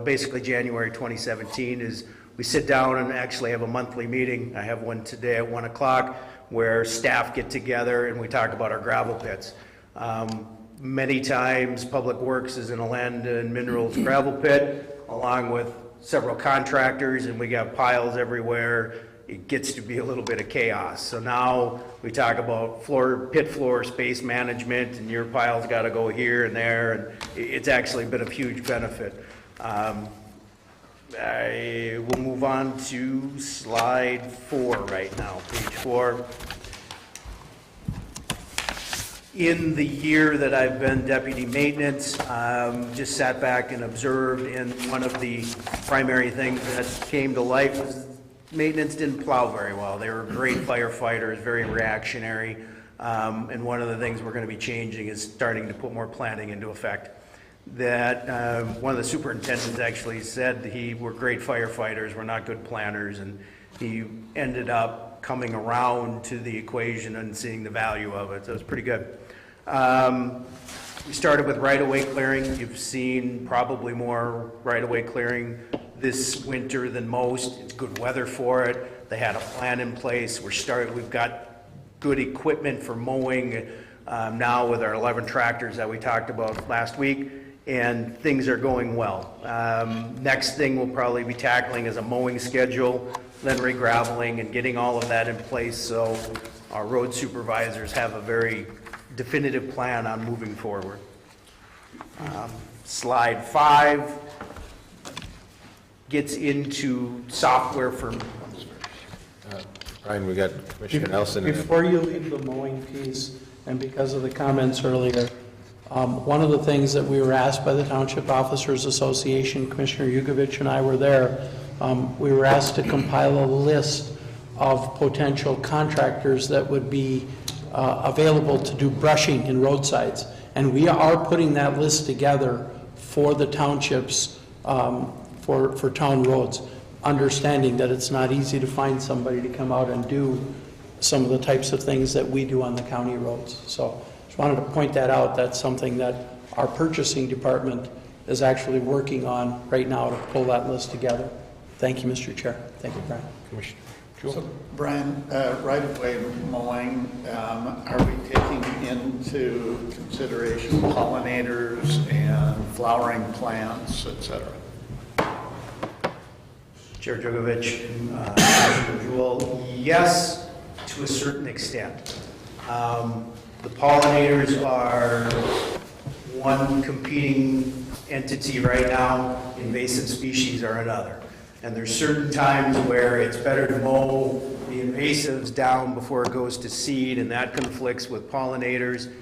basically January 2017 is we sit down and actually have a monthly meeting. I have one today at 1 o'clock where staff get together and we talk about our gravel pits. Many times Public Works is in a Land and Minerals gravel pit along with several contractors, and we got piles everywhere. It gets to be a little bit of chaos. So now we talk about pit floor space management, and your pile's got to go here and there, and it's actually been a huge benefit. I will move on to slide 4 right now, page 4. In the year that I've been deputy maintenance, just sat back and observed, and one of the primary things that came to light was maintenance didn't plow very well. They were great firefighters, very reactionary, and one of the things we're going to be changing is starting to put more planning into effect. That one of the superintendents actually said we're great firefighters, we're not good planners, and he ended up coming around to the equation and seeing the value of it, so it's pretty good. We started with right-of-way clearing. You've seen probably more right-of-way clearing this winter than most. It's good weather for it. They had a plan in place. We've got good equipment for mowing now with our 11 tractors that we talked about last week, and things are going well. Next thing we'll probably be tackling is a mowing schedule. then re-graveling and getting all of that in place so our road supervisors have a very definitive plan on moving forward. Slide 5 gets into software for, Brian, we got Commissioner Nelson. Before you leave the mowing piece, and because of the comments earlier, one of the things that we were asked by the Township Officers Association, Commissioner Yugovich and I were there, we were asked to compile a list of potential contractors that would be available to do brushing in roadsides. And we are putting that list together for the townships, for town roads, understanding that it's not easy to find somebody to come out and do some of the types of things that we do on the county roads. So just wanted to point that out. That's something that our purchasing department is actually working on right now to pull that list together. Thank you, Mr. Chair. Thank you, Brian. Commissioner. So, Brian, right-of-way mowing, are we taking into consideration pollinators and flowering plants, et cetera? Chair Jugovich, Commissioner Jewell, yes, to a certain extent. The pollinators are one competing entity right now, invasive species are another. And there's certain times where it's better to mow the invasives down before it goes to seed, and that conflicts with pollinators.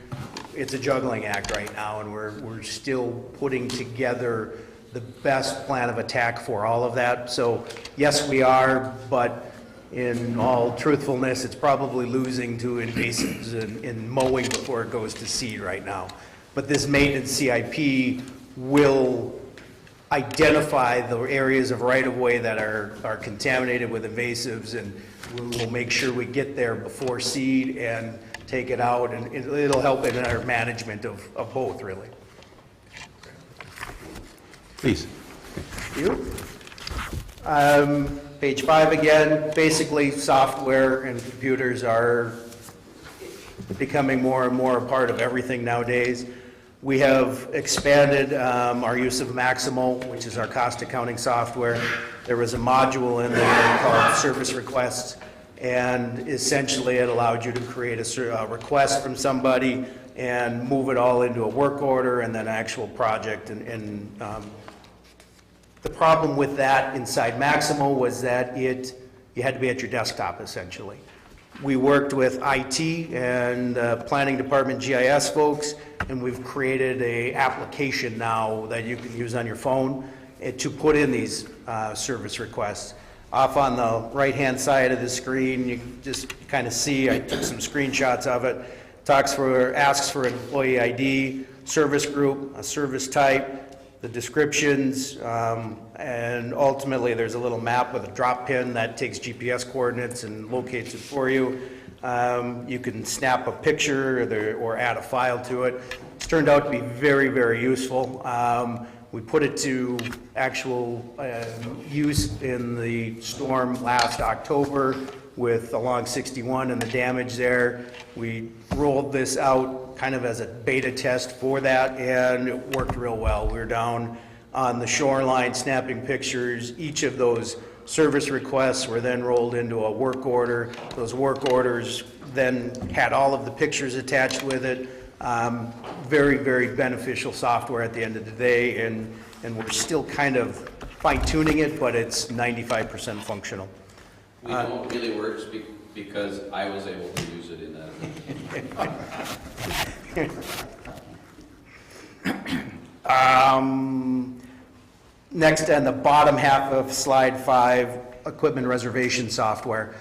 It's a juggling act right now, and we're still putting together the best plan of attack for all of that. So yes, we are, but in all truthfulness, it's probably losing to invasives in mowing before it goes to seed right now. But this maintenance CIP will identify the areas of right-of-way that are contaminated with invasives, and we'll make sure we get there before seed and take it out, and it'll help in our management of both, really. Please. You. Page 5 again, basically software and computers are becoming more and more a part of everything nowadays. We have expanded our use of Maximal, which is our cost accounting software. There was a module in there called Service Requests, and essentially it allowed you to create a request from somebody and move it all into a work order and then actual project. And the problem with that inside Maximal was that you had to be at your desktop, essentially. We worked with IT and Planning Department GIS folks, and we've created an application now that you can use on your phone to put in these service requests. Off on the right-hand side of the screen, you can just kind of see, I took some screenshots of it, asks for an employee ID, service group, a service type, the descriptions, and ultimately there's a little map with a drop pin that takes GPS coordinates and locates it for you. You can snap a picture or add a file to it. It's turned out to be very, very useful. We put it to actual use in the storm last October with along 61 and the damage there. We rolled this out kind of as a beta test for that, and it worked real well. We were down on the shoreline snapping pictures. Each of those service requests were then rolled into a work order. Those work orders then had all of the pictures attached with it. Very, very beneficial software at the end of the day, and we're still kind of fine-tuning it, but it's 95% functional. We know it really works because I was able to use it in that. Next, on the bottom half of slide 5, equipment reservation software.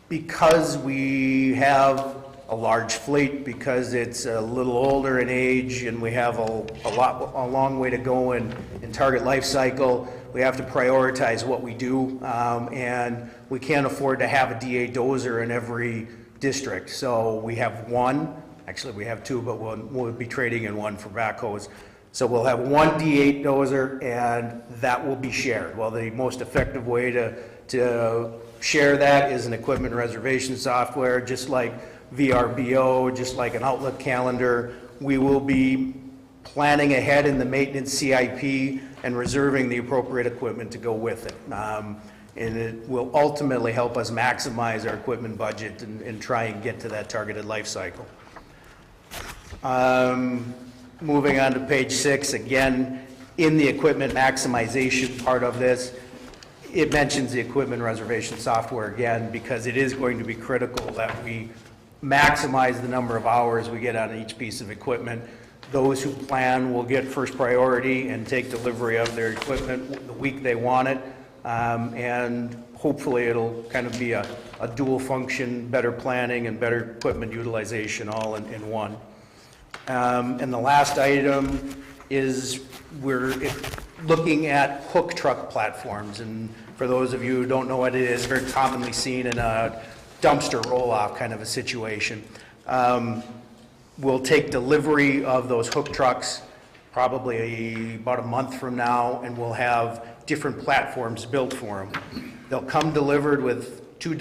Because we have a large fleet, because it's a little older in age, and we have a long way to go in target life cycle, we have to prioritize what we do, and we can't afford to have a DA dozer in every district. So we have one, actually we have two, but we'll be trading in one for backhoes. So we'll have one D8 dozer, and that will be shared. Well, the most effective way to share that is an equipment reservation software, just like VRBO, just like an Outlook calendar. We will be planning ahead in the maintenance CIP and reserving the appropriate equipment to go with it. And it will ultimately help us maximize our equipment budget and try and get to that targeted life cycle. Moving on to page 6, again, in the equipment maximization part of this, it mentions the equipment reservation software again, because it is going to be critical that we maximize the number of hours we get on each piece of equipment. Those who plan will get first priority and take delivery of their equipment the week they want it. And hopefully it'll kind of be a dual function, better planning and better equipment utilization all in one. And the last item is we're looking at hook truck platforms. And for those of you who don't know what it is, very commonly seen in a dumpster roll-off kind of a situation. We'll take delivery of those hook trucks probably about a month from now, and we'll have different platforms built for them. They'll come delivered with two of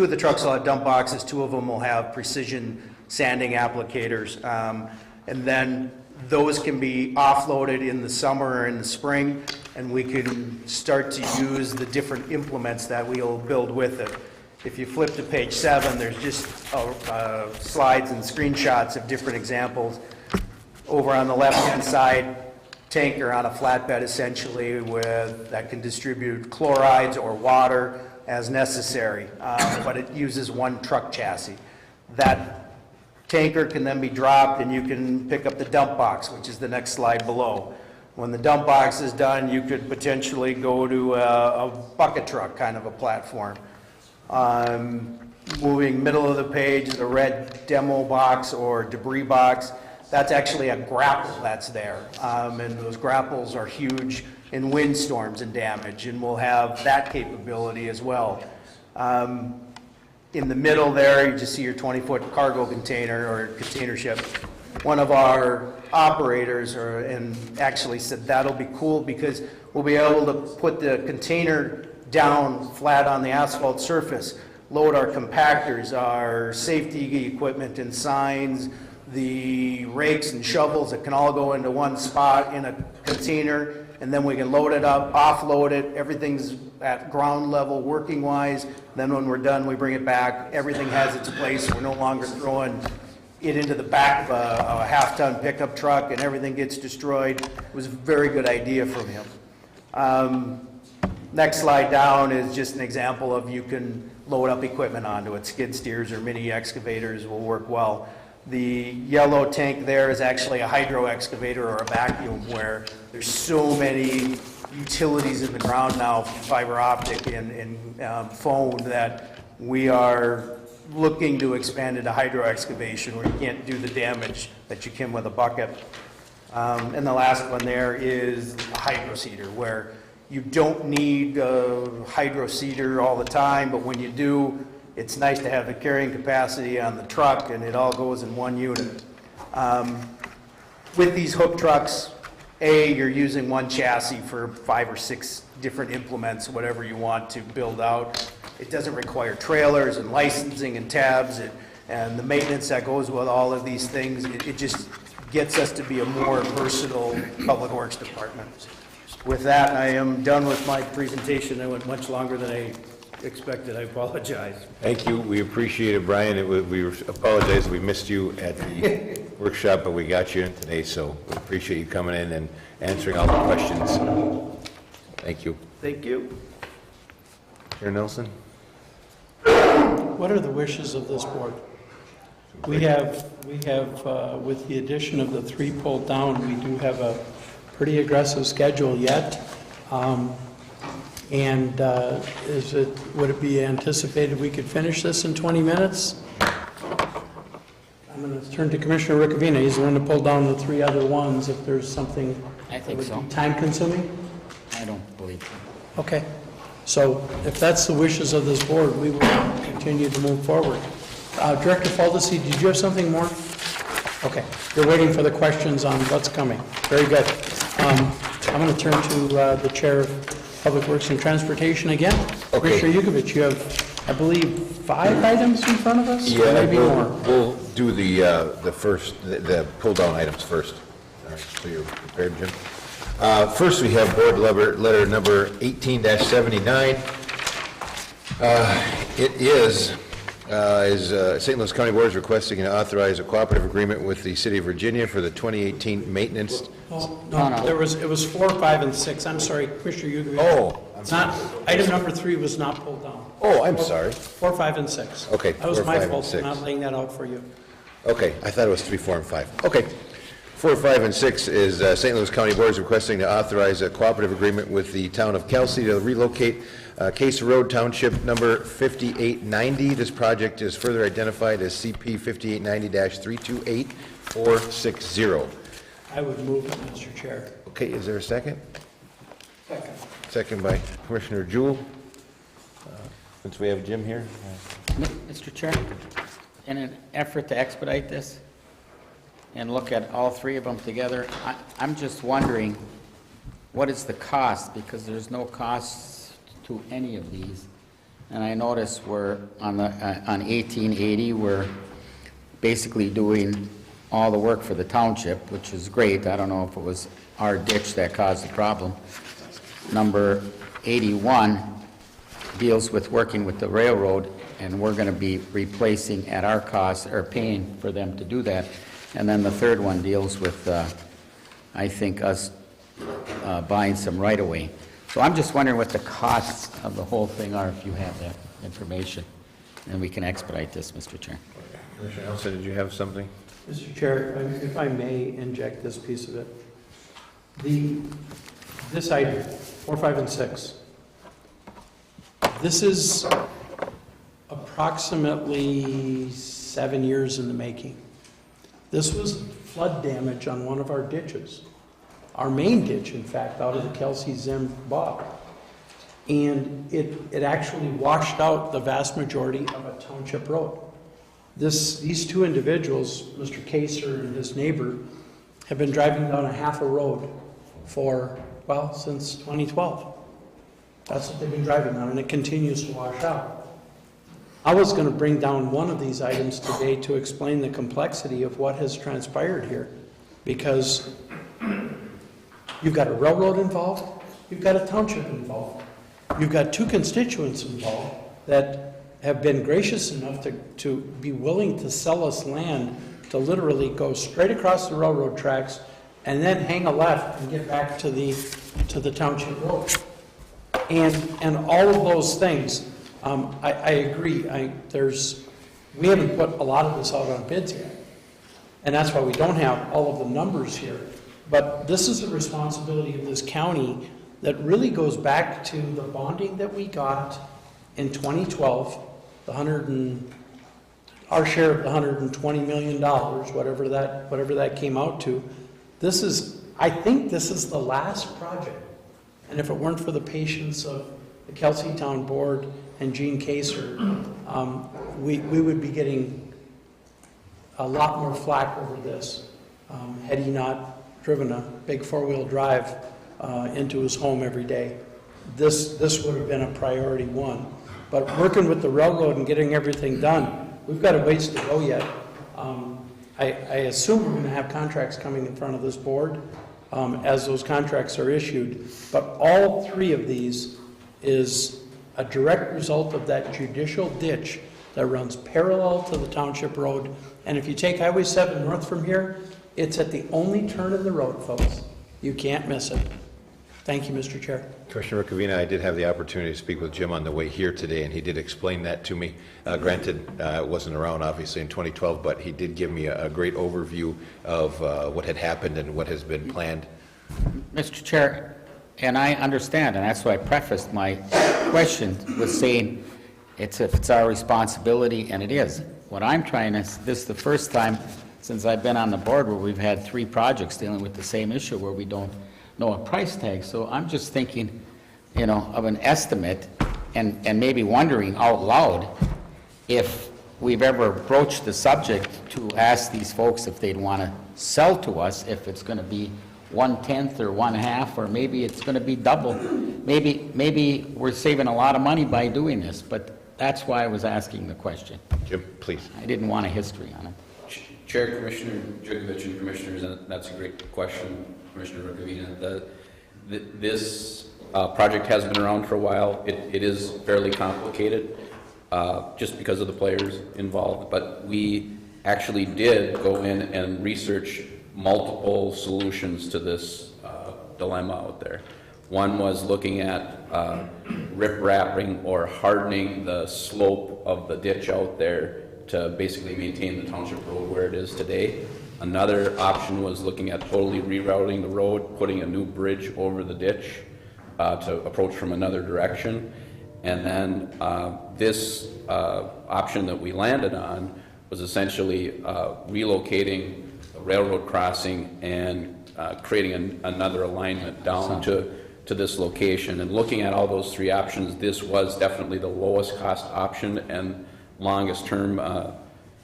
the trucks will have dump boxes, 2 of them will have precision sanding applicators, and then those can be offloaded in the summer or in the spring, and we can start to use the different implements that we'll build with it. If you flip to page 7, there's just slides and screenshots of different examples. Over on the left-hand side, tanker on a flatbed essentially that can distribute chlorides or water as necessary, but it uses one truck chassis. That tanker can then be dropped and you can pick up the dump box, which is the next slide below. When the dump box is done, you could potentially go to a bucket truck kind of a platform. Moving middle of the page, the red demo box or debris box, that's actually a grapple that's there. And those grapples are huge in windstorms and damage, and we'll have that capability as well. In the middle there, you just see your 20-foot cargo container or container ship. One of our operators actually said that'll be cool because we'll be able to put the container down flat on the asphalt surface, load our compactors, our safety equipment and signs, the rakes and shovels that can all go into one spot in a container, and then we can load it up, offload it, everything's at ground level working wise. Then when we're done, we bring it back, everything has its place, we're no longer throwing it into the back of a half-ton pickup truck and everything gets destroyed. It was a very good idea from him. Next slide down is just an example of you can load up equipment onto it. Skid steers or mini excavators will work well. The yellow tank there is actually a hydro excavator or a vacuum, where there's so many utilities in the ground now, fiber optic and phone, that we are looking to expand into hydro excavation where you can't do the damage that you can with a bucket. And the last one there is a hydro seeder, where you don't need a hydro seeder all the time, but when you do, it's nice to have the carrying capacity on the truck, and it all goes in one unit. With these hook trucks, you're using one chassis for 5 or 6 different implements, whatever you want to build out. It doesn't require trailers and licensing and tabs and the maintenance that goes with all of these things. It just gets us to be a more versatile public works department. With that, I am done with my presentation. I went much longer than I expected. I apologize. Thank you. We appreciate it, Brian. We apologize we missed you at the workshop, but we got you in today, so we appreciate you coming in and answering all the questions. Thank you. Thank you. Chair Nelson? What are the wishes of this board? We have, with the addition of the 3 pulled down, we do have a pretty aggressive schedule yet. Would it be anticipated we could finish this in 20 minutes? I'm going to turn to Commissioner Ricavina. He's the one to pull down the 3 other ones if there's something I think that so. would be time-consuming. I don't believe so. Okay. So if that's the wishes of this board, we will continue to move forward. Director Faldesi, did you have something more? Okay. You're waiting for the questions on what's coming. Very good. I'm going to turn to the Chair of Public Works and Transportation again. Okay. Commissioner Yukovich, you have, I believe, 5 items in front of us? Yeah, or maybe more. we'll do the pull-down items first. All right, so you're prepared, Jim. First, we have board letter number 18-79. It is St. Louis County Board is requesting to authorize a cooperative agreement with the City of Virginia for the 2018 maintenance. No, it was 4, 5, and 6. I'm sorry, Commissioner Yugovich. Oh. It's not, item number 3 was not pulled down. Oh, I'm sorry. 4, 5, and 6. Okay, That was 4, my 5, and fault for 6. not laying that out for you. Okay, I thought it was 3, 4, and 5. Okay. 4, 5, and 6 is St. Louis County Board is requesting to authorize a cooperative agreement with the town of Kelsey to relocate Case Road Township number 5890. This project is further identified as CP 5890-328460. I would move it, Mr. Chair. Okay, is there a second? Second. Second by Commissioner Jewell. Since we have Jim here. Mr. Chair, in an effort to expedite this and look at all 3 of them together, I'm just wondering, what is the cost? Because there's no cost to any of these. And I notice we're on 1880, we're basically doing all the work for the township, which is great. I don't know if it was our ditch that caused the problem. Number 81 deals with working with the railroad, and we're going to be replacing at our cost, or paying for them to do that. And then the third one deals with, I think, us buying some right-of-way. So I'm just wondering what the costs of the whole thing are, if you have that information, and we can expedite this, Mr. Chair. Commissioner Nelson, did you have something? Mr. Chair, if I may inject this piece of it. This item, 4, 5, and 6, this is approximately 7 years in the making. This was flood damage on one of our ditches. Our main ditch, in fact, out of the Kelsey-Zim bog. And it actually washed out the vast majority of a township road. These 2 individuals, Mr. Kaser and his neighbor, have been driving down a half a road for, well, since 2012. That's what they've been driving on, and it continues to wash out. I was going to bring down one of these items today to explain the complexity of what has transpired here, because you've got a railroad involved, you've got a township involved, you've got 2 constituents involved that have been gracious enough to be willing to sell us land to literally go straight across the railroad tracks and then hang a left and get back to the township road. And all of those things, I agree. We haven't put a lot of this out on bids yet, and that's why we don't have all of the numbers here. But this is the responsibility of this county that really goes back to the bonding that we got in 2012, our share of the $120 million, whatever that came out to. I think this is the last project. And if it weren't for the patience of the Kelsey Town Board and Gene Kaser, we would be getting a lot more flack over this had he not driven a big 4-wheel drive into his home every day. This would have been a priority 1. But working with the railroad and getting everything done, we've got a ways to go yet. I assume we're going to have contracts coming in front of this board as those contracts are issued. But all 3 of these is a direct result of that judicial ditch that runs parallel to the township road. And if you take Highway 7 north from here, it's at the only turn in the road, folks. You can't miss it. Thank you, Mr. Chair. Commissioner Rukavina, I did have the opportunity to speak with Jim on the way here today, and he did explain that to me. Granted, it wasn't around, obviously, in 2012, but he did give me a great overview of what had happened and what has been planned. Mr. Chair, and I understand, and that's why I prefaced my question with saying it's our responsibility, and it is. What I'm trying to, this is the first time since I've been on the board where we've had 3 projects dealing with the same issue where we don't know a price tag. So I'm just thinking, of an estimate and maybe wondering out loud if we've ever broached the subject to ask these folks if they'd want to sell to us, if it's going to be 1/10 or 1/2, or maybe it's going to be double. Maybe we're saving a lot of money by doing this, but that's why I was asking the question. Jim, please. I didn't want a history on it. Chair, Commissioner Jugovich, and Commissioners, and that's a great question, Commissioner Rukavina. This project has been around for a while. It is fairly complicated, just because of the players involved, but we actually did go in and research multiple solutions to this dilemma out there. One was looking at rip-wrapping or hardening the slope of the ditch out there to basically maintain the township road where it is today. Another option was looking at totally rerouting the road, putting a new bridge over the ditch to approach from another direction. And then this option that we landed on was essentially relocating a railroad crossing and creating another alignment down to this location. And looking at all those three options, this was definitely the lowest cost option and longest term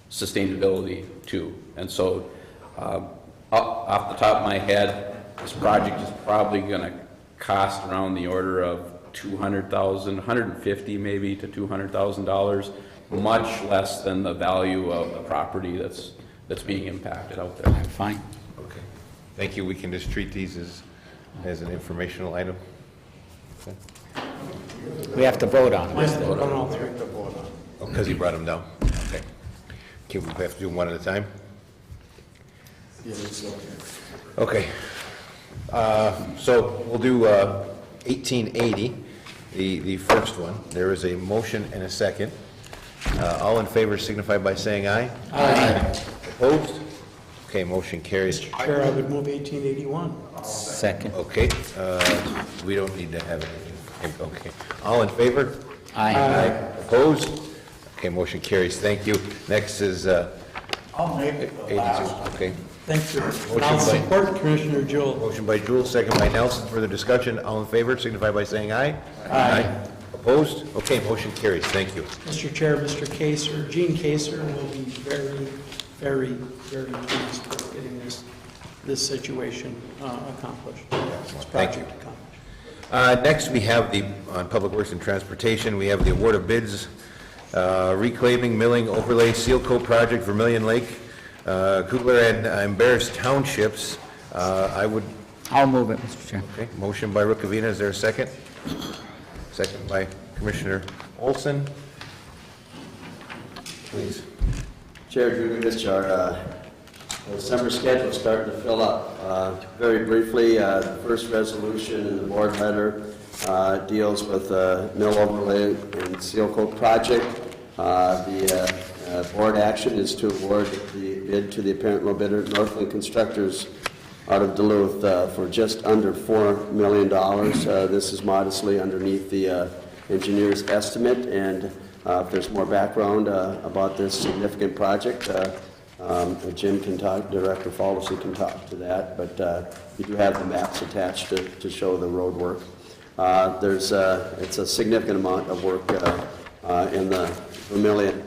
sustainability too. And so off the top of my head, this project is probably going to cost around the order of $200,000, $150 maybe to $200,000, much less than the value of the property that's being impacted out there. Fine. Okay. Thank you. We can just treat these as an informational item. Okay. We have to vote on We it. have to vote on all three. Oh, because he brought them down. Okay. Okay, we have to do them one at a time? Okay. So we'll do 1880, the first one. There is a motion and a second. All in favor signify by saying aye. Aye. Opposed? Okay, motion carries. Chair, I would move 1881. Second. Okay, we don't need to have it. Okay. All in favor? Aye. Opposed? Okay, motion carries. Thank you. Next is I'll make it the 82. last. Okay. Thank you. Motion I'll by- support Commissioner Jewell. Motion by Jewell, second by Nelson. Further discussion? All in favor signify by saying aye. Aye. Opposed? Okay, motion carries. Thank you. Mr. Chair, Mr. Kaser, Gene Kaser will be very, very, very pleased with getting this situation accomplished. This Thank you. project accomplished. Next, we have on Public Works and Transportation, we have the award of bids, reclaiming, milling, overlay, seal coat project, Vermilion Lake, Kugler and Embarrassed Townships. I'll move it, Mr. Chair. Okay, motion by Rukavina, is there a second? Second by Commissioner Olson. Please. Chair Jugovich, our December schedule is starting to fill up. Very briefly, the first resolution in the board letter deals with mill overlay and seal coat project. The board action is to award the bid to the apparent low bidder, Northland Constructors out of Duluth, for just under $4 million. This is modestly underneath the engineer's estimate, and if there's more background about this significant project, Jim can talk, Director Faldesy can talk to that, but you do have the maps attached to show the road work. It's a significant amount of work in the Vermilion,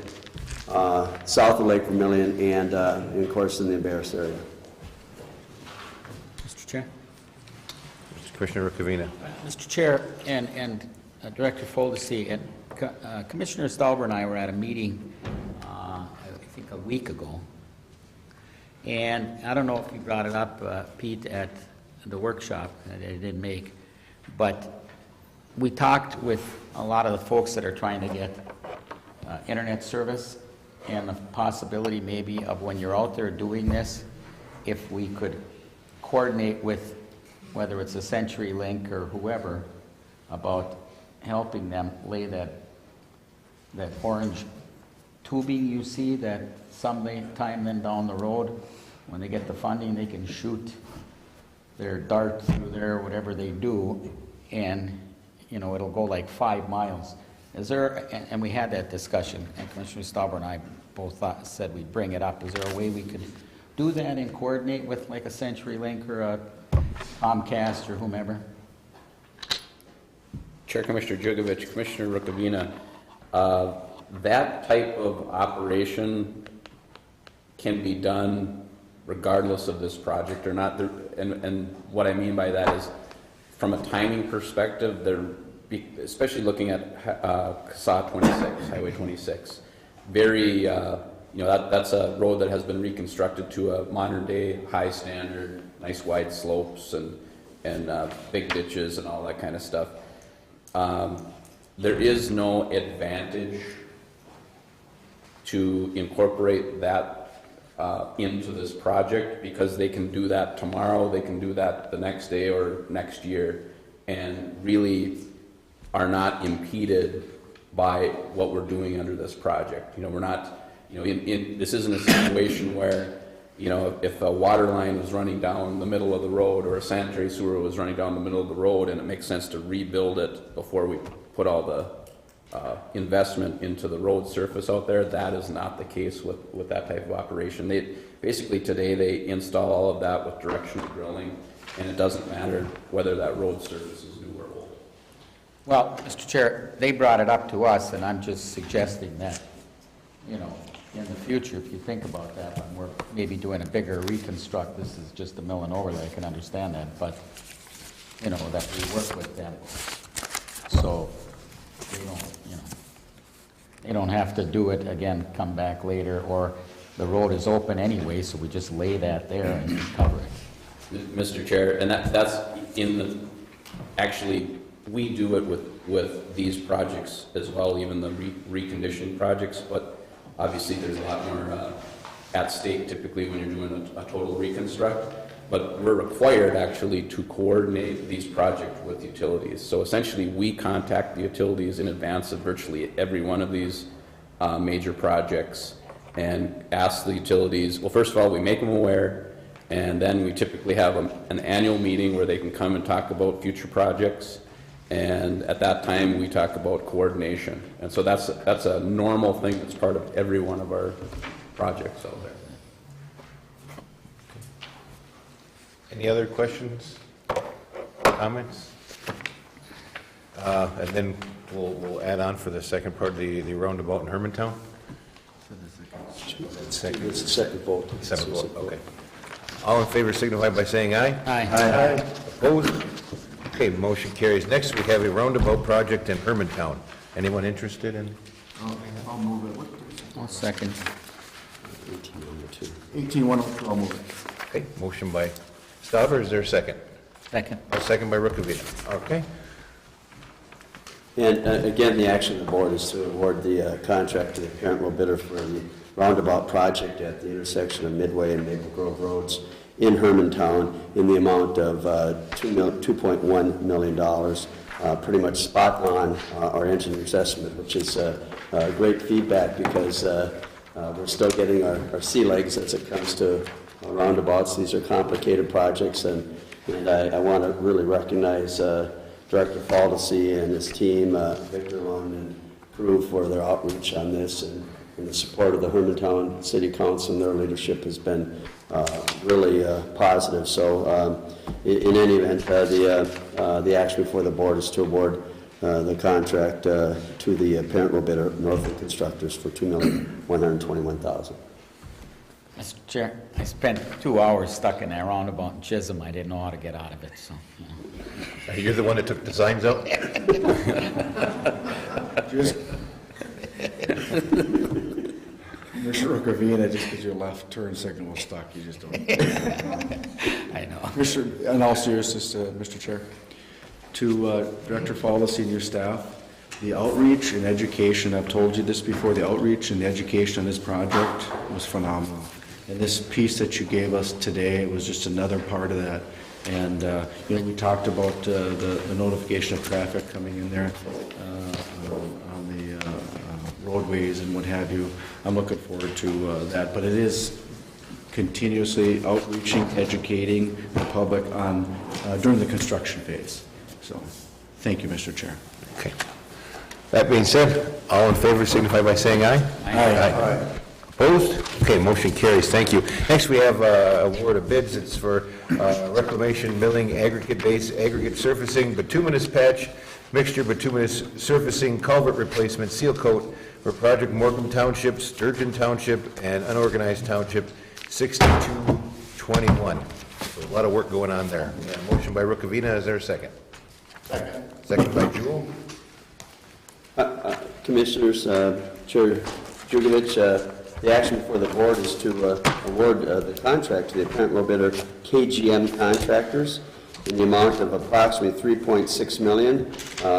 south of Lake Vermilion, and of course in the Embarrassed area. Mr. Chair. Commissioner Rukavina. Mr. Chair and Director Faldesy and Commissioner Alborn and I were at a meeting, I think a week ago, and I don't know if you brought it up, Pete, at the workshop that I didn't make, but we talked with a lot of the folks that are trying to get internet service and the possibility maybe of when you're out there doing this, if we could coordinate with whether it's a CenturyLink or whoever about helping them lay that orange tubing you see that sometime then down the road, when they get the funding, they can shoot their dart through there, whatever they do, and, you know, it'll go like 5 miles. Is there, and we had that discussion, and Commissioner Stauber and I both said we'd bring it up. Is there a way we could do that and coordinate with like a CenturyLink or a Comcast or whomever? Chair, Commissioner Jugovich, Commissioner Rukavina, that type of operation can be done regardless of this project or not. And what I mean by that is, from a timing perspective, especially looking at CSA 26, Highway 26, very that's a road that has been reconstructed to a modern-day, high standard, nice wide slopes and big ditches and all that kind of stuff. There is no advantage to incorporate that into this project, because they can do that tomorrow, they can do that the next day or next year, and really are not impeded by what we're doing under this project. We're not, this isn't a situation where, if a water line was running down the middle of the road or a sanitary sewer was running down the middle of the road and it makes sense to rebuild it before we put all the investment into the road surface out there. That is not the case with that type of operation. Basically today they install all of that with directional drilling, and it doesn't matter whether that road surface is new or old. Well, Mr. Chair, they brought it up to us, and I'm just suggesting that, in the future, if you think about that, when we're maybe doing a bigger reconstruct, this is just a mill and overlay, I can understand that, but, that we work with them. So they don't have to do it again, come back later, or the road is open anyway, so we just lay that there and cover it. Mr. Chair, and that's actually, we do it with these projects as well, even the reconditioning projects, but obviously there's a lot more at stake typically when you're doing a total reconstruct. But we're required actually to coordinate these projects with utilities. So essentially we contact the utilities in advance of virtually every one of these major projects and ask the utilities, well, first of all, we make them aware, and then we typically have an annual meeting where they can come and talk about future projects. And at that time, we talk about coordination. And so that's a normal thing that's part of every one of our projects out there. Any other questions, comments? And then we'll add on for the second part, the roundabout in Hermantown? It's the second vote. Second vote, okay. All in favor signify by saying aye. Aye. Opposed? Okay, motion carries. Next, we have a roundabout project in Hermantown. Anyone interested in? I'll move it. I'll second. 18-102, I'll move it. Okay, motion by Stauber, is there a second? Second. A second by Rukavina. Okay. And again, the action of the board is to award the contract to the apparent low bidder for the roundabout project at the intersection of Midway and Maple Grove Roads in Hermantown in the amount of $2.1 million, pretty much spot on our engineer's estimate, which is great feedback because we're still getting our sea legs as it comes to roundabouts. These are complicated projects, and I want to really recognize Director Faldesy and his team, Victor Lund and crew, for their outreach on this, and the support of the Hermantown City Council and their leadership has been really positive. So in any event, the action before the board is to award the contract to the apparent low bidder, Northland Constructors, for $2,121,000. Mr. Chair, I spent 2 hours stuck in that roundabout in Chisholm. I didn't know how to get out of it, so. You're the one that took the signs out? Commissioner Rukavina, just because your left turn signal was stuck, you just don't. I know. Commissioner, in all seriousness, Mr. Chair, to Director Faldesy and your staff, the outreach and education, I've told you this before, the outreach and the education on this project was phenomenal. And this piece that you gave us today was just another part of that. And, we talked about the notification of traffic coming in there on the roadways and what have you. I'm looking forward to that. But it is continuously outreaching, educating the public on during the construction phase. So, thank you, Mr. Chair. Okay. That being said, all in favor signify by saying aye. Aye. Opposed? Okay, motion carries. Thank you. Next, we have a award of bids. It's for reclamation, milling, aggregate base, aggregate surfacing, bituminous patch, mixture bituminous surfacing, culvert replacement, seal coat for Project Morgan Township, Sturgeon Township, and Unorganized Township, 6221. So a lot of work going on there. Motion by Rukavina. Is there a second? Second. Second by Jewel. Commissioners, Chair Jugovich, The action before the board is to award the contract to the apparent low bidder KGM Contractors in the amount of approximately $3.6 million,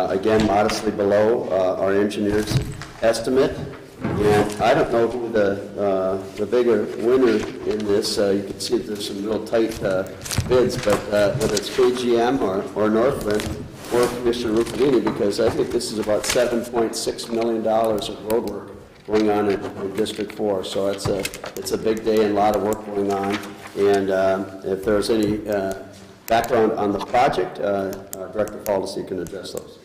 again modestly below our engineer's estimate. And I don't know who the bigger winner in this. You can see that there's some real tight bids, but whether it's KGM or Northland or Commissioner Rukavini, because I think this is about $7.6 million of road work going on in District 4. So it's a big day and a lot of work going on. And if there's any background on the project, Director Faldesy can address those.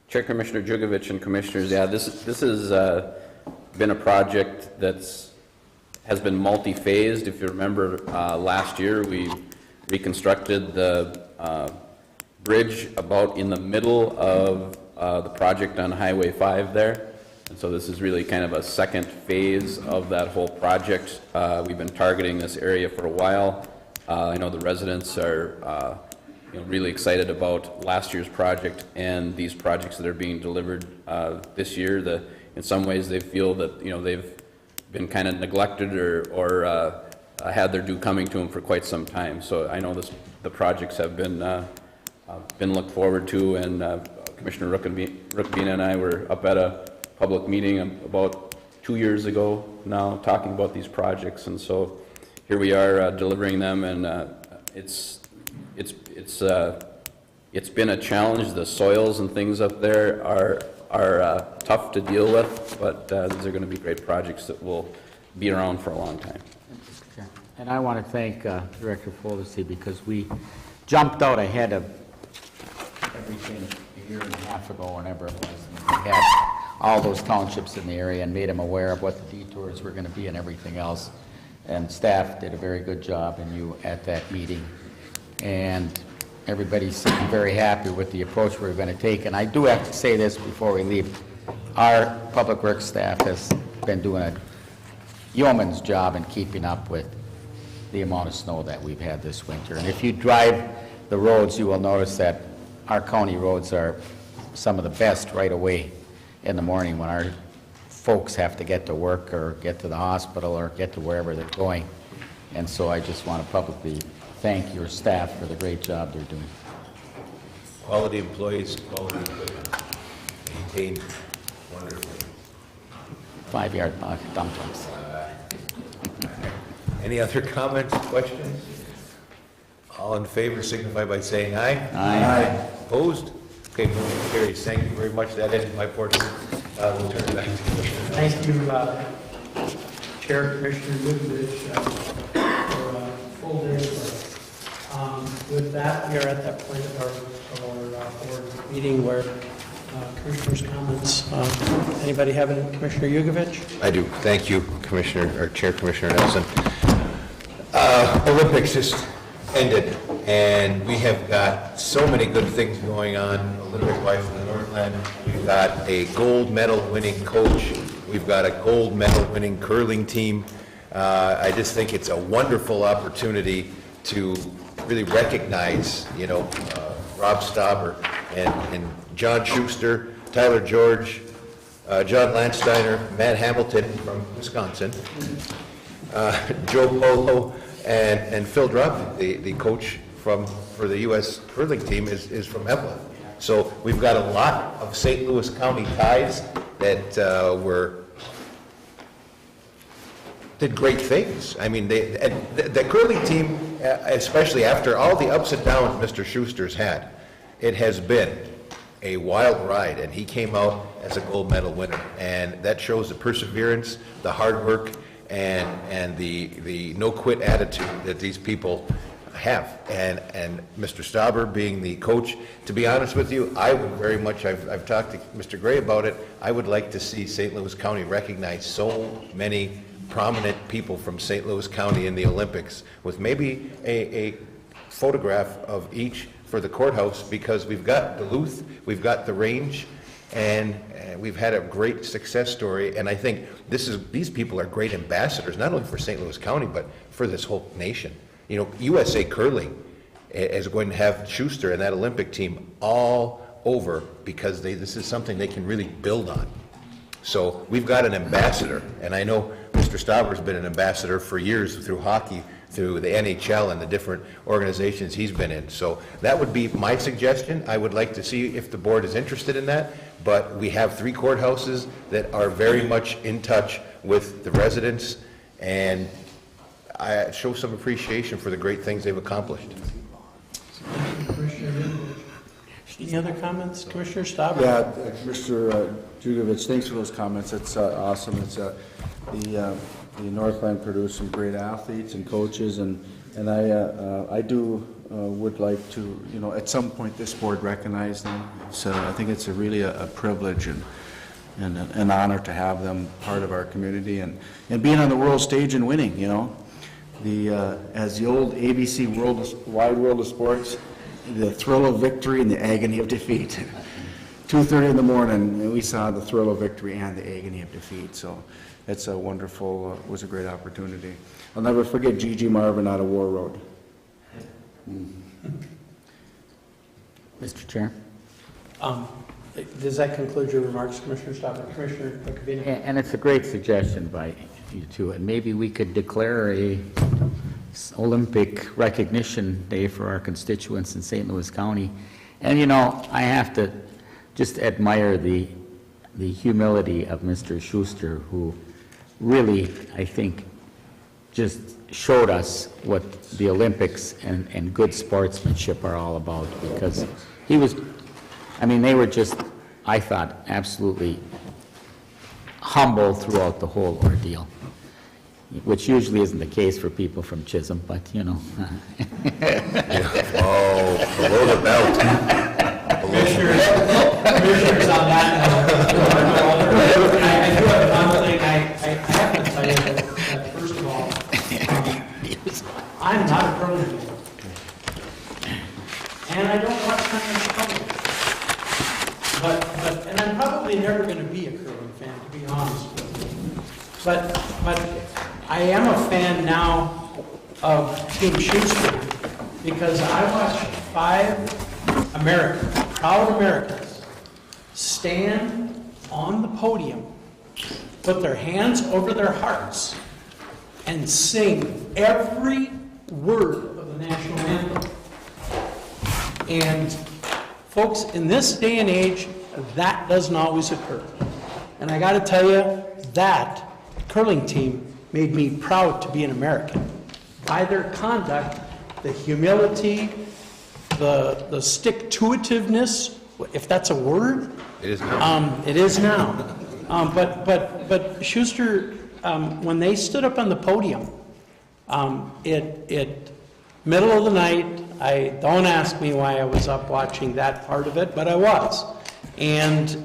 Chair Commissioner Jugovich and Commissioners, yeah, this has been a project has been multi-phased. If you remember, last year we reconstructed the bridge about in the middle of the project on Highway 5 there. And so this is really kind of a second phase of that whole project. We've been targeting this area for a while. I know the residents are really excited about last year's project and these projects that are being delivered this year. In some ways they feel that they've been kind of neglected or had their due coming to them for quite some time. So I know the projects have been looked forward to, and Commissioner Rukavina and I were up at a public meeting about 2 years ago now talking about these projects, and so here we are delivering them, and it's been a challenge. The soils and things up there are tough to deal with, but these are going to be great projects that will be around for a long time. And I want to thank Director Faldesy, because we jumped out ahead of everything a year and a half ago, whenever it was. And we had all those townships in the area and made them aware of what the detours were going to be and everything else. And staff did a very good job, and you at that meeting. And everybody seemed very happy with the approach we were going to take. And I do have to say this before we leave. Our Public Works staff has been doing a yeoman's job in keeping up with the amount of snow that we've had this winter. And if you drive the roads, you will notice that our county roads are some of the best right away in the morning when our folks have to get to work or get to the hospital or get to wherever they're going. And so I just want to publicly thank your staff for the great job they're doing. Quality employees, quality equipment, maintained wonderfully. 5-yard dumplings. Any other comments, questions? All in favor signify by saying aye. Aye. Opposed? Okay, motion carries. Thank you very much. That ends my portion. We'll turn it back to Commissioner. Thank you, Chair, Commissioner Goodrich, for a full day of work. With that, we are at that point of our board meeting where Commissioner's comments. Anybody have any? Commissioner Yugovich? I do. Thank you, Commissioner, or Chair Commissioner Nelson. Olympics just ended, and we have got so many good things going on Olympic-wise in the Northland. We've got a gold medal winning coach. We've got a gold medal winning curling team. I just think it's a wonderful opportunity to really recognize, Rob Stauber and John Schuster, Tyler George, John Landsteiner, Matt Hamilton from Wisconsin, Joe Polo, and Phil Druff, the coach for the U.S. curling team, is from Evelyn. So we've got a lot of St. Louis County ties that did great things. I mean, the curling team, especially after all the ups and downs Mr. Schuster's had, it has been a wild ride, and he came out as a gold medal winner. And that shows the perseverance, the hard work, and the no-quit attitude that these people have. And Mr. Stauber being the coach, to be honest with you, I would very much, I've talked to Mr. Gray about it, I would like to see St. Louis County recognize so many prominent people from St. Louis County in the Olympics, with maybe a photograph of each for the courthouse, because we've got Duluth, we've got the range, and we've had a great success story. And I think these people are great ambassadors, not only for St. Louis County, but for this whole nation. USA Curling is going to have Schuster and that Olympic team all over, because this is something they can really build on. So we've got an ambassador, and I know Mr. Stauber's been an ambassador for years through hockey, through the NHL and the different organizations he's been in. So that would be my suggestion. I would like to see if the board is interested in that, but we have 3 courthouses that are very much in touch with the residents, and I show some appreciation for the great things they've accomplished. Any other comments? Commissioner Stauber? Yeah, Commissioner Jugovich, thanks for those comments. It's awesome. It's the Northland produced some great athletes and coaches, and I would like to, you know, at some point this board recognize them. So I think it's really a privilege and an honor to have them part of our community and being on the world stage and winning. You know, as the old ABC Wide World of Sports, the thrill of victory and the agony of defeat. 2:30 in the morning, we saw the thrill of victory and the agony of defeat. So it's a wonderful, was a great opportunity. I'll never forget Gigi Marvin out of War Road. Mr. Chair? Does that conclude your remarks, Commissioner Stauber? Commissioner Rukavina? And it's a great suggestion by you two, and maybe we could declare a Olympic recognition day for our constituents in St. Louis County. And you know, I have to just admire the humility of Mr. Schuster, who really, I think, just showed us what the Olympics and good sportsmanship are all about, because he was, I mean, they were just, I thought, absolutely humble throughout the whole ordeal, which usually isn't the case for people from Chisholm, but, you know. Oh, below the belt. Commissioners on that note, I do have one thing I have to tell you that first of all, I'm not a curling fan. And I don't watch kind of curling. And I'm probably never going to be a curling fan, to be honest with you. But I am a fan now of Team Schuster because I watched 5 Americans, proud Americans, stand on the podium, put their hands over their hearts, and sing every word of the national anthem. And folks, in this day and age, that doesn't always occur. And I got to tell you, that curling team made me proud to be an American. By their conduct, the humility, the stick-to-itiveness, if that's a word. It is now. It is now. But Schuster, when they stood up on the podium, middle of the night, don't ask me why I was up watching that part of it, but I was. And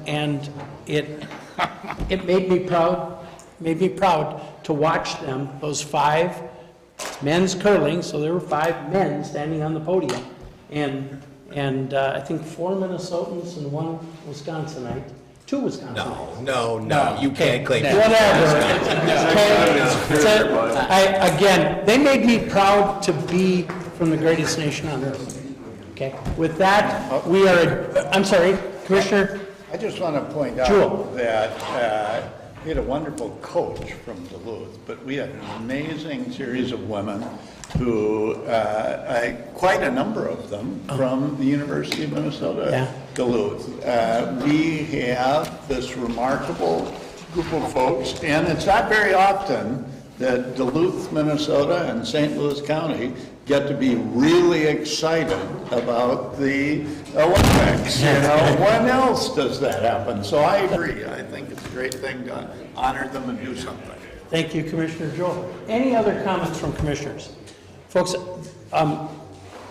it made me proud to watch them, those 5 men's curling, so there were 5 men standing on the podium, and I think 4 Minnesotans and 1 Wisconsinite, 2 Wisconsinites. No, you can't claim that. Whatever. Again, they made me proud to be from the greatest nation on earth. Okay, with that, we are, I'm sorry, Commissioner? I just want to point Jewel. out that we had a wonderful coach from Duluth, but we had an amazing series of women who, quite a number of them, from the University of Minnesota, Duluth. We have this remarkable group of folks, and it's not very often that Duluth, Minnesota, and St. Louis County get to be really excited about the Olympics. You know, when else does that happen? So I agree. I think it's a great thing to honor them and do something. Thank you, Commissioner Joel. Any other comments from commissioners? Folks,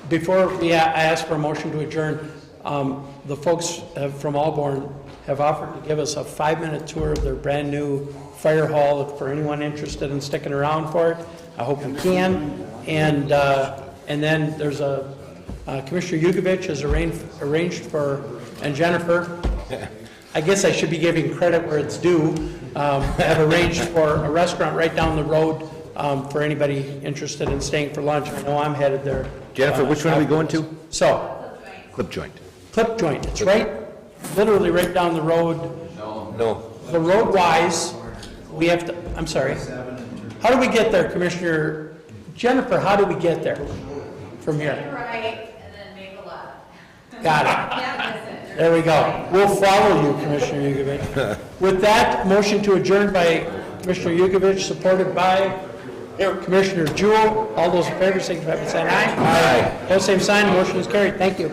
before I ask for a motion to adjourn, the folks from Alborn have offered to give us a 5-minute tour of their brand-new fire hall for anyone interested in sticking around for it. I hope you can. And then there's a Commissioner Yukovich has arranged for, and Jennifer, I guess I should be giving credit where it's due, have arranged for a restaurant right down the road for anybody interested in staying for lunch. I know I'm headed there. Jennifer, which one are we going to? So. Clip Joint. Clip Joint. It's right, literally right down the road. No. the road wise, we have to, I'm sorry. How do we get there, Commissioner? Jennifer, how do we get there from here? Right, and then make a left. Got it. There we go. We'll follow you, Commissioner Yukovich. With that, motion to adjourn by Commissioner Yukovich, supported by Commissioner Jewell. All those in favor, signify by saying aye. Aye. Opposed, same sign. Motion is carried. Thank you.